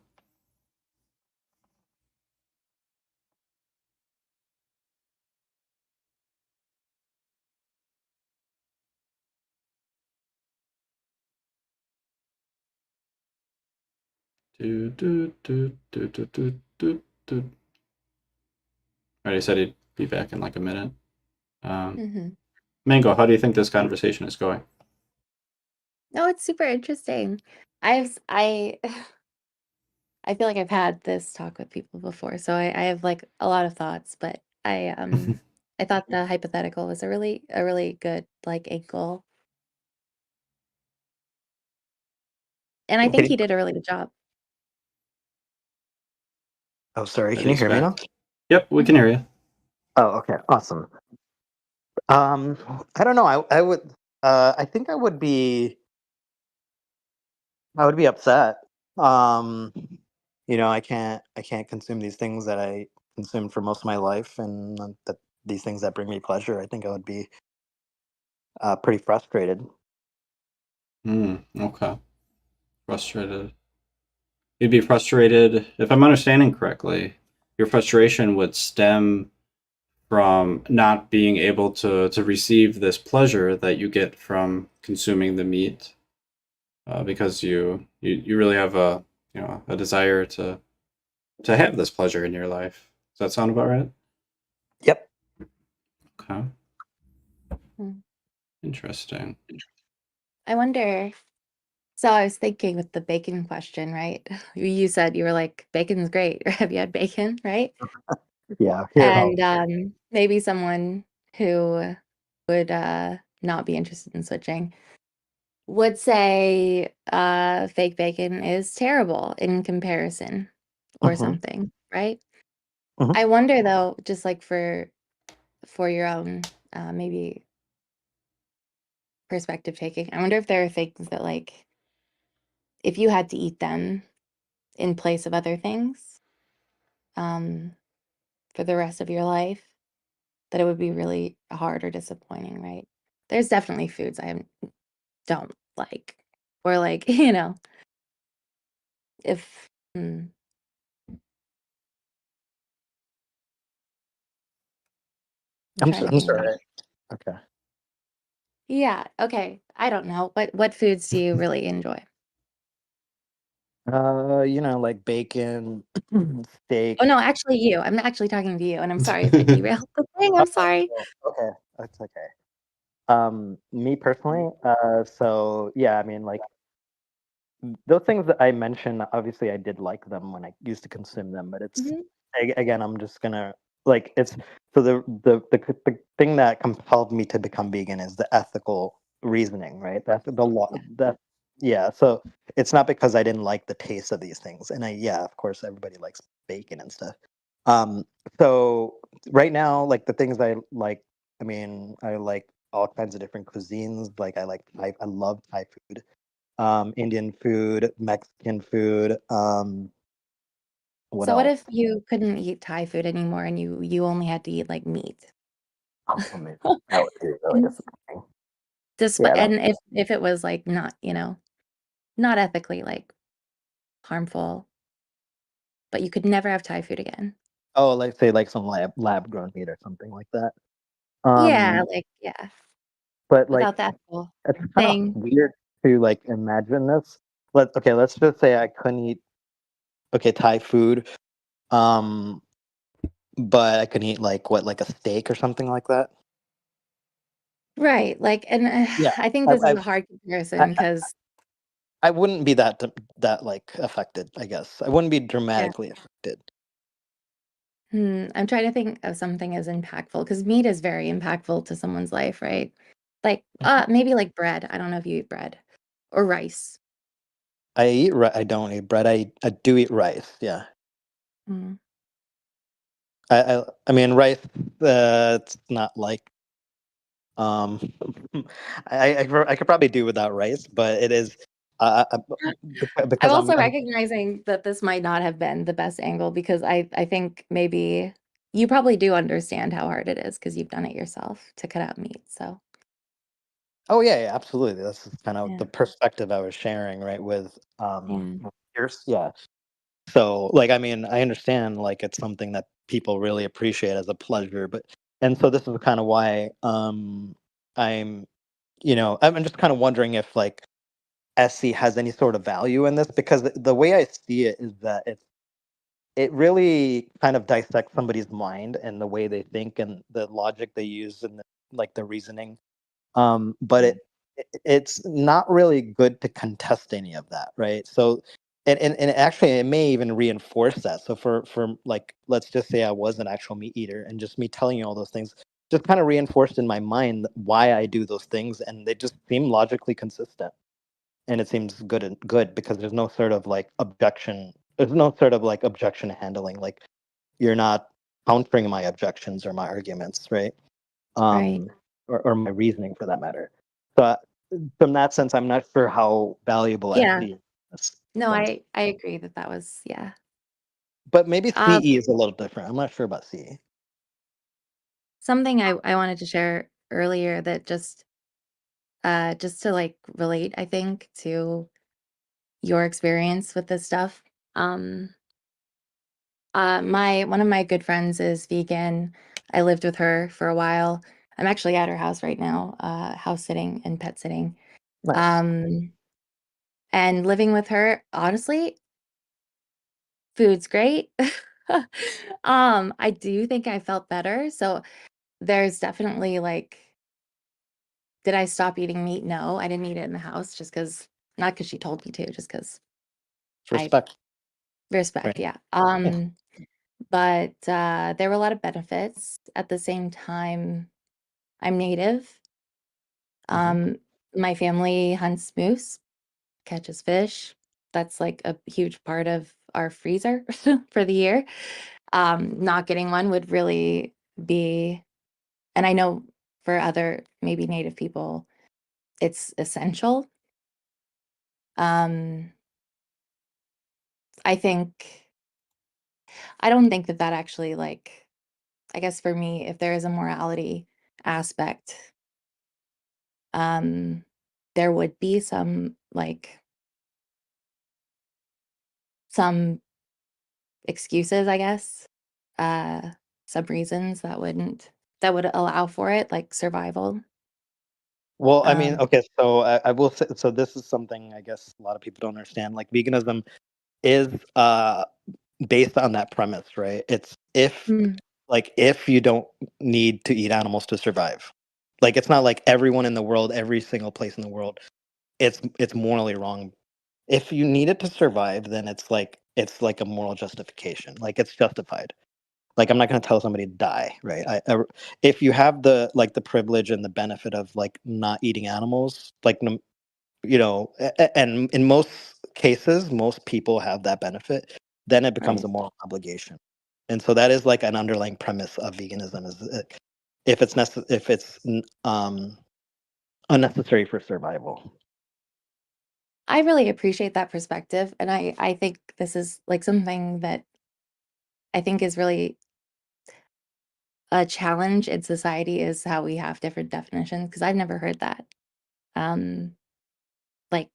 Do, do, do, do, do, do, do, do. Already said he'd be back in like a minute. Hmm. Mango, how do you think this conversation is going? No, it's super interesting. I I feel like I've had this talk with people before, so I have like a lot of thoughts, but I thought the hypothetical was a really good like angle. And I think Can he did a really good job. Oh, sorry. That Can you he's hear me back. now? Yep, we can Mhm. hear you. Oh, okay. Awesome. I don't know. I would. I think I would be upset. Um, I can't consume these things that I consumed for most of my life, and these things that bring me pleasure. I think I would be pretty frustrated. Okay. Frustrated. You'd be frustrated, if I'm understanding correctly, your frustration would stem from not being able to receive this pleasure that you get from consuming the meat, because you really have a desire to have this pleasure in your life. Does that sound about right? Yep. Okay. Mm. Interesting. I wonder. So I was thinking with the bacon question, right? You said you were like, bacon's great. Have you had bacon, right? Yeah. Here at home. And maybe someone who would not be interested in switching would say fake bacon is terrible in comparison or Hmm. something, right? Hmm. I wonder though, just like for your own maybe perspective taking, I wonder if there are things that like if you had to eat them in place of other things um, for the rest of your life, that it would be really hard or disappointing, right? There's definitely foods don't like, or like, if, mm, I'm trying to I'm think. sorry. Okay. Yeah, okay. I don't know. What foods do you really enjoy? Like bacon, Oh steak. no, actually you. I'm actually talking to you, and I'm sorry if I derailed the thing. I'm sorry. Oh, okay, that's okay. Me personally, so yeah, I mean, like those things that I mentioned, obviously I did like them when I used to consume them, but it's Hmm. again, I'm just gonna like it's so the thing that compelled me to become vegan is the ethical reasoning, right? That's the law. Yeah. That Yeah, so it's not because I didn't like the taste of these things, and yeah, of course, everybody likes bacon and stuff. Um, so right now, like the things I like, I mean, I like all kinds of different cuisines. Like I love Thai food, Indian food, Mexican food. What So what else? if you couldn't eat Thai food anymore and you only had to eat like meat? Oh, amazing. That would be really Mm. disappointing. Despite Yeah. and if it was like not, not ethically like harmful, but you could never have Thai food again. Oh, like say like some lab grown meat or something like that. Yeah, Um, yeah, but like without that whole it's kind of thing. weird to like imagine this. Let's just say I couldn't eat Thai food. Um, but I could eat like a steak or something like that. Right, like, and Yeah, I think I this is I a hard I, comparison because I wouldn't be that like affected. I guess I wouldn't be yeah. dramatically affected. I'm trying to think of something as impactful because meat is very impactful to someone's life, right? Like, maybe like bread. I don't know if you eat bread or rice. I don't eat bread. I do eat rice. Yeah. Mm. I mean rice. It's not like um. I could probably do without rice, but it is I'm because also I'm recognizing that this might not have been the best angle because I think maybe you probably do understand how hard it is because you've done it yourself to cut out meat. So Oh yeah, absolutely. That's kind of yeah, the perspective I was sharing, right? With yeah, yours, yeah. So, like, I mean, I understand, like, it's something that people really appreciate as a pleasure, but and so this is kind of why I'm, I'm just kind of wondering if like SC has any sort of value in this because the way I see it is that it really kind of dissects somebody's mind and the way they think and the logic they use and the reasoning. But mm, it's not really good to contest any of that, right? So and actually it may even reinforce that. So for like let's just say I was an actual meat eater and just me telling you all those things just kind of reinforced in my mind why I do those things and they just seem logically consistent. And it seems good because there's no sort of like objection. There's no sort of like objection handling. Like you're not countering my objections or my arguments, right? right. um, or my reasoning for that matter. But from that sense, I'm not sure how valuable Yeah. SE is. No, Sense. I agree that that was yeah. But maybe Um, CE is a little different. I'm not sure about CE. something I wanted to share earlier that just to like relate, I think, to your experience with this stuff. Um, my one of my good friends is vegan. I lived with her for a while. I'm actually at her house right now, house sitting and pet sitting. Nice. Um, and living with her, honestly, food's great. I do think I felt better. So there's definitely like, did I stop eating meat? No, I didn't eat it in the house just because, not because she told me to, just because It's I respect, respect, right? yeah. Yeah. But there were a lot of benefits. At the same time, I'm native. hmm Um, my family hunts moose, catches fish. That's like a huge part of our freezer for the year. Not getting one would really be, and I know for other maybe native people, it's essential. Um, I think I don't think that that actually like, I guess for me, if there is a morality aspect, um, there would be some like some excuses, I guess, uh, some reasons that would allow for it, like survival. Well, I mean, Um, okay, so I will say, so this is something I guess a lot of people don't understand. Like veganism is based on that premise, right? It's mm, if you don't need to eat animals to survive. Like it's not like everyone in the world, every single place in the world, it's morally wrong. If you need it to survive, then it's like a moral justification. Like it's justified. Like I'm not going to tell somebody to die, right? If you have the privilege and the benefit of like not eating animals, like and in most cases, most people have that benefit. Then it becomes right. a moral obligation. And so that is like an underlying premise of veganism is if it's unnecessary for survival. I really appreciate that perspective, and I think this is like something that I think is really a challenge in society is how we have different definitions because I've never heard that like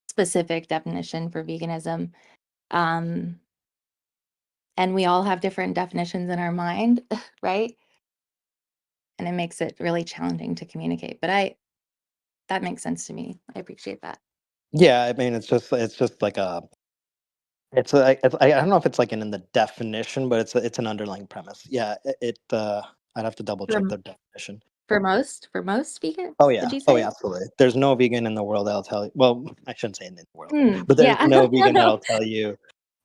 specific definition for veganism. Um, and we all have different definitions in our mind, right? And it makes it really challenging to communicate. But that makes sense to me. I appreciate that. Yeah, I mean, it's just like I don't know if it's like in the definition, but it's an underlying premise. Yeah, I'd have to double check For the definition. for most vegans, Oh yeah, did you say? absolutely. There's no vegan in the world that'll tell you. Well, I shouldn't say in the world, but there's Yeah. no vegan that'll tell you,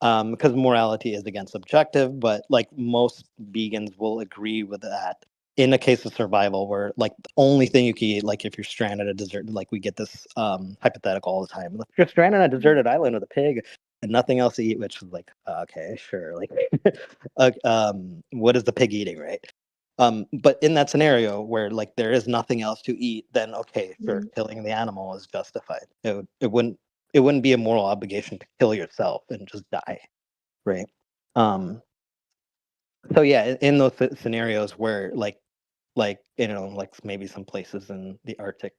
because morality is against subjective. But like most vegans will agree with that. In a case of survival, where like the only thing you can eat, like if you're stranded at a desert, like we get this hypothetical all the time. If you're stranded on a deserted island with a pig and nothing else to eat, which is like okay, sure, like what is the pig eating, right? But in that scenario where like there is nothing else to eat, then okay, sure, killing the animal is justified. It wouldn't be a moral obligation to kill yourself and just die, right? So yeah, in those scenarios where like like maybe some places in the Arctic,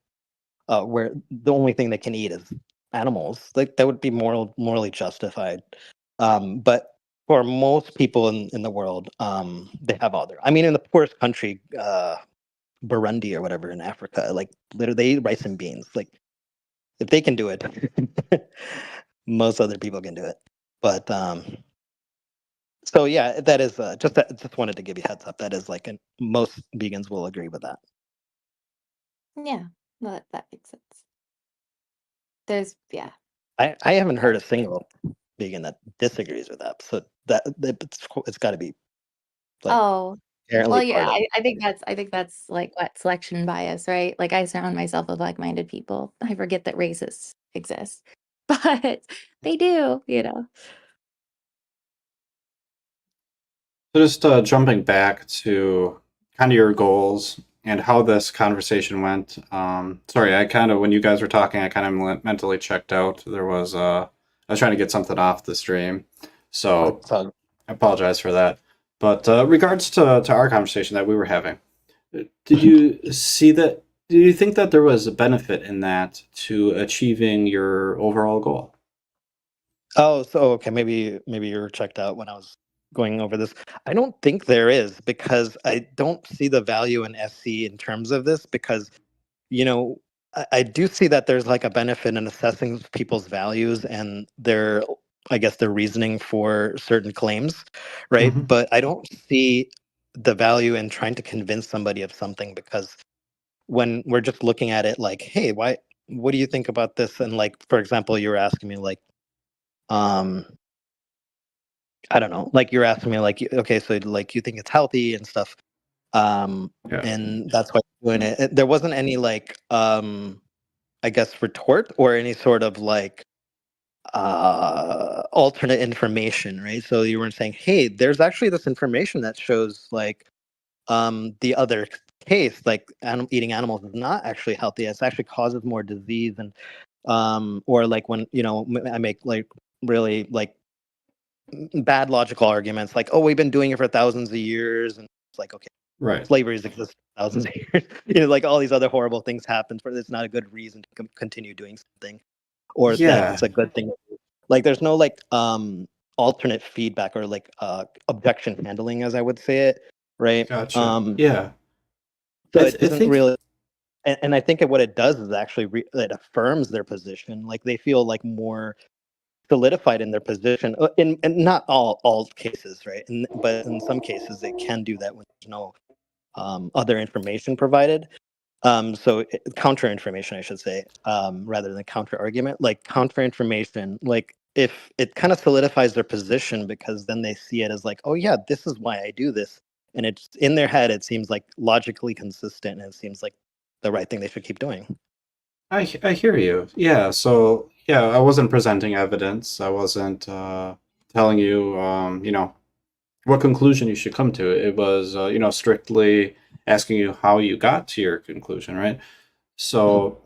where the only thing they can eat is animals, like that would be morally justified. But for most people in the world, they have other. I mean, in the poorest country, Burundi or whatever in Africa, like literally they eat rice and beans. Like if they can do it, most other people can do it. But so yeah, that is just wanted to give you a heads up. That is like, and most vegans will agree with that. Yeah, no, that makes sense. Yeah. I haven't heard a single vegan that disagrees with that. So it's got to be like Oh, well, inherently yeah, part of. I think that's like what selection bias, right? Like I surround myself with like-minded people. I forget that racists exist, but they do, you know. So just jumping back to kind of your goals and how this conversation went. Sorry, I kind of when you guys were talking, I kind of mentally checked out. There was I was trying to get something off the stream, so So I apologize for that. But regards to our conversation that we were having, did you see that? Do you think that there was a benefit in that to achieving your overall goal? so okay, maybe you were checked out when I was going over this. I don't think there is because I don't see the value in SC in terms of this because you know I do see that there's like a benefit in assessing people's values and their I guess their reasoning for certain claims, right? Mm-hmm. But I don't see the value in trying to convince somebody of something because when we're just looking at it like, hey, what do you think about this? And like, for example, you were asking me like, um, I don't know, like you're asking me like, okay, so like you think it's healthy and stuff. Yeah. And that's why you're doing it. There wasn't any like, I guess retort or any sort of like alternate information, right? So you weren't saying, hey, there's actually this information that shows like the other case, like eating animals is not actually healthy. It actually causes more disease and or like when I make like really like bad logical arguments like, oh, we've been doing it for thousands of years, and it's like, okay, Right. slavery's existed for thousands of years. Like all these other horrible things happen for it's not a good reason to continue doing something or that Yeah. it's a good thing. Like there's no like alternate feedback or like objection handling, as I would say it, right? Gotcha. Yeah. So I it doesn't think. really, and I think what it does is actually it affirms their position. Like they feel like more solidified in their position. In not all cases, right? But in some cases, they can do that when there's no other information provided. So counter information, I should say, rather than counter argument. Like counter information, like if it kind of solidifies their position because then they see it as like, oh yeah, this is why I do this, and it's in their head. It seems like logically consistent, and it seems like the right thing they should keep doing. I hear you. Yeah. So yeah, I wasn't presenting evidence. I wasn't telling you, what conclusion you should come to. It was, strictly asking you how you got to your conclusion, right? So,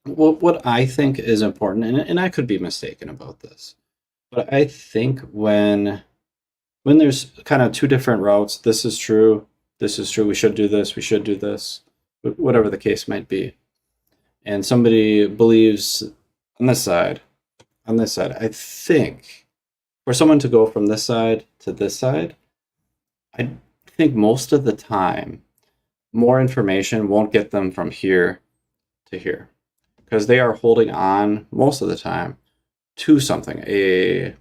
what I think is important, and I could be mistaken about this, but I think when there's kind of two different routes, this is true, we should do this, we should do this, whatever the case might be, and somebody believes on this side, I think for someone to go from this side to this side, I think most of the time, more information won't get them from here to here because they are holding on most of the time to something, an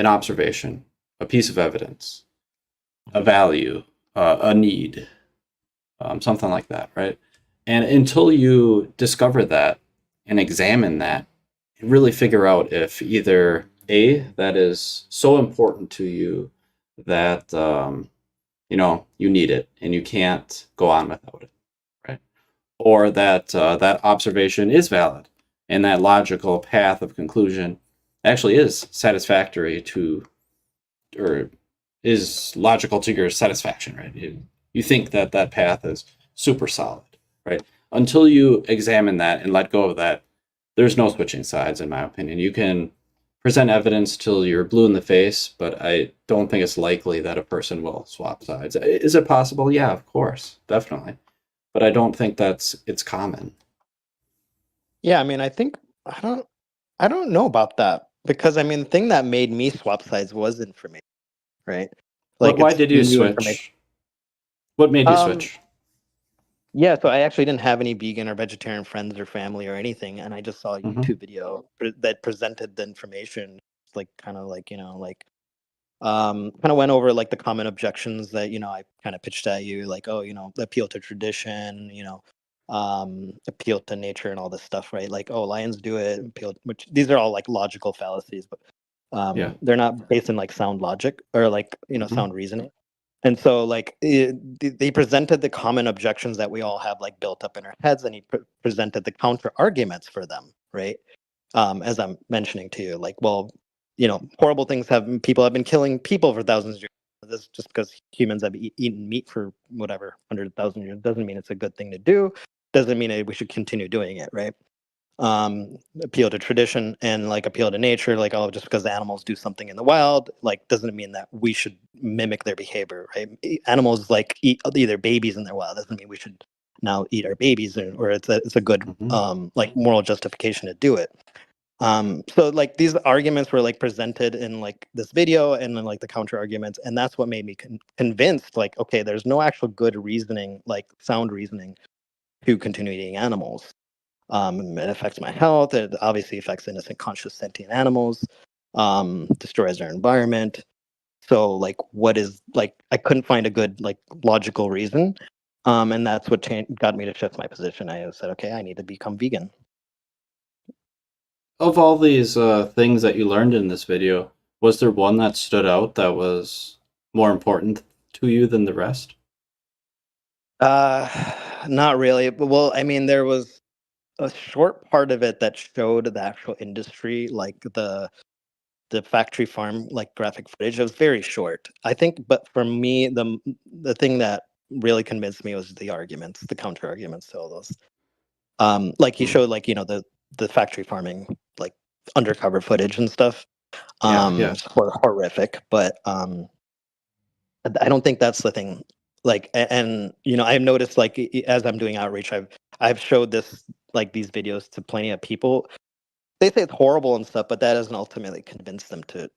observation, a piece of evidence, a value, a need, something like that, right? And until you discover that and examine that, and really figure out if either A, that is so important to you that you need it and you can't go on without it, right? Or that that observation is valid and that logical path of conclusion actually is satisfactory to, or is logical to your satisfaction, right? You think that that path is super solid, right? Until you examine that and let go of that, there's no switching sides, in my opinion. You can present evidence till you're blue in the face, but I don't think it's likely that a person will swap sides. Is it possible? Yeah, of course, definitely. But I don't think it's common. Yeah, I mean, I don't know about that because I mean, the thing that made me swap sides was information, right? But why It's did you new information. switch? What made you Um, switch? yeah, so I actually didn't have any vegan or vegetarian friends or family or anything, and I just saw a Mhm. YouTube video that presented the information, like kind of like kind of went over like the common objections that I kind of pitched at you, like, oh, appeal to tradition, appeal to nature and all this stuff, right? Like, oh, lions do it, appeal, which these are all like logical fallacies, but Yeah. they're not based in like sound logic or like Mhm. sound reasoning. And so like they presented the common objections that we all have like built up in our heads, and he presented the counter arguments for them, right? As I'm mentioning to you, like, well, horrible things people have been killing people for thousands of years. This just because humans have eaten meat for whatever 100,000 years doesn't mean it's a good thing to do. Doesn't mean that we should continue doing it, right? Appeal to tradition and like appeal to nature, like, oh, just because the animals do something in the wild, like, doesn't mean that we should mimic their behavior, right? Animals like eat either babies in their wild, doesn't mean we should now eat our babies, or it's a good Mhm. like moral justification to do it. So like these arguments were like presented in like this video and then like the counter arguments, and that's what made me convinced, like, okay, there's no actual good reasoning, like sound reasoning, to continue eating animals. It affects my health. It obviously affects innocent, conscious, sentient animals. Destroys our environment. So like, what is like? I couldn't find a good like logical reason, and that's what got me to shift my position. I said, okay, I need to become vegan. Of all these things that you learned in this video, was there one that stood out that was more important to you than the rest? Not really. But well, I mean, there was a short part of it that showed the actual industry, like the factory farm, like graphic footage. It was very short, I think. But for me, the thing that really convinced me was the arguments, the counter arguments to all those. Like he Hmm. showed, like the factory farming, like undercover footage and stuff. Yeah. It's horrific, but I don't think that's the thing. Like, and I've noticed, like, as I'm doing outreach, I've showed this, like, these videos to plenty of people. They say it's horrible and stuff, but that doesn't ultimately convince them to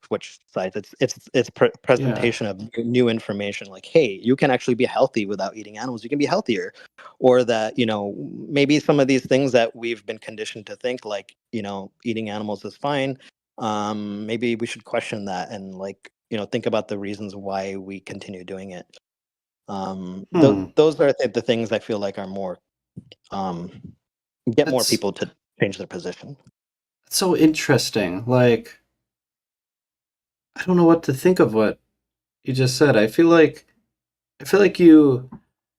switch sides. It's Yeah. presentation of new information, like, hey, you can actually be healthy without eating animals. You can be healthier, or that maybe some of these things that we've been conditioned to think, like, eating animals is fine. Maybe we should question that and, like, think about the reasons why we continue doing it. Hmm. Those are the things I feel like are more um, get more That's people to change their position. so interesting. Like, I don't know what to think of what you just said. I feel like you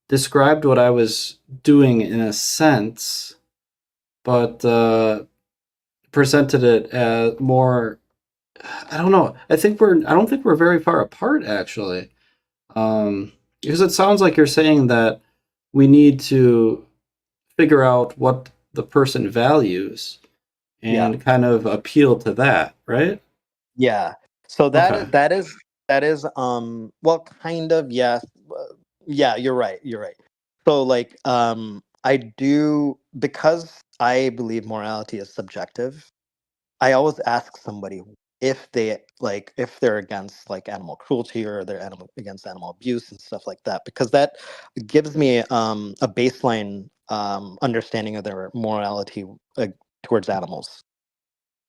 described what I was doing in a sense, but presented it as more I don't know. I don't think we're very far apart actually. Because it sounds like you're saying that we need to figure out what the person values Yeah. and kind of appeal to that, right? Yeah. So Okay. that is well, kind of, yeah. Yeah, you're right. You're right. So like I do, because I believe morality is subjective. I always ask somebody if they like, if they're against like animal cruelty, or they're against animal abuse and stuff like that, because that gives me a baseline understanding of their morality, towards animals,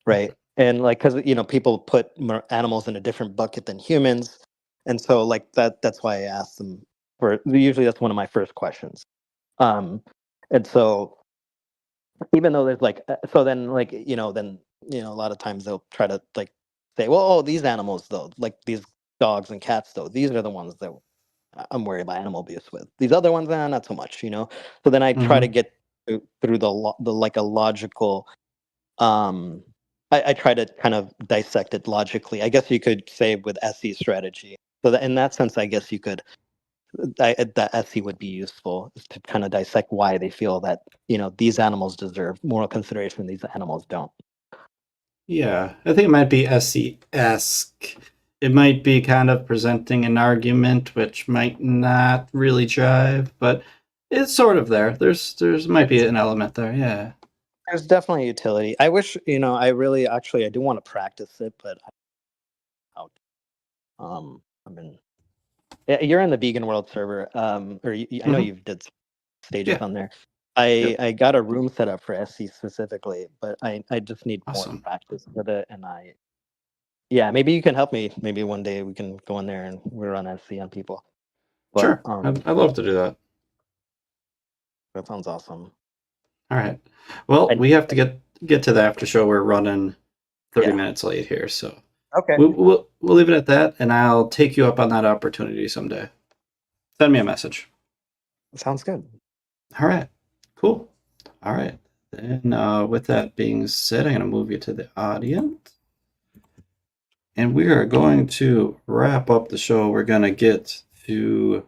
right? And like, because people put animals in a different bucket than humans, and so like that's why I ask them for, usually that's one of my first questions. um and so, even though there's like, so then like, then a lot of times they'll try to like say, well, oh, these animals though, like these dogs and cats though, these are the ones that I'm worried about animal abuse with. These other ones, not so much. So then I try to Mm-hmm. get through the like a logical, um I try to kind of dissect it logically, I guess you could say, with SE strategy. So that, in that sense, I guess you could, that SE would be useful, is to kind of dissect why they feel that these animals deserve moral consideration, these animals don't. Yeah, I think it might be SE-esque. It might be kind of presenting an argument which might not really jive, but it's sort of there. There's might be an element there. Yeah. There's definitely utility. I wish, I really, actually, I do want to practice it, but out. I've been. Yeah, you're in the vegan world server, or I know Mm-hmm. you've did some stages Yeah. on there. Yep. I got a room set up for SC specifically, but I just need more Awesome. practice with it, and yeah, maybe you can help me. Maybe one day we can go in there and we run SC on people. But Sure. I'd love to do that. that sounds awesome. All right. Well, I, we have to get to the after show. We're running 30 yeah. minutes late here, so Okay. we'll leave it at that, and I'll take you up on that opportunity someday. Send me a message. Sounds good. All right. Cool. All right. Then, with that being said, I'm going to move you to the audience. And we are going to wrap up the show. We're going to get to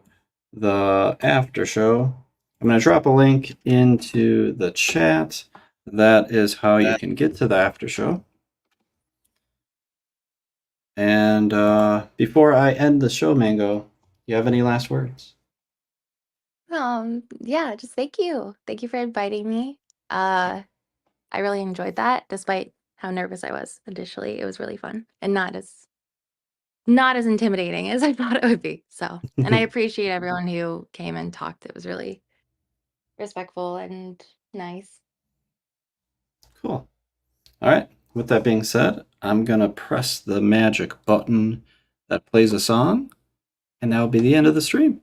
the after show. I'm going to drop a link into the chat. That is how you can get to the after show. And before I end the show, Mango, you have any last words? Yeah, just thank you. Thank you for inviting me. I really enjoyed that, despite how nervous I was initially. It was really fun and not as intimidating as I thought it would be. So, and I appreciate everyone who came and talked. It was really respectful and nice. Cool. All right. With that being said, I'm going to press the magic button that plays a song, and that'll be the end of the stream.